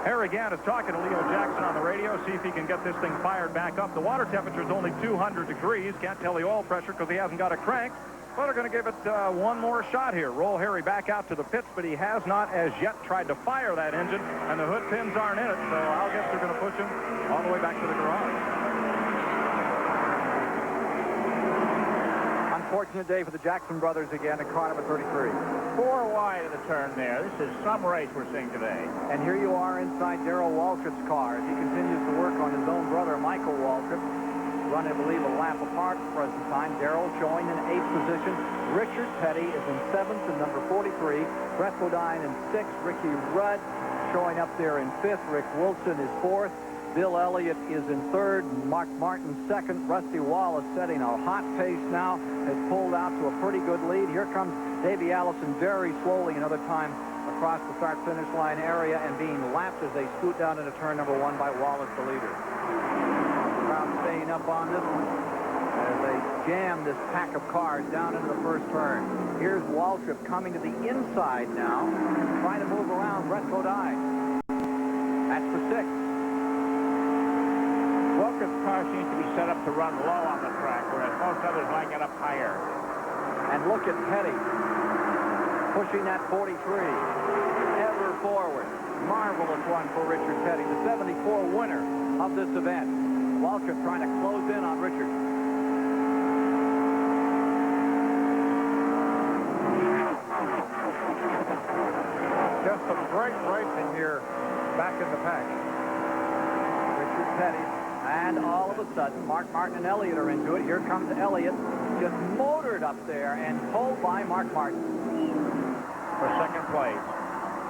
S11: Harry Gant is talking to Leo Jackson on the radio, see if he can get this thing fired back up. The water temperature is only 200 degrees. Can't tell the oil pressure because he hasn't got a crank. But they're going to give it one more shot here. Roll Harry back out to the pits, but he has not as yet tried to fire that engine, and the hood pins aren't in it, so I'll guess they're going to push him all the way back to the garage.
S2: Unfortunate day for the Jackson brothers again at car number 33.
S6: 4 wide.
S1: right of the turn there. This is some race we're seeing today.
S2: And here you are inside Darrell Waltrip's car as he continues to work on his own brother, Michael Waltrip. Running, I believe, a lap apart at the present time. Darrell showing in 8th position. Richard Petty is in 7th and number 43. Brett Bodine in 6th. Ricky Rudd showing up there in 5th. Rick Wilson is 4th. Bill Elliott is in 3rd. Mark Martin 2nd. Rusty Wallace setting a hot pace now. Has pulled out to a pretty good lead. Here comes Davey Allison very slowly another time across the start-finish line area and being lapped as they scoot down into turn number 1 by Wallace, the leader. Staying up on this one as they jam this pack of cars down into the first turn. Here's Waltrip coming to the inside now, trying to move around Brett Bodine. That's for 6th.
S1: Waltrip's car seems to be set up to run low on the track, whereas most others like it up higher.
S2: And look at Petty pushing that 43 ever forward. Marvelous one for Richard Petty, the 74 winner of this event. Waltrip trying to close in on Richard.
S10: Just some great racing here back in the pack.
S2: Richard Petty. And all of a sudden, Mark Martin and Elliott are into it. Here comes Elliott, just motored up there and pulled by Mark Martin.
S1: For second place.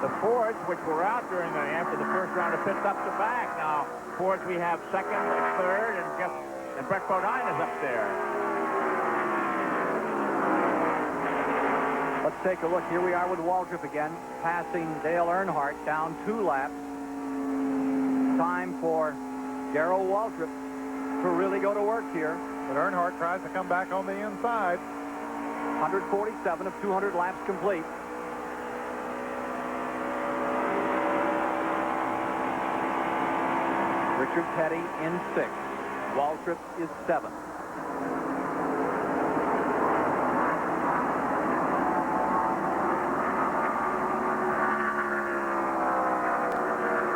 S1: The Fords, which were out during after the first round of pits, up to back. Now, Fords, we have 2nd and 3rd, and Brett Bodine is up there.
S2: Let's take a look. Here we are with Waltrip again, passing Dale Earnhardt down 2 laps. Time for Darrell Waltrip to really go to work here.
S10: But Earnhardt tries to come back on the inside.
S2: 147 of 200 laps complete. Richard Petty in 6th. Waltrip is 7th.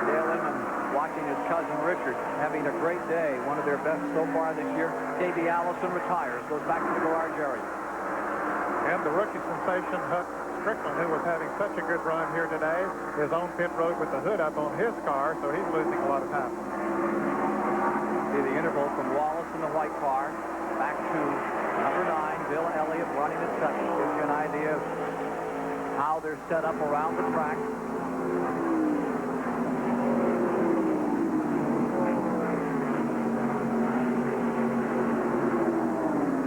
S2: Dale Inman watching his cousin Richard having a great day. One of their best so far this year. Davey Allison retires, goes back to the garage area.
S10: And the rookie sensation, Huck Strickland, who was having such a good run here today, is on pit road with the hood up on his car, so he's losing a lot of time.
S2: See the interval from Wallace in the white car back to number 9, Bill Elliott running at 7th. Gives you an idea of how they're set up around the track.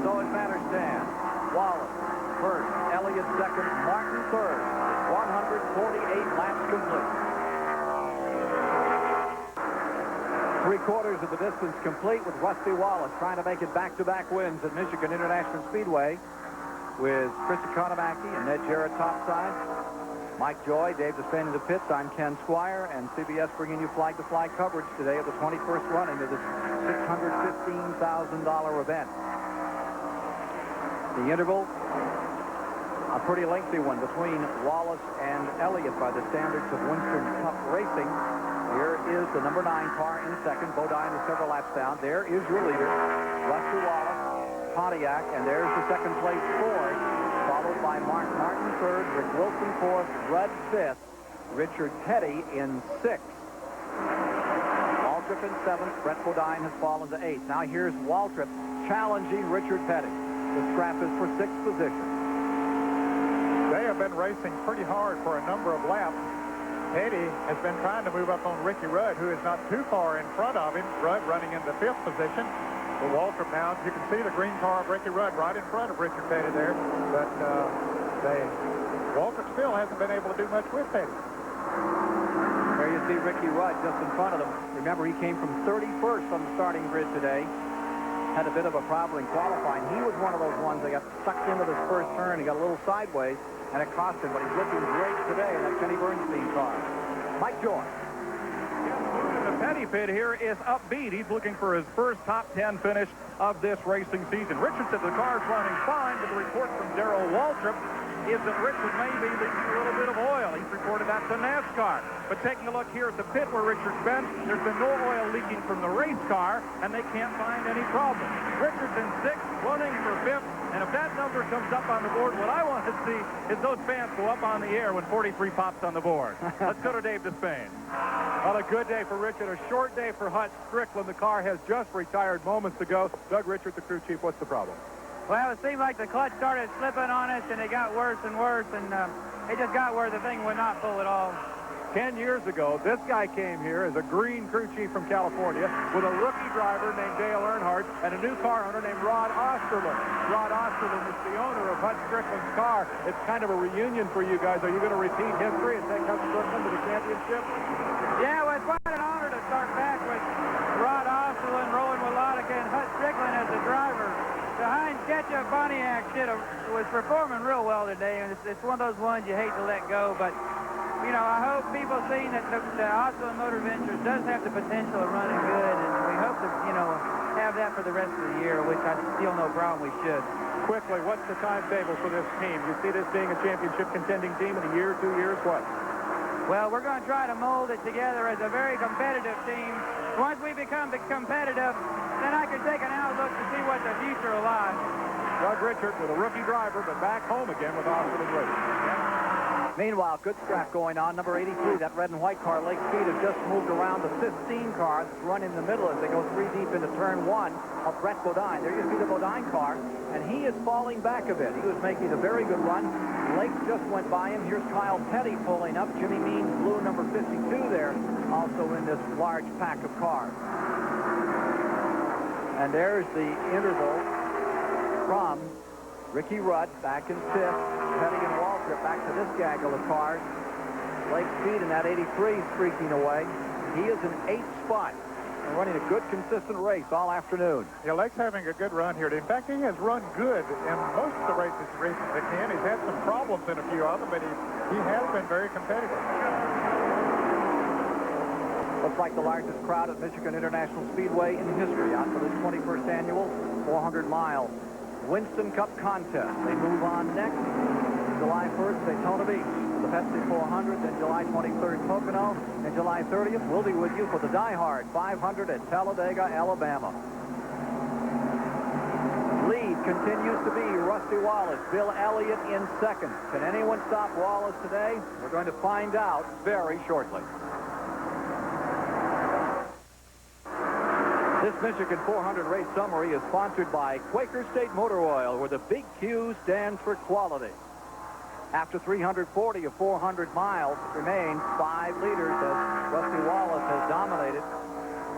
S2: So it matters, Dan. Wallace first, Elliott second, Martin third. 148 laps complete. 3/4 of the distance complete with Rusty Wallace trying to make it back-to-back wins at Michigan International Speedway with Chris Economaki and Ned Jarrett topside. Mike Joy, Dave Despain in the pits. I'm Ken Squire, and CBS bringing you flag-to-flag coverage today of the 21st running of this $615,000 event. The interval, a pretty lengthy one between Wallace and Elliott by the standards of Winston Cup racing. Here is the number 9 car in 2nd. Bodine is several laps down. There is your leader, Rusty Wallace, Pontiac, and there's the 2nd place Ford, followed by Mark Martin 3rd, Rick Wilson 4th, Rudd 5th, Richard Petty in 6th. Waltrip in 7th. Brett Bodine has fallen to 8th. Now here's Waltrip challenging Richard Petty. The scrap is for 6th position.
S10: They have been racing pretty hard for a number of laps. Petty has been trying to move up on Ricky Rudd, who is not too far in front of him. Rudd running in the 5th position. But Waltrip now, you can see the green car of Ricky Rudd right in front of Richard Petty there. But Waltrip still hasn't been able to do much with Petty.
S2: There you see Ricky Rudd just in front of them. Remember, he came from 31st on the starting grid today. Had a bit of a problem in qualifying. He was one of those ones that got sucked into this first turn. He got a little sideways, and it cost him. But he's looking great today in that Kenny Bernstein car. Mike Joy.
S11: The Petty pit here is upbeat. He's looking for his first top 10 finish of this racing season. Richard said the car's running fine, but the report from Darrell Waltrip is that Richard may be leaking a little bit of oil. He's reported that to NASCAR. But taking a look here at the pit where Richard's been, there's been no oil leaking from the race car, and they can't find any problem. Richard's in 6th, running for 5th, And if that number comes up on the board, what I want to see is those fans go up on the air when 43 pops on the board. Let's go to Dave Despain.
S9: Well, a good day for Richard, a short day for Hut Strickland. The car has just retired moments ago. Doug Richard, the crew chief, what's the problem?
S8: Well, it seemed like the clutch started slipping on us, and it got worse and worse, and it just got where the thing would not pull at all.
S9: 10 years ago, this guy came here as a green crew chief from California with a rookie driver named Dale Earnhardt and a new car owner named Rod Osterlund. Rod Osterlund is the owner of Hut Strickland's car. It's kind of a reunion for you guys. Are you going to repeat history and take Hut Strickland to the championship?
S8: Yeah, well, it's quite an honor to start back with Rod Osterlund, Rowan Wolotica, and Hut Strickland as the driver. The Heinz Ketchup Pontiac was performing real well today, and it's one of those ones you hate to let go, but you know, I hope people see that the Osterlund Motor Ventures does have the potential of running good, and we hope to, you know, have that for the rest of the year, which I feel no problem we should.
S9: Quickly, what's the timetable for this team? You see this being a championship contending team in a year, 2 years, what?
S8: Well, we're going to try to mold it together as a very competitive team. Once we become competitive, then I can take an outlook to see what the future will lie.
S9: Doug Richard with a rookie driver, but back home again with Osterlund Racing.
S2: Meanwhile, good scrap going on. Number 83, that red and white car, Lake Speed, has just moved around the 15 car that's run in the middle as they go 3 deep into turn 1 of Brett Bodine. There you see the Bodine car, and he is falling back a bit. He was making a very good run. Lake just went by him. Here's Kyle Petty pulling up. Jimmy Means, blue number 52 there, also in this large pack of cars. And there's the interval from Ricky Rudd back in 5th. Petty and Waltrip back to this gaggle of cars. Lake Speed in that 83 streaking away. He is in 8th spot and running a good, consistent race all afternoon.
S10: Yeah, Lake's having a good run here. In fact, he has run good in most of the races recently, Ken. He's had some problems in a few of them, but he has been very competitive.
S2: Looks like the largest crowd at Michigan International Speedway in history out for this 21st annual 400-mile Winston Cup contest. They move on next. July 1st, Daytona Beach, the Pepsi 400, then July 23rd, Pocono, and July 30th, we'll be with you for the Die Hard 500 at Talladega, Alabama. Lead continues to be Rusty Wallace, Bill Elliott in second. Can anyone stop Wallace today? We're going to find out very shortly. This Michigan 400 race summary is sponsored by Quaker State Motor Oil, where the big Q stands for quality. After 340 of 400 miles remains 5 leaders as Rusty Wallace has dominated.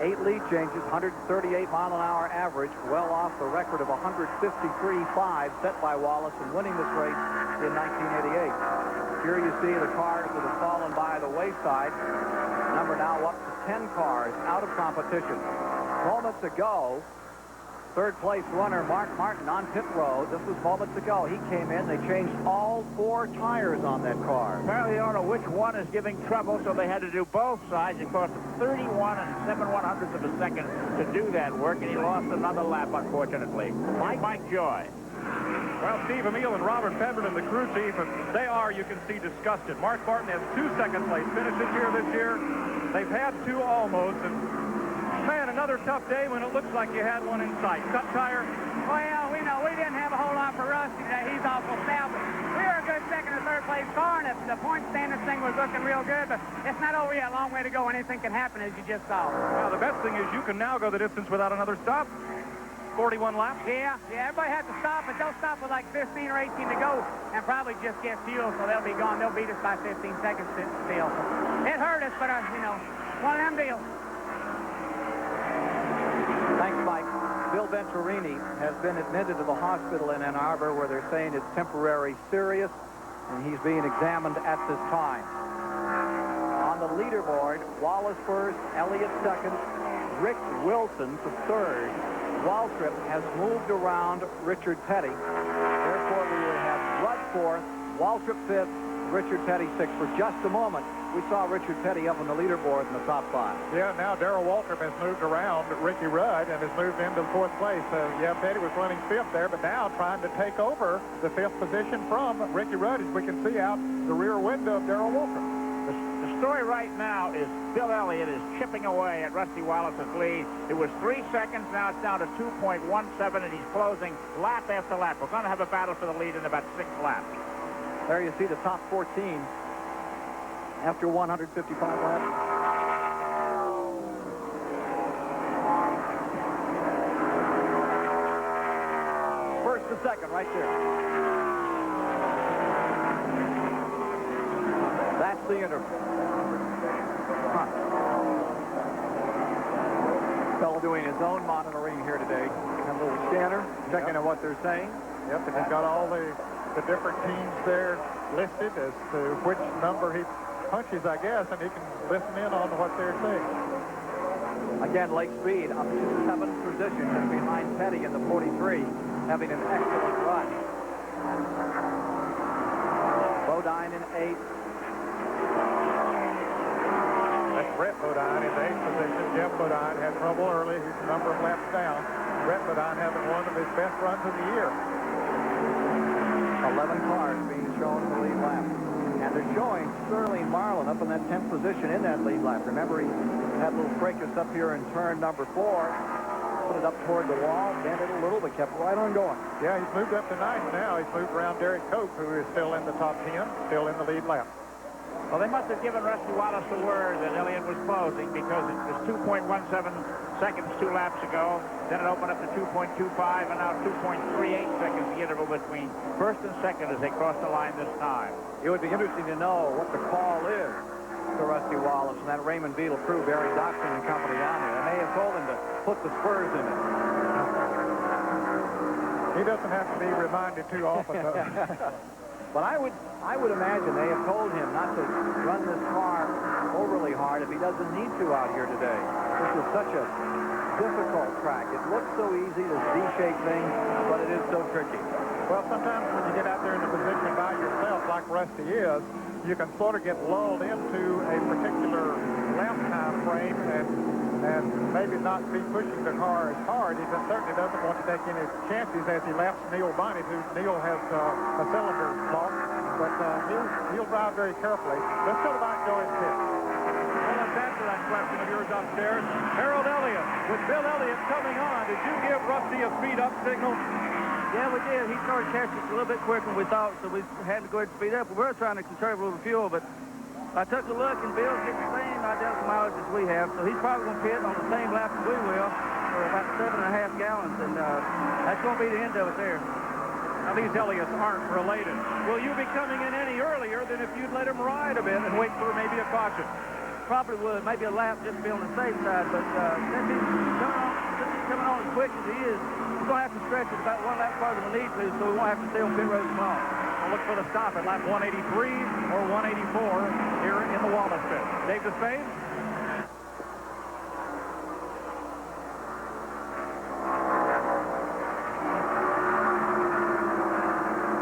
S2: 8 lead changes, 138 mile an hour average, well off the record of 153.5 set by Wallace in winning this race in 1988. Here you see the cars that have fallen by the wayside. Number now up to 10 cars out of competition. Moments ago, third place runner Mark Martin on pit road. This was moments ago. He came in. They changed all 4 tires on that car.
S1: Apparently, they don't know which one is giving trouble, so they had to do both sides. It cost him 31 7/100ths of a second to do that work, and he lost another lap, unfortunately. Mike Joy.
S11: Well, Steve Emile and Robert Pemberton, the crew chief, they are, you can see, disgusted. Mark Martin has 2 second-place finishes here this year. They've had 2 almost, and man, another tough day when it looks like you had one in sight. Cut tire.
S8: Well, we know we didn't have a whole lot for Rusty today. He's awful stout, but we were a good second or third place car, and the point standings thing was looking real good, but it's not over yet. A long way to go. Anything can happen, as you just saw.
S11: Well, the best thing is you can now go the distance without another stop. 41 laps.
S8: Yeah, everybody has to stop, but they'll stop with like 15 or 18 to go and probably just get fuel, so they'll be gone. They'll beat us by 15 seconds still. It hurt us, but, you know, one of them deals.
S2: Thanks, Mike. Bill Venturini has been admitted to the hospital in Ann Arbor where they're saying it's temporary serious, and he's being examined at this time. On the leaderboard, Wallace first, Elliott second, Rick Wilson to third. Waltrip has moved around Richard Petty. Therefore, we will have Rudd fourth, Waltrip fifth, Richard Petty sixth. For just a moment, we saw Richard Petty up on the leaderboard in the top 5.
S10: Yeah, now Darrell Waltrip has moved around Ricky Rudd and has moved into 4th place. Yeah, Petty was running 5th there, but now trying to take over the 5th position from Ricky Rudd, as we can see out the rear window of Darrell Waltrip.
S1: The story right now is Bill Elliott is chipping away at Rusty Wallace's lead. It was 3 seconds. Now it's down to 2.17, and he's closing lap after lap. We're going to have a battle for the lead in about 6 laps.
S2: There you see the top 14 after 155 laps. First to second right there. That's the interval. Fellow doing his own monitoring here today. A little scanner, checking on what they're saying.
S10: Yep, and he's got all the different teams there listed as to which number he punches, I guess, and he can listen in on what they're saying.
S2: Again, Lake Speed up to 7th position and behind Petty in the 43, having an excellent run. Bodine in 8th.
S10: That's Brett Bodine in the 8th position. Jeff Bodine had trouble early. He's a number of laps down. Brett Bodine having one of his best runs of the year.
S2: 11 cars being shown in the lead lap. And they're showing Sterling Marlin up in that 10th position in that lead lap. Remember, he had a little fracas up here in turn number 4. Put it up toward the wall, bent it a little, but kept right on going.
S10: Yeah, he's moved up to 9th now. He's moved around Derek Cope, who is still in the top 10, still in the lead lap.
S1: Well, they must have given Rusty Wallace the word that Elliott was closing, because it was 2.17 seconds 2 laps ago. Then it opened up to 2.25, and now 2.38 seconds the interval between first and second as they cross the line this time.
S2: It would be interesting to know what the call is to Rusty Wallace and that Raymond Beetle crew, Barry Doxson and company down there. They may have told him to put the spurs in it.
S10: He doesn't have to be reminded too often, though.
S2: But I would imagine they have told him not to run this car overly hard if he doesn't need to out here today. This is such a difficult track. It looks so easy, this V-shaped thing, but it is so tricky.
S10: Well, sometimes when you get out there in the position by yourself, like Rusty is, you can sort of get lulled into a particular lap time frame and maybe not be pushing the car as hard. He certainly doesn't want to take any chances as he laps Neil Bonnet, who Neil has a cylinder loss, but he'll drive very carefully. Let's go to Mike Joy in pit.
S11: Well, let's answer that question of yours upstairs. Harold Elliott, with Bill Elliott coming on, did you give Rusty a speed-up signal?
S5: Yeah, we did. He started catching us a little bit quicker than we thought, so we had to go ahead and speed up. We were trying to conserve a little fuel, but I took a look, and Bill's getting the same identical mileage as we have, so he's probably going to pit on the same lap as we will for about 7.5 gallons, and that's going to be the end of it there.
S11: Now, these Elliots aren't related. Will you be coming in any earlier than if you'd let him ride a bit and wait for maybe a caution?
S5: Probably would. Maybe a lap just to be on the safe side, but since he's coming on as quick as he is, we're going to have to stretch it about 1 lap farther than we need to, so we won't have to stay on pit road as long.
S11: We'll look for the stop at lap 183 or 184 here in the Wallace pit. Dave Despain?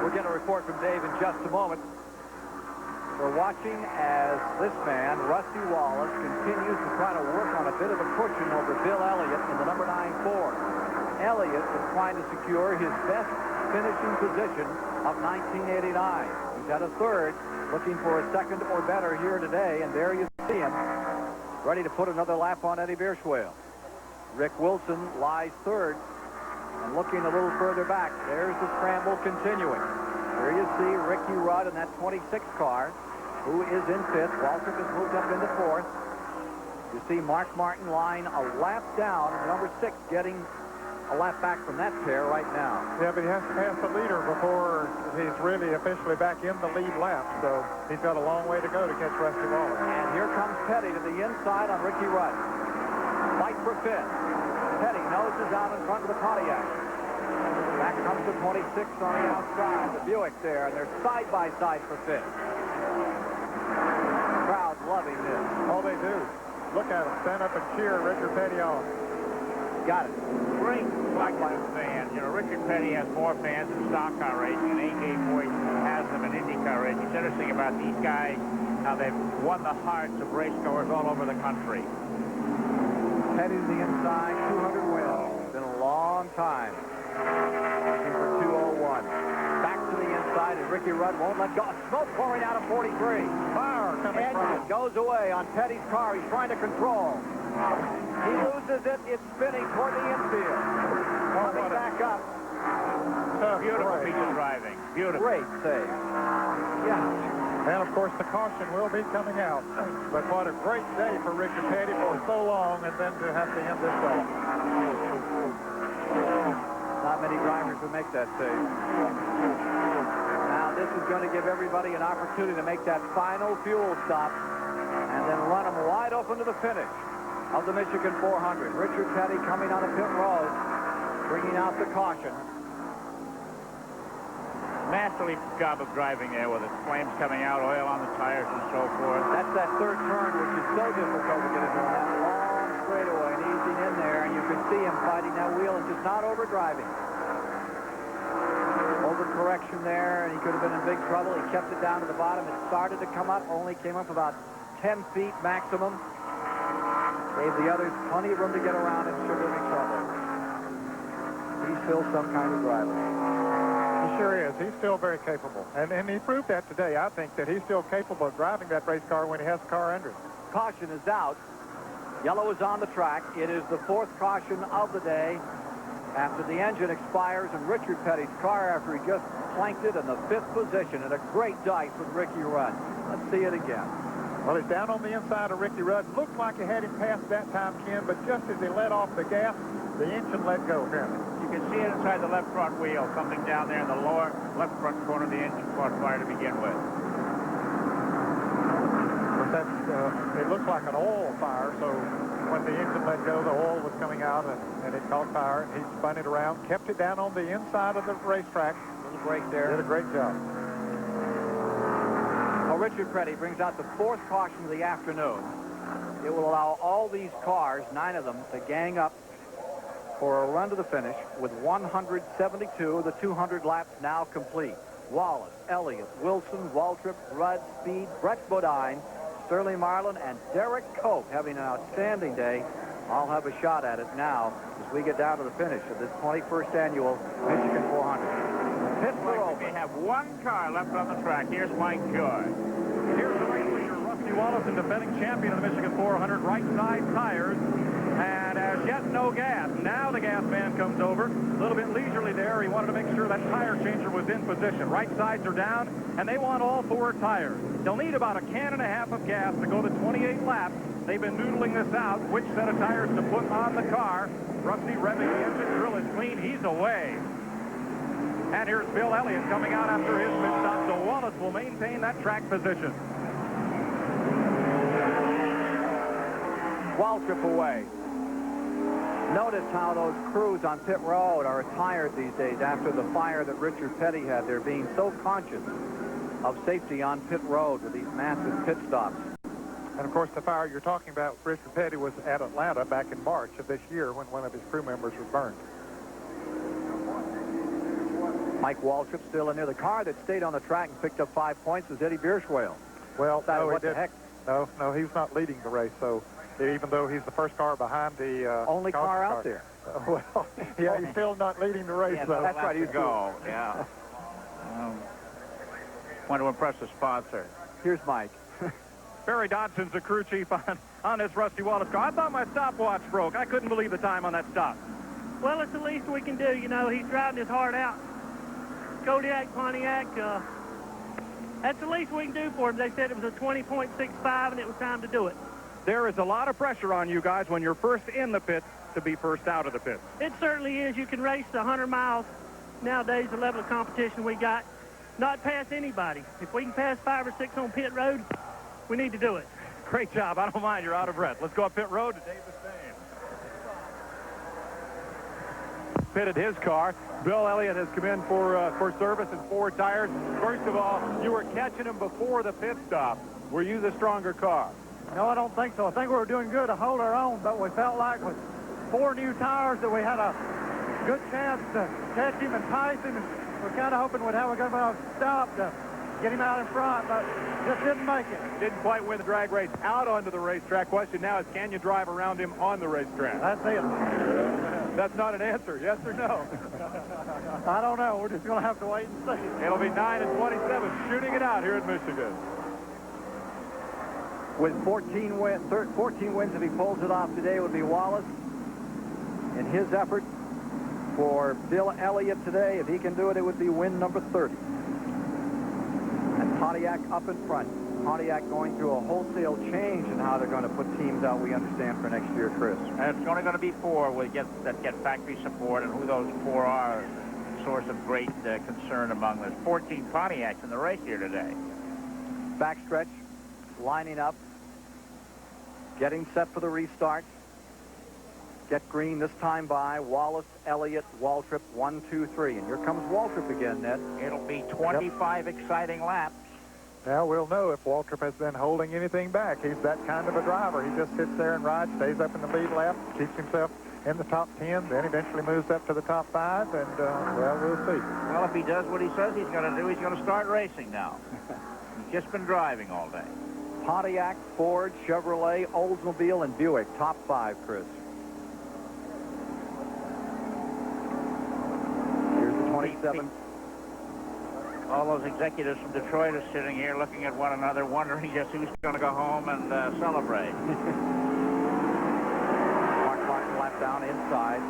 S2: We'll get a report from Dave in just a moment. We're watching as this man, Rusty Wallace, continues to try to work on a bit of a cushion over Bill Elliott in the number 9 Ford. Elliott is trying to secure his best finishing position of 1989. He's at a third, looking for a second or better here today, and there you see him, ready to put another lap on Eddie Bierschwale. Rick Wilson lies third, and looking a little further back, there's the scramble continuing. There you see Ricky Rudd in that 26 car, who is in fifth. Waltrip has moved up into fourth. You see Mark Martin lying a lap down, and number 6 getting a lap back from that pair right now.
S10: Yeah, but he has to pass the leader before he's really officially back in the lead lap, so he's got a long way to go to catch Rusty Wallace.
S2: And here comes Petty to the inside on Ricky Rudd. Fight for fifth. Petty noses out in front of the Pontiac. Back comes the 26 on the outside, the Buick there, and they're side by side for fifth. Crowd loving this.
S10: Oh, they do. Look at them. Stand up and cheer Richard Petty on.
S2: Got it.
S1: Great collection of fans. You know, Richard Petty has more fans in stock car racing, and A.J. Foyt has them in IndyCar racing. It's interesting about these guys, how they've won the hearts of racegoers all over the country.
S2: Petty to the inside, 200 wins. It's been a long time. Looking for 201. Back to the inside, and Ricky Rudd won't let go. Smoke pouring out of 43.
S10: Fire coming
S2: Engine
S10: from.
S2: goes away on Petty's car. He's trying to control. He loses it. It's spinning toward the infield. Coming back up.
S1: Beautiful piece of driving. Beautiful.
S2: Great save. Yeah.
S10: And, of course, the caution will be coming out. But what a great day for Richard Petty for so long, and then to have to end this way.
S2: Not many drivers who make that save. Now, this is going to give everybody an opportunity to make that final fuel stop and then run them wide open to the finish of the Michigan 400. Richard Petty coming on the pit road, bringing out the caution.
S1: Masterly job of driving there with the flames coming out, oil on the tires and so forth.
S2: That's that third turn, which is so difficult to get into that long straightaway and easing in there, and you can see him fighting that wheel and just not overdriving. Overcorrection there, and he could have been in big trouble. He kept it down to the bottom. It started to come up, only came up about 10 feet maximum. Gave the others plenty of room to get around and should have been trouble. He's still some kind of driver.
S10: He sure is. He's still very capable. And he proved that today. I think that he's still capable of driving that race car when he has the car under him.
S2: Caution is out. Yellow is on the track. It is the fourth caution of the day after the engine expires, and Richard Petty's car, after he just planked it in the fifth position, and a great dice with Ricky Rudd. Let's see it again.
S10: Well, he's down on the inside of Ricky Rudd. Looked like he had him passed that time, Ken, but just as he let off the gas, the engine let go, apparently.
S1: You can see it inside the left front wheel, something down there in the lower left front corner of the engine caught fire to begin with.
S10: But that's, it looks like an oil fire, so when the engine let go, the oil was coming out, and it caught fire. He spun it around, kept it down on the inside of the racetrack.
S2: Little break there.
S10: Did a great job.
S2: Well, Richard Petty brings out the fourth caution of the afternoon. It will allow all these cars, 9 of them, to gang up for a run to the finish with 172 of the 200 laps now complete. Wallace, Elliott, Wilson, Waltrip, Rudd, Speed, Brett Bodine, Sterling Marlin, and Derek Cope having an outstanding day. I'll have a shot at it now as we get down to the finish of this 21st annual Michigan 400. Pits are open.
S1: We have one car left on the track. Here's Mike Joy.
S11: Here's the race leader, Rusty Wallace, and defending champion of the Michigan 400, right side tires. And as yet, no gas. Now the gas man comes over. A little bit leisurely there. He wanted to make sure that tire changer was in position. Right sides are down, and they want all 4 tires. They'll need about a can and a half of gas to go the 28 laps. They've been noodling this out, which set of tires to put on the car. Rusty revving the engine. Drill is clean. He's away. And here's Bill Elliott coming out after his pit stop, so Wallace will maintain that track position.
S2: Waltrip away. Notice how those crews on pit road are tired these days after the fire that Richard Petty had. They're being so conscious of safety on pit road with these massive pit stops.
S10: And, of course, the fire you're talking about, Richard Petty, was at Atlanta back in March of this year when one of his crew members was burned.
S2: Mike Waltrip still in there. The car that stayed on the track and picked up 5 points was Eddie Bierschwale.
S10: Well, no,
S2: what the heck?
S10: No, he was not leading the race, so even though he's the first car behind the...
S2: only car out there.
S10: Well, yeah, he's still not leading the race, though.
S2: That's right. He's
S1: go, yeah. Want to impress the sponsor.
S2: Here's Mike.
S11: Barry Dodson's the crew chief on this Rusty Wallace car. I thought my stopwatch broke. I couldn't believe the time on that stop.
S3: Well, it's the least we can do. You know, he's driving his heart out. Kodiak, Pontiac, that's the least we can do for him. They said it was a 20.65, and it was time to do it.
S11: There is a lot of pressure on you guys when you're first in the pit to be first out of the pit.
S3: It certainly is. You can race 100 miles nowadays, the level of competition we got, not pass anybody. If we can pass 5 or 6 on pit road, we need to do it.
S11: Great job. I don't mind. You're out of breath. Let's go up pit road to Dave Mustaine. Pitted his car. Bill Elliott has come in for service and 4 tires. First of all, you were catching him before the pit stop. Were you the stronger car?
S5: No, I don't think so. I think we were doing good to hold our own, but we felt like with 4 new tires that we had a good chance to catch him and entice him, and we're kind of hoping we'd have a good stop to get him out in front, but just didn't make it.
S11: Didn't quite win the drag race out onto the racetrack. Question now is, can you drive around him on the racetrack?
S5: That's it.
S10: That's not an answer. Yes or no?
S5: I don't know. We're just going to have to wait and see.
S9: It'll be 9 and 27, shooting it out here in Michigan.
S2: With 14 wins, if he pulls it off today, would be Wallace. In his effort for Bill Elliott today, if he can do it, it would be win number 30. And Pontiac up in front. Pontiac going through a wholesale change in how they're going to put teams out, we understand, for next year, Chris.
S1: And it's only going to be 4 that get factory support, and who those 4 are, a source of great concern among us. 14 Pontiacs in the race here today.
S2: Backstretch, lining up, getting set for the restart. Get green this time by Wallace, Elliott, Waltrip, 1, 2, 3. And here comes Waltrip again, Ned.
S1: It'll be 25 exciting laps.
S10: Now we'll know if Waltrip has been holding anything back. He's that kind of a driver. He just sits there and rides, stays up in the lead lap, keeps himself in the top 10, then eventually moves up to the top 5, and, well, we'll see.
S1: Well, if he does what he says he's going to do, he's going to start racing now. He's just been driving all day.
S2: Pontiac, Ford, Chevrolet, Oldsmobile, and Buick, top 5, Chris. Here's the 27.
S1: All those executives from Detroit are sitting here looking at one another, wondering just who's going to go home and celebrate.
S2: Mark Martin lap down inside.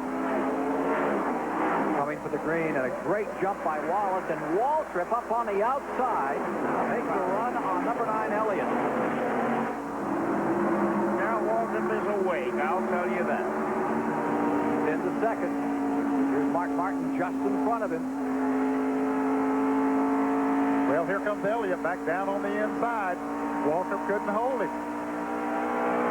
S2: Coming for the green, and a great jump by Wallace, and Waltrip up on the outside makes a run on number 9, Elliott.
S1: Now Waltrip is awake, I'll tell you that.
S2: In the second. Here's Mark Martin just in front of him.
S10: Well, here comes Elliott back down on the inside. Waltrip couldn't hold him.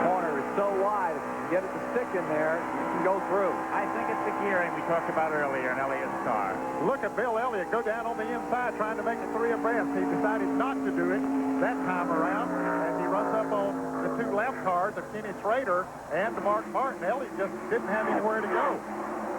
S2: Corner is so wide, if you can get it to stick in there, you can go through.
S1: I think it's the gearing we talked about earlier in Elliott's car.
S10: Look at Bill Elliott go down on the inside trying to make it 3 abreast. He decided not to do it that time around, and he runs up on the 2 lap cars of Kenny Schrader and Mark Martin. Elliott just didn't have anywhere to go.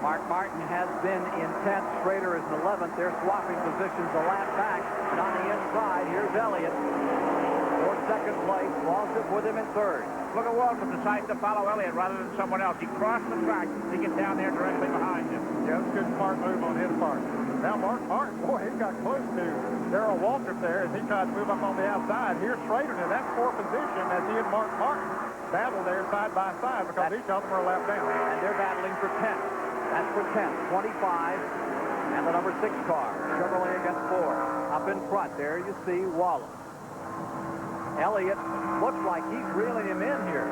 S2: Mark Martin has been in 10th. Schrader is in 11th. They're swapping positions a lap back. And on the inside, here's Elliott for second place. Waltrip with him in 3rd.
S1: Look at Waltrip decides to follow Elliott rather than someone else. He crossed the track to get down there directly behind him.
S10: Yeah, it's a good smart move on his part. Now Mark Martin, boy, he got close to Darrell Waltrip there as he tried to move up on the outside. Here's Schrader in that 4th position as he and Mark Martin battle there side by side because each of them are a lap down.
S2: And they're battling for 10th. That's for 10th, 25, and the number 6 car. Chevrolet against Ford. Up in front, there you see Wallace. Elliott looks like he's reeling him in here.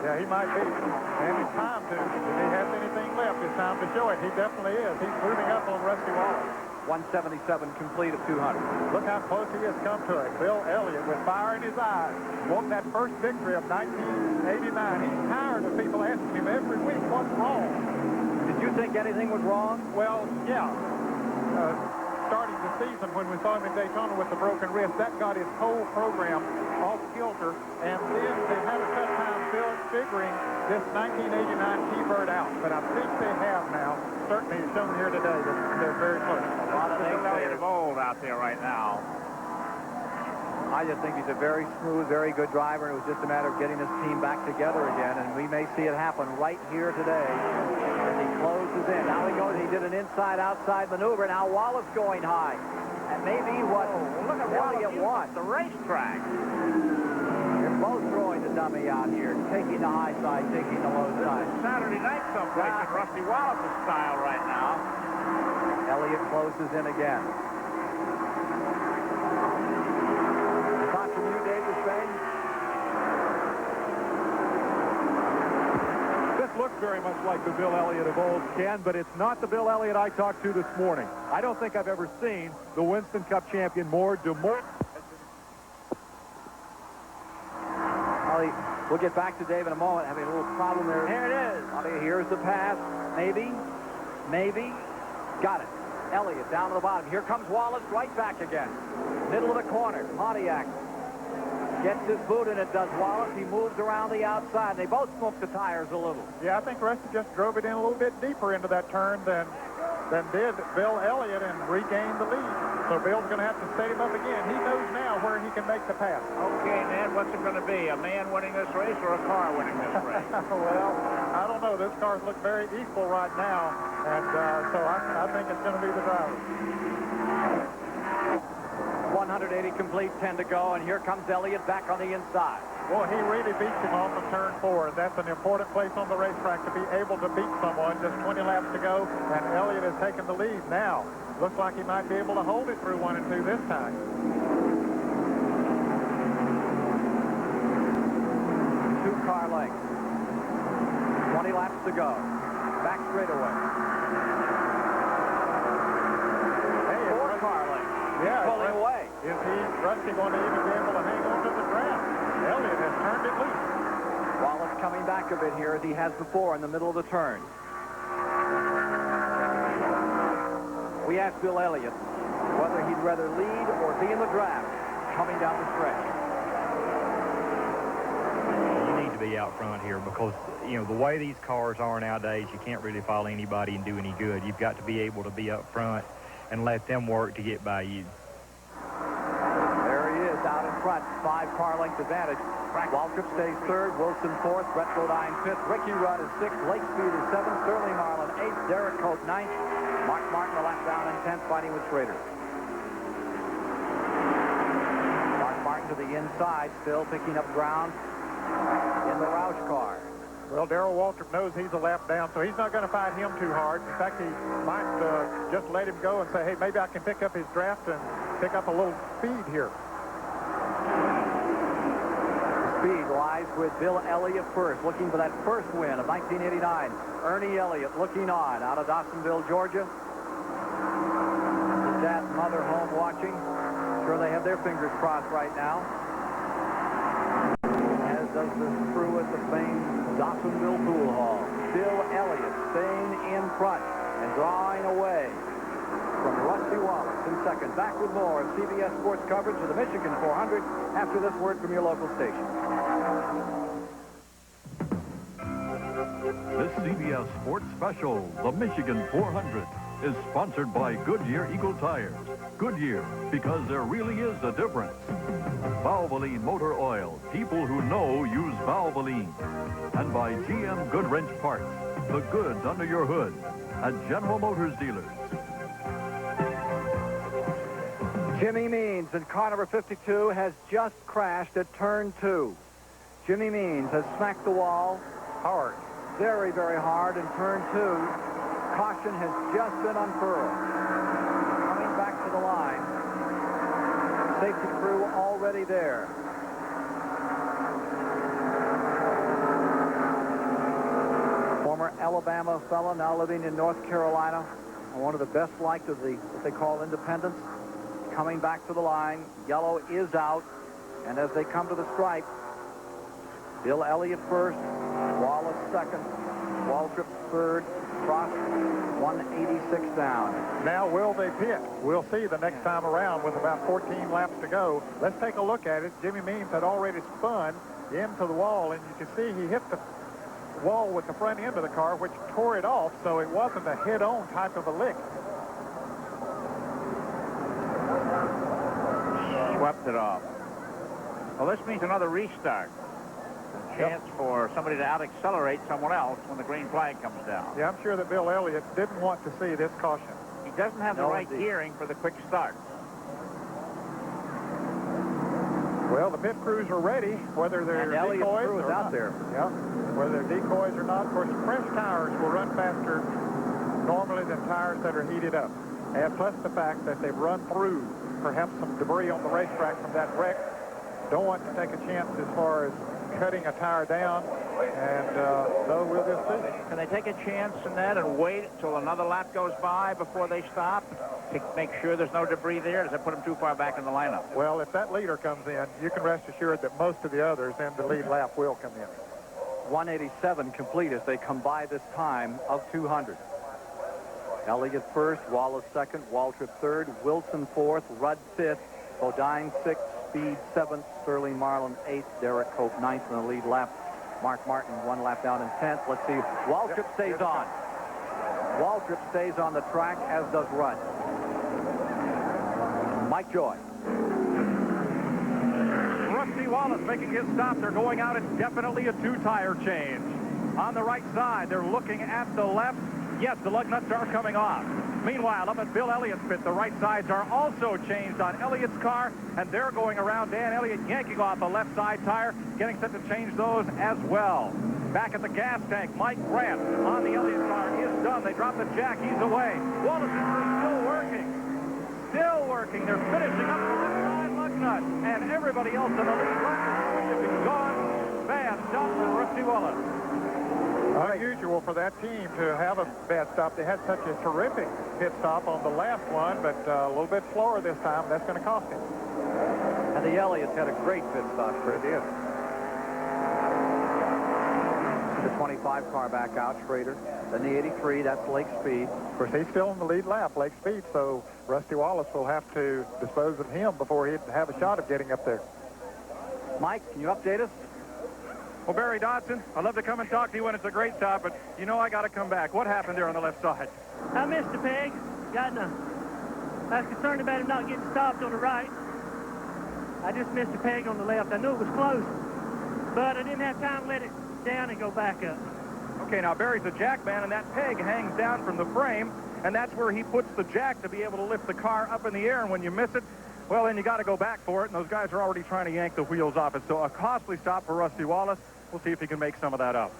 S10: Yeah, he might be. And it's time to. If he has anything left, it's time to show it. He definitely is. He's moving up on Rusty Wallace.
S2: 177 complete of 200.
S10: Look how close he has come to it. Bill Elliott with fire in his eyes. Won that first victory of 1989. He's tired of people asking him every week what's wrong.
S2: Did you think anything was wrong?
S10: Well, yeah. Starting the season when we saw him in Daytona with the broken wrist, that got his whole program off kilter. And then they had a tough time figuring this 1989 T-Bird out. But I think they have now. Certainly it's shown here today that they're very close.
S1: A lot of things of old out there right now.
S2: I just think he's a very smooth, very good driver, and it was just a matter of getting his team back together again, and we may see it happen right here today as he closes in. Now he goes, he did an inside-outside maneuver. Now Wallace going high. And maybe what Elliott wants.
S1: The racetrack.
S2: They're both throwing the dummy out here, taking the high side, taking the low side.
S1: Saturday night someplace in Rusty Wallace's style right now.
S2: Elliott closes in again. From you, David Spain.
S9: This looks very much like the Bill Elliott of old, Ken, but it's not the Bill Elliott I talked to this morning. I don't think I've ever seen the Winston Cup champion more demoralized.
S2: We'll get back to Dave in a moment. Having a little problem there.
S1: Here it is.
S2: Here's the pass. Maybe. Got it. Elliott down to the bottom. Here comes Wallace right back again. Middle of the corner. Pontiac gets his boot in it, does Wallace. He moves around the outside. They both smoke the tires a little.
S10: Yeah, I think Rusty just drove it in a little bit deeper into that turn than than did Bill Elliott and regained the lead. So Bill's going to have to set him up again. He knows now where he can make the pass.
S1: Okay, Ned, what's it going to be? A man winning this race or a car winning this race?
S10: Well, I don't know. This cars look very equal right now, and so I think it's going to be the driver.
S2: 180 complete, 10 to go, and here comes Elliott back on the inside.
S10: Well, he really beats him off of turn 4. That's an important place on the racetrack to be able to beat someone. Just 20 laps to go, and Elliott has taken the lead now. Looks like he might be able to hold it through 1 and 2 this time.
S2: 2 car lengths. 20 laps to go. Back straightaway.
S10: Hey,
S2: 4 car lengths.
S10: Yeah,
S2: pulling away.
S10: Is Rusty going to even be able to hang on to the draft? Elliott has turned it loose.
S2: Wallace coming back a bit here as he has before in the middle of the turn. We asked Bill Elliott whether he'd rather lead or be in the draft coming down the stretch.
S4: You need to be out front here because, you know, the way these cars are nowadays, you can't really follow anybody and do any good. You've got to be able to be up front and let them work to get by you.
S2: There he is out in front, 5 car length advantage. Waltrip stays 3rd, Wilson 4th, Brett Bodine 5th, Ricky Rudd is 6th, Lake Speed is 7th, Sterling Marlin 8th, Derek Cope 9th, Mark Martin a lap down in 10th, fighting with Schrader. Mark Martin to the inside, still picking up ground in the Roush car.
S10: Well, Darrell Waltrip knows he's a lap down, so he's not going to fight him too hard. In fact, he might just let him go and say, hey, maybe I can pick up his draft and pick up a little speed here.
S2: Speed lies with Bill Elliott first, looking for that first win of 1989. Ernie Elliott looking on out of Dawsonville, Georgia. His dad and mother home watching. Sure they have their fingers crossed right now. As does the crew at the famed Dawsonville Pool Hall. Bill Elliott staying in front and drawing away from Rusty Wallace in second. Back with more of CBS Sports coverage of the Michigan 400 after this word from your local station.
S13: This CBS Sports Special, the Michigan 400, is sponsored by Goodyear Eagle Tires. Goodyear, because there really is a difference. Valvoline Motor Oil, people who know use Valvoline. And by GM Goodwrench Parts, the goods under your hood at General Motors dealers.
S2: Jimmy Means in car number 52 has just crashed at turn 2. Jimmy Means has smacked the wall hard, very, very hard in turn 2. Caution has just been unfurled. Coming back to the line. Safety crew already there. Former Alabama fellow, now living in North Carolina. One of the best liked of the, what they call independents. Coming back to the line. Yellow is out. And as they come to the stripe, Bill Elliott first, Wallace second, Waltrip third, Cross 186 down.
S10: Now will they pit? We'll see the next time around with about 14 laps to go. Let's take a look at it. Jimmy Means had already spun into the wall, and you can see he hit the wall with the front end of the car, which tore it off, so it wasn't a head-on type of a lick.
S1: Swept it off. Well, this means another restart. Chance for somebody to out-accelerate someone else when the green flag comes down.
S10: Yeah, I'm sure that Bill Elliott didn't want to see this caution.
S1: He doesn't have the right gearing for the quick start.
S10: Well, the pit crews are ready, whether they're decoys
S2: crew is
S10: or
S2: out
S10: not.
S2: there.
S10: Yeah, whether they're decoys or not. Of course, fresh tires will run faster normally than tires that are heated up. And plus the fact that they've run through perhaps some debris on the racetrack from that wreck. Don't want to take a chance as far as cutting a tire down, and so we'll just see.
S1: Can they take a chance in that and wait until another lap goes by before they stop to make sure there's no debris there? Does that put them too far back in the lineup?
S10: Well, if that leader comes in, you can rest assured that most of the others in the lead lap will come in.
S2: 187 complete as they come by this time of 200. Elliott first, Wallace second, Waltrip third, Wilson fourth, Rudd fifth, Bodine sixth, Speed 7th, Sterling Marlin 8th, Derek Cope 9th in the lead lap. Mark Martin 1 lap down in 10th. Let's see. Waltrip stays on. Waltrip stays on the track, as does Rudd. Mike Joy.
S11: Rusty Wallace making his stop. They're going out. It's definitely a 2-tire change. On the right side, they're looking at the left. Yes, the lug nuts are coming off. Meanwhile, up at Bill Elliott's pit, the right sides are also changed on Elliott's car, and they're going around. Dan Elliott yanking off a left side tire, getting set to change those as well. Back at the gas tank, Mike Grant on the Elliott car is done. They drop the jack. He's away. Wallace is still working. Still working. They're finishing up the left side lug nut, and everybody else in the lead lap is gone. Bad stop for Rusty Wallace.
S10: Unusual for that team to have a bad stop. They had such a terrific pit stop on the last one, but a little bit slower this time. That's going to cost him.
S2: And the Elliots had a great pit stop.
S10: Sure did.
S2: The 25 car back out, Schrader. Then the 83, that's Lake Speed.
S10: Of course, he's still in the lead lap, Lake Speed, so Rusty Wallace will have to dispose of him before he'd have a shot of getting up there.
S2: Mike, can you update us?
S11: Well, Barry Dodson, I'd love to come and talk to you when it's a great stop, but you know I got to come back. What happened there on the left side?
S3: I missed the peg. I was concerned about him not getting stopped on the right. I just missed the peg on the left. I knew it was close, but I didn't have time to let it down and go back up.
S11: Okay, now Barry's a jack man, and that peg hangs down from the frame, and that's where he puts the jack to be able to lift the car up in the air, and when you miss it, well, then you got to go back for it, and those guys are already trying to yank the wheels off it. So a costly stop for Rusty Wallace. We'll see if he can make some of that up.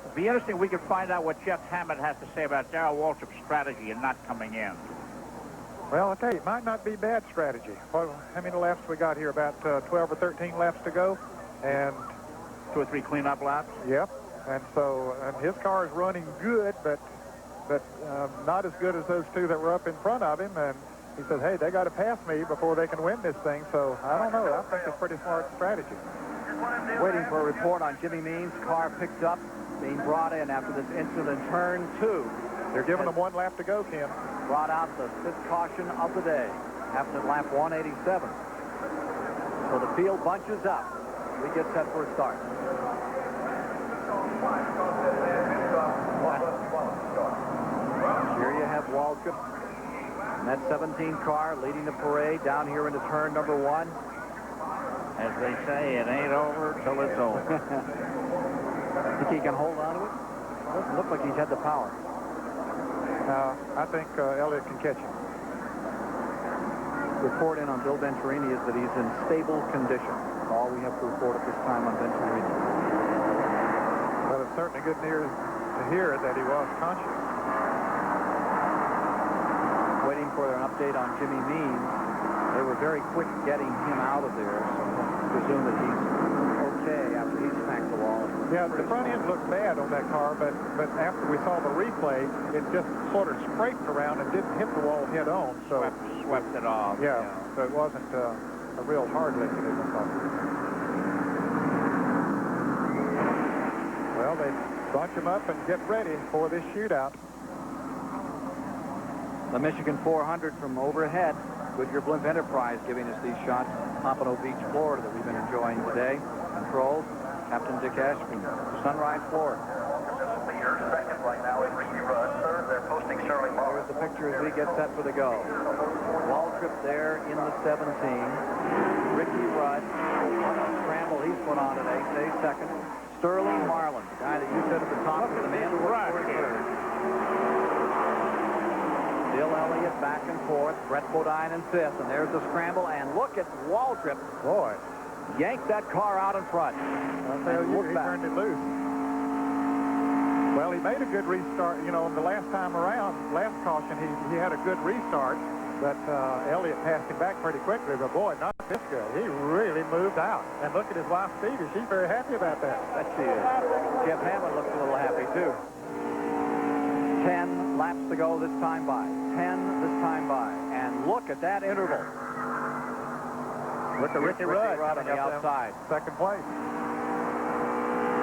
S1: It'd be interesting if we could find out what Jeff Hammond has to say about Darrell Waltrip's strategy in not coming in.
S10: Well, I'll tell you, it might not be bad strategy. Well, how many laps we got here? About 12 or 13 laps to go. And
S1: 2 or 3 cleanup laps?
S10: Yep. And so his car is running good, but not as good as those two that were up in front of him. And he said, hey, they got to pass me before they can win this thing. So I don't know. I think it's pretty smart strategy.
S2: Waiting for a report on Jimmy Means' car picked up, being brought in after this incident in turn 2.
S10: They're giving them 1 lap to go, Ken.
S2: Brought out the 5th caution of the day. Happened at lap 187. So the field bunches up. We get set for a start. Here you have Waltrip. And that 17 car leading the parade down here into turn number 1.
S1: As they say, it ain't over till it's over.
S2: Think he can hold on to it? Doesn't look like he's had the power.
S10: I think Elliott can catch him.
S2: Report in on Bill Venturini is that he's in stable condition. That's all we have to report at this time on Venturini.
S10: Well, it's certainly good to hear that he was conscious.
S2: Waiting for an update on Jimmy Means. They were very quick getting him out of there, so I presume that he's okay after he smacked the wall.
S10: Yeah, the front end looked bad on that car, but after we saw the replay, it just sort of scraped around and didn't hit the wall head on. So
S1: swept it off.
S10: Yeah, so it wasn't a real hard lick, it looked like. Well, they bunch him up and get ready for this shootout.
S2: The Michigan 400 from overhead. Goodyear Blimp Enterprise giving us these shots. Pompano Beach, Florida, that we've been enjoying today. Controls, Captain Dick Ashby. Sunrise, Florida.
S7: Second right now is Ricky Rudd. Third, they're posting Shirley Morris.
S2: Here's the picture as we get set for the go. Waltrip there in the 17. Ricky Rudd, what a scramble he's put on today, stays second. Sterling Marlin, the guy that you said at the top was the man who was third. Bill Elliott back and forth. Brett Bodine in 5th. And there's the scramble. And look at Waltrip.
S10: Boy.
S2: Yanked that car out in front.
S10: I'll tell you, he turned it loose. Well, he made a good restart. You know, the last time around, last caution, he had a good restart. But Elliott passed him back pretty quickly. But, boy, not this good. He really moved out. And look at his wife, Stevie. She's very happy about that.
S2: That she is. Jeff Hammond looks a little happy, too. 10 laps to go this time by. 10 this time by. And look at that interval.
S10: Look at Ricky Rudd
S2: on the outside.
S10: Second place.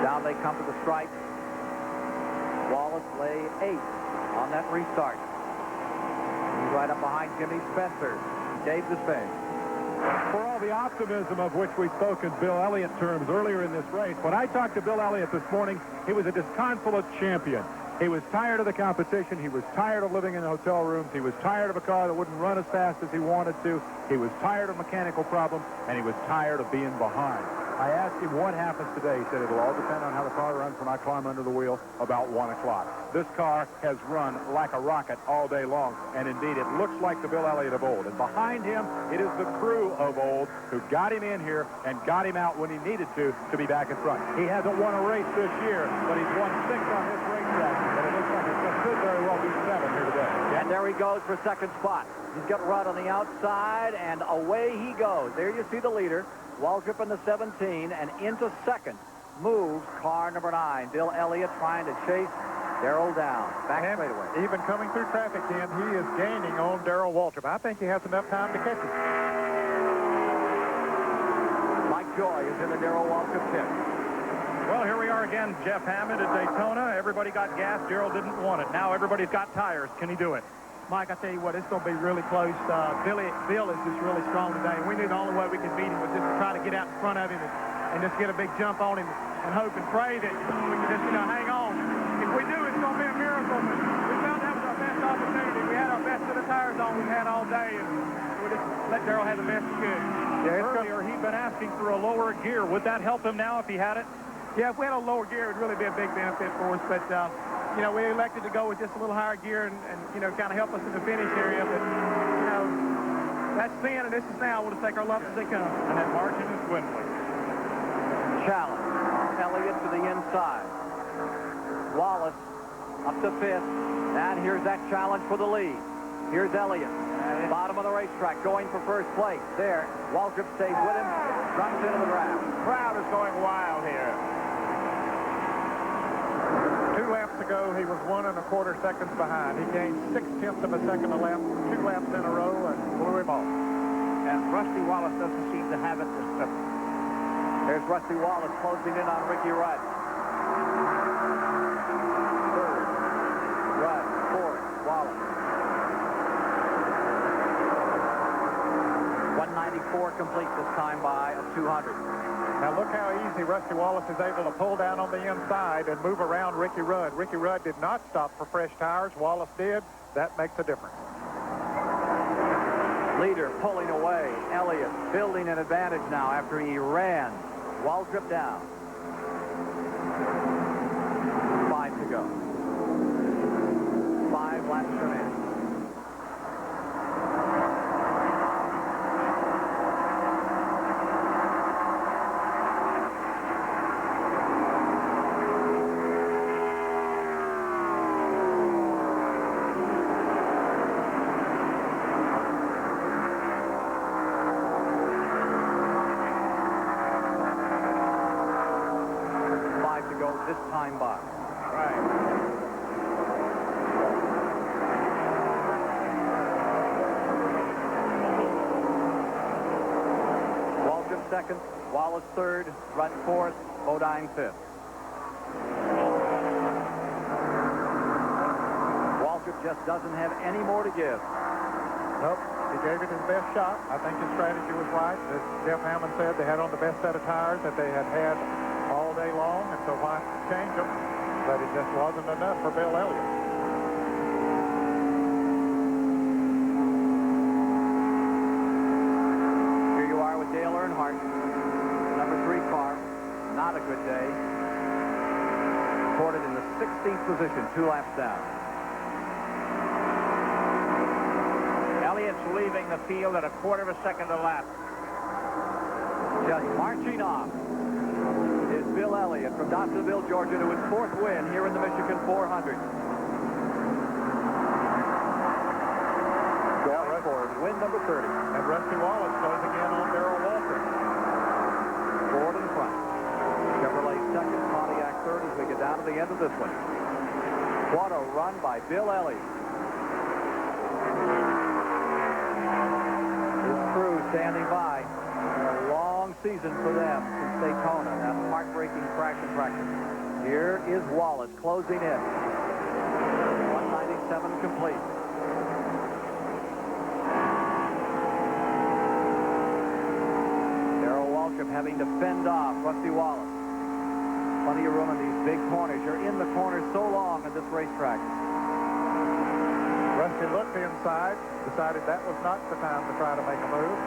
S2: Down they come to the stripe. Wallace lay 8 on that restart. He's right up behind Jimmy Spencer. Dave Despain.
S9: For all the optimism of which we spoke in Bill Elliott terms earlier in this race, when I talked to Bill Elliott this morning, he was a disconsolate champion. He was tired of the competition. He was tired of living in hotel rooms. He was tired of a car that wouldn't run as fast as he wanted to. He was tired of mechanical problems, and he was tired of being behind. I asked him what happens today. He said it'll all depend on how the car runs when I climb under the wheel about 1 o'clock. This car has run like a rocket all day long, and indeed it looks like the Bill Elliott of old. And behind him, it is the crew of old who got him in here and got him out when he needed to be back in front. He hasn't won a race this year, but he's won 6 on this racetrack, and it looks like it could very well be 7 here today.
S2: And there he goes for second spot. He's got Rudd on the outside, and away he goes. There you see the leader. Waltrip in the 17, and into second moves car number 9. Bill Elliott trying to chase Darrell down. Back straightaway.
S10: Even coming through traffic, Ken, he is gaining on Darrell Waltrip. I think he has enough time to catch him.
S2: Mike Joy is in the Darrell Waltrip pit.
S11: Well, here we are again, Jeff Hammond at Daytona. Everybody got gas. Darrell didn't want it. Now everybody's got tires. Can he do it?
S8: Mike, I tell you what, it's going to be really close. Bill is just really strong today, and we knew the only way we could beat him was just to try to get out in front of him and just get a big jump on him and hope and pray that we can just, hang on. If we do, it's going to be a miracle, but we felt that was our best opportunity. We had our best set of tires on we've had all day, and we just let Darrell have the best he could.
S11: Yeah, earlier he'd been asking for a lower gear. Would that help him now if he had it?
S8: Yeah, if we had a lower gear, it would really be a big benefit for us, but we elected to go with just a little higher gear and kind of help us in the finish area. But, that's then, and this is now. We'll just take our lumps as they come.
S11: And that margin is dwindling.
S2: Challenge. Elliott to the inside. Wallace up to 5th. And here's that challenge for the lead. Here's Elliott. Bottom of the racetrack, going for first place. There, Waltrip stays with him, runs into the draft.
S1: Crowd is going wild here.
S10: 2 laps ago, he was 1 1/4 seconds behind. He gained 0.6 of a second a lap, 2 laps in a row, and blew him off.
S1: And Rusty Wallace doesn't seem to have it this trip.
S2: There's Rusty Wallace closing in on Ricky Rudd. 3rd, Rudd. 4th, Wallace. 194 complete this time by of 200.
S10: Now look how easy Rusty Wallace is able to pull down on the inside and move around Ricky Rudd. Ricky Rudd did not stop for fresh tires. Wallace did. That makes a difference.
S2: Leader pulling away. Elliott building an advantage now after he ran. Waltrip down. 5 to go. 5 laps remaining. This time by.
S1: Right.
S2: Waltrip 2nd, Wallace 3rd, Rudd 4th, Bodine 5th. Waltrip just doesn't have any more to give.
S10: Nope. He gave it his best shot. I think his strategy was right. As Jeff Hammond said, they had on the best set of tires that they had all day long, and so why change them? But it just wasn't enough for Bill Elliott.
S2: Here you are with Dale Earnhardt, number 3 car. Not a good day. Recorded in the 16th position, 2 laps down.
S1: Elliott's leaving the field at 1/4 second a lap.
S2: Just marching off is Bill Elliott from Dawsonville, Georgia, to his 4th win here in the Michigan 400. Going for win number 30.
S10: And Rusty Wallace closing in on Darrell Waltrip.
S2: Ford in front. Chevrolet 2nd, Pontiac 3rd as we get down to the end of this one. What a run by Bill Elliott. His crew standing by. A long season for them since Daytona, that heartbreaking crash in practice. Here is Wallace closing in. 197 complete. Darrell Waltrip having to fend off Rusty Wallace. Plenty of room in these big corners. You're in the corners so long on this racetrack.
S10: Rusty looked inside, decided that was not the time to try to make a move.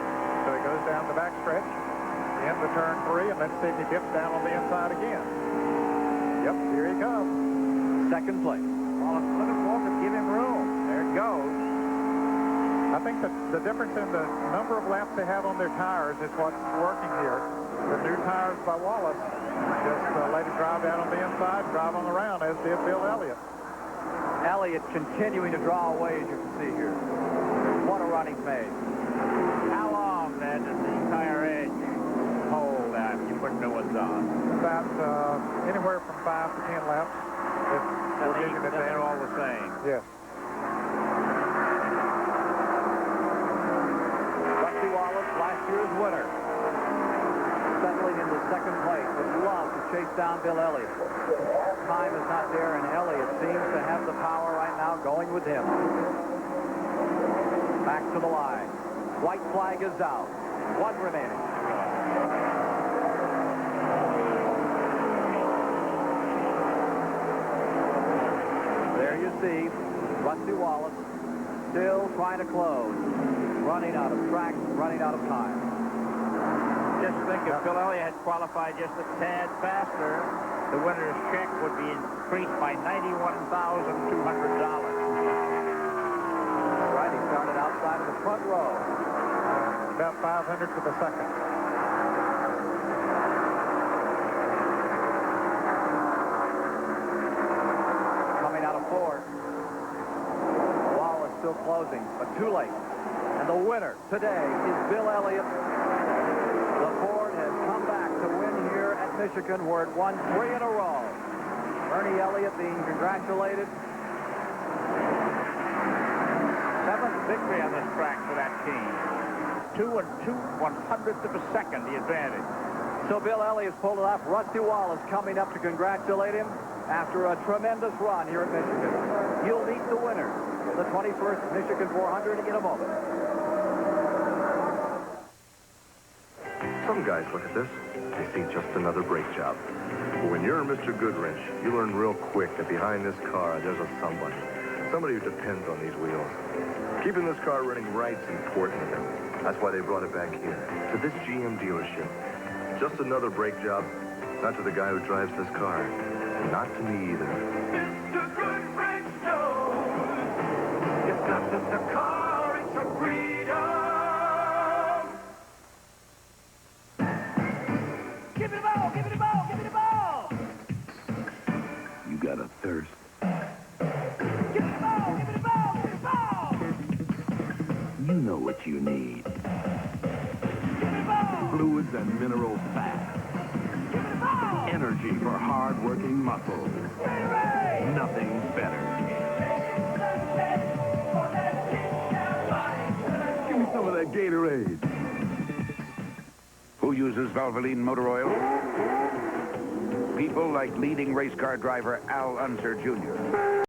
S10: So he goes down the back stretch, into turn 3, and let's see if he gets down on the inside again. Yep, here he comes.
S2: Second place.
S5: Wallace looking for him to give him room. There it goes.
S10: I think that the difference in the number of laps they have on their tires is what's working here. The new tires by Wallace just let him drive down on the inside, drive on the round, as did Bill Elliott.
S2: Elliott continuing to draw away, as you can see here. What a run he's made.
S1: How long, then, does the tire edge hold that you wouldn't know what's on?
S10: About anywhere from 5 to 10 laps.
S1: They're all the same.
S10: Yes.
S2: Rusty Wallace, last year's winner. Settling into second place, would love to chase down Bill Elliott. Time is not there, and Elliott seems to have the power right now going with him. Back to the line. White flag is out. One remaining. There you see Rusty Wallace still trying to close. Running out of track, running out of time.
S1: Just think if Bill Elliott had qualified just a tad faster, the winner's check would be increased by $91,200.
S2: Right, he started outside of the front row.
S10: About 500 for the second.
S2: Coming out of fourth. Wallace still closing, but too late. And the winner today is Bill Elliott. The Ford has come back to win here at Michigan, where it won 3 in a row. Ernie Elliott being congratulated.
S1: 7th victory on this track for that team. 2 1/2 of a second, the advantage.
S2: So Bill Elliott's pulled it off. Rusty Wallace coming up to congratulate him after a tremendous run here at Michigan. You'll meet the winner of the 21st Michigan 400 in a moment.
S16: Some guys look at this, they see just another brake job. But when you're Mr. Goodwrench, you learn real quick that behind this car, there's a somebody. Somebody who depends on these wheels. Keeping this car running right's important to them. That's why they brought it back here, to this GM dealership. Just another brake job, not to the guy who drives this car. And not to me either.
S22: Mr. Goodwrench knows it's not just a car, it's a freedom. Give me the ball, give me the ball, give me the ball.
S23: You got a thirst.
S22: Give me the ball, give me the ball, give me the ball.
S23: You know what you need.
S22: Give me the ball.
S23: Fluids and mineral fat.
S22: Give me the ball.
S23: Energy for hard-working muscles. Nothing's better. Give me some of that Gatorade.
S24: Who uses Valvoline motor oil? People like leading race car driver Al Unser Jr.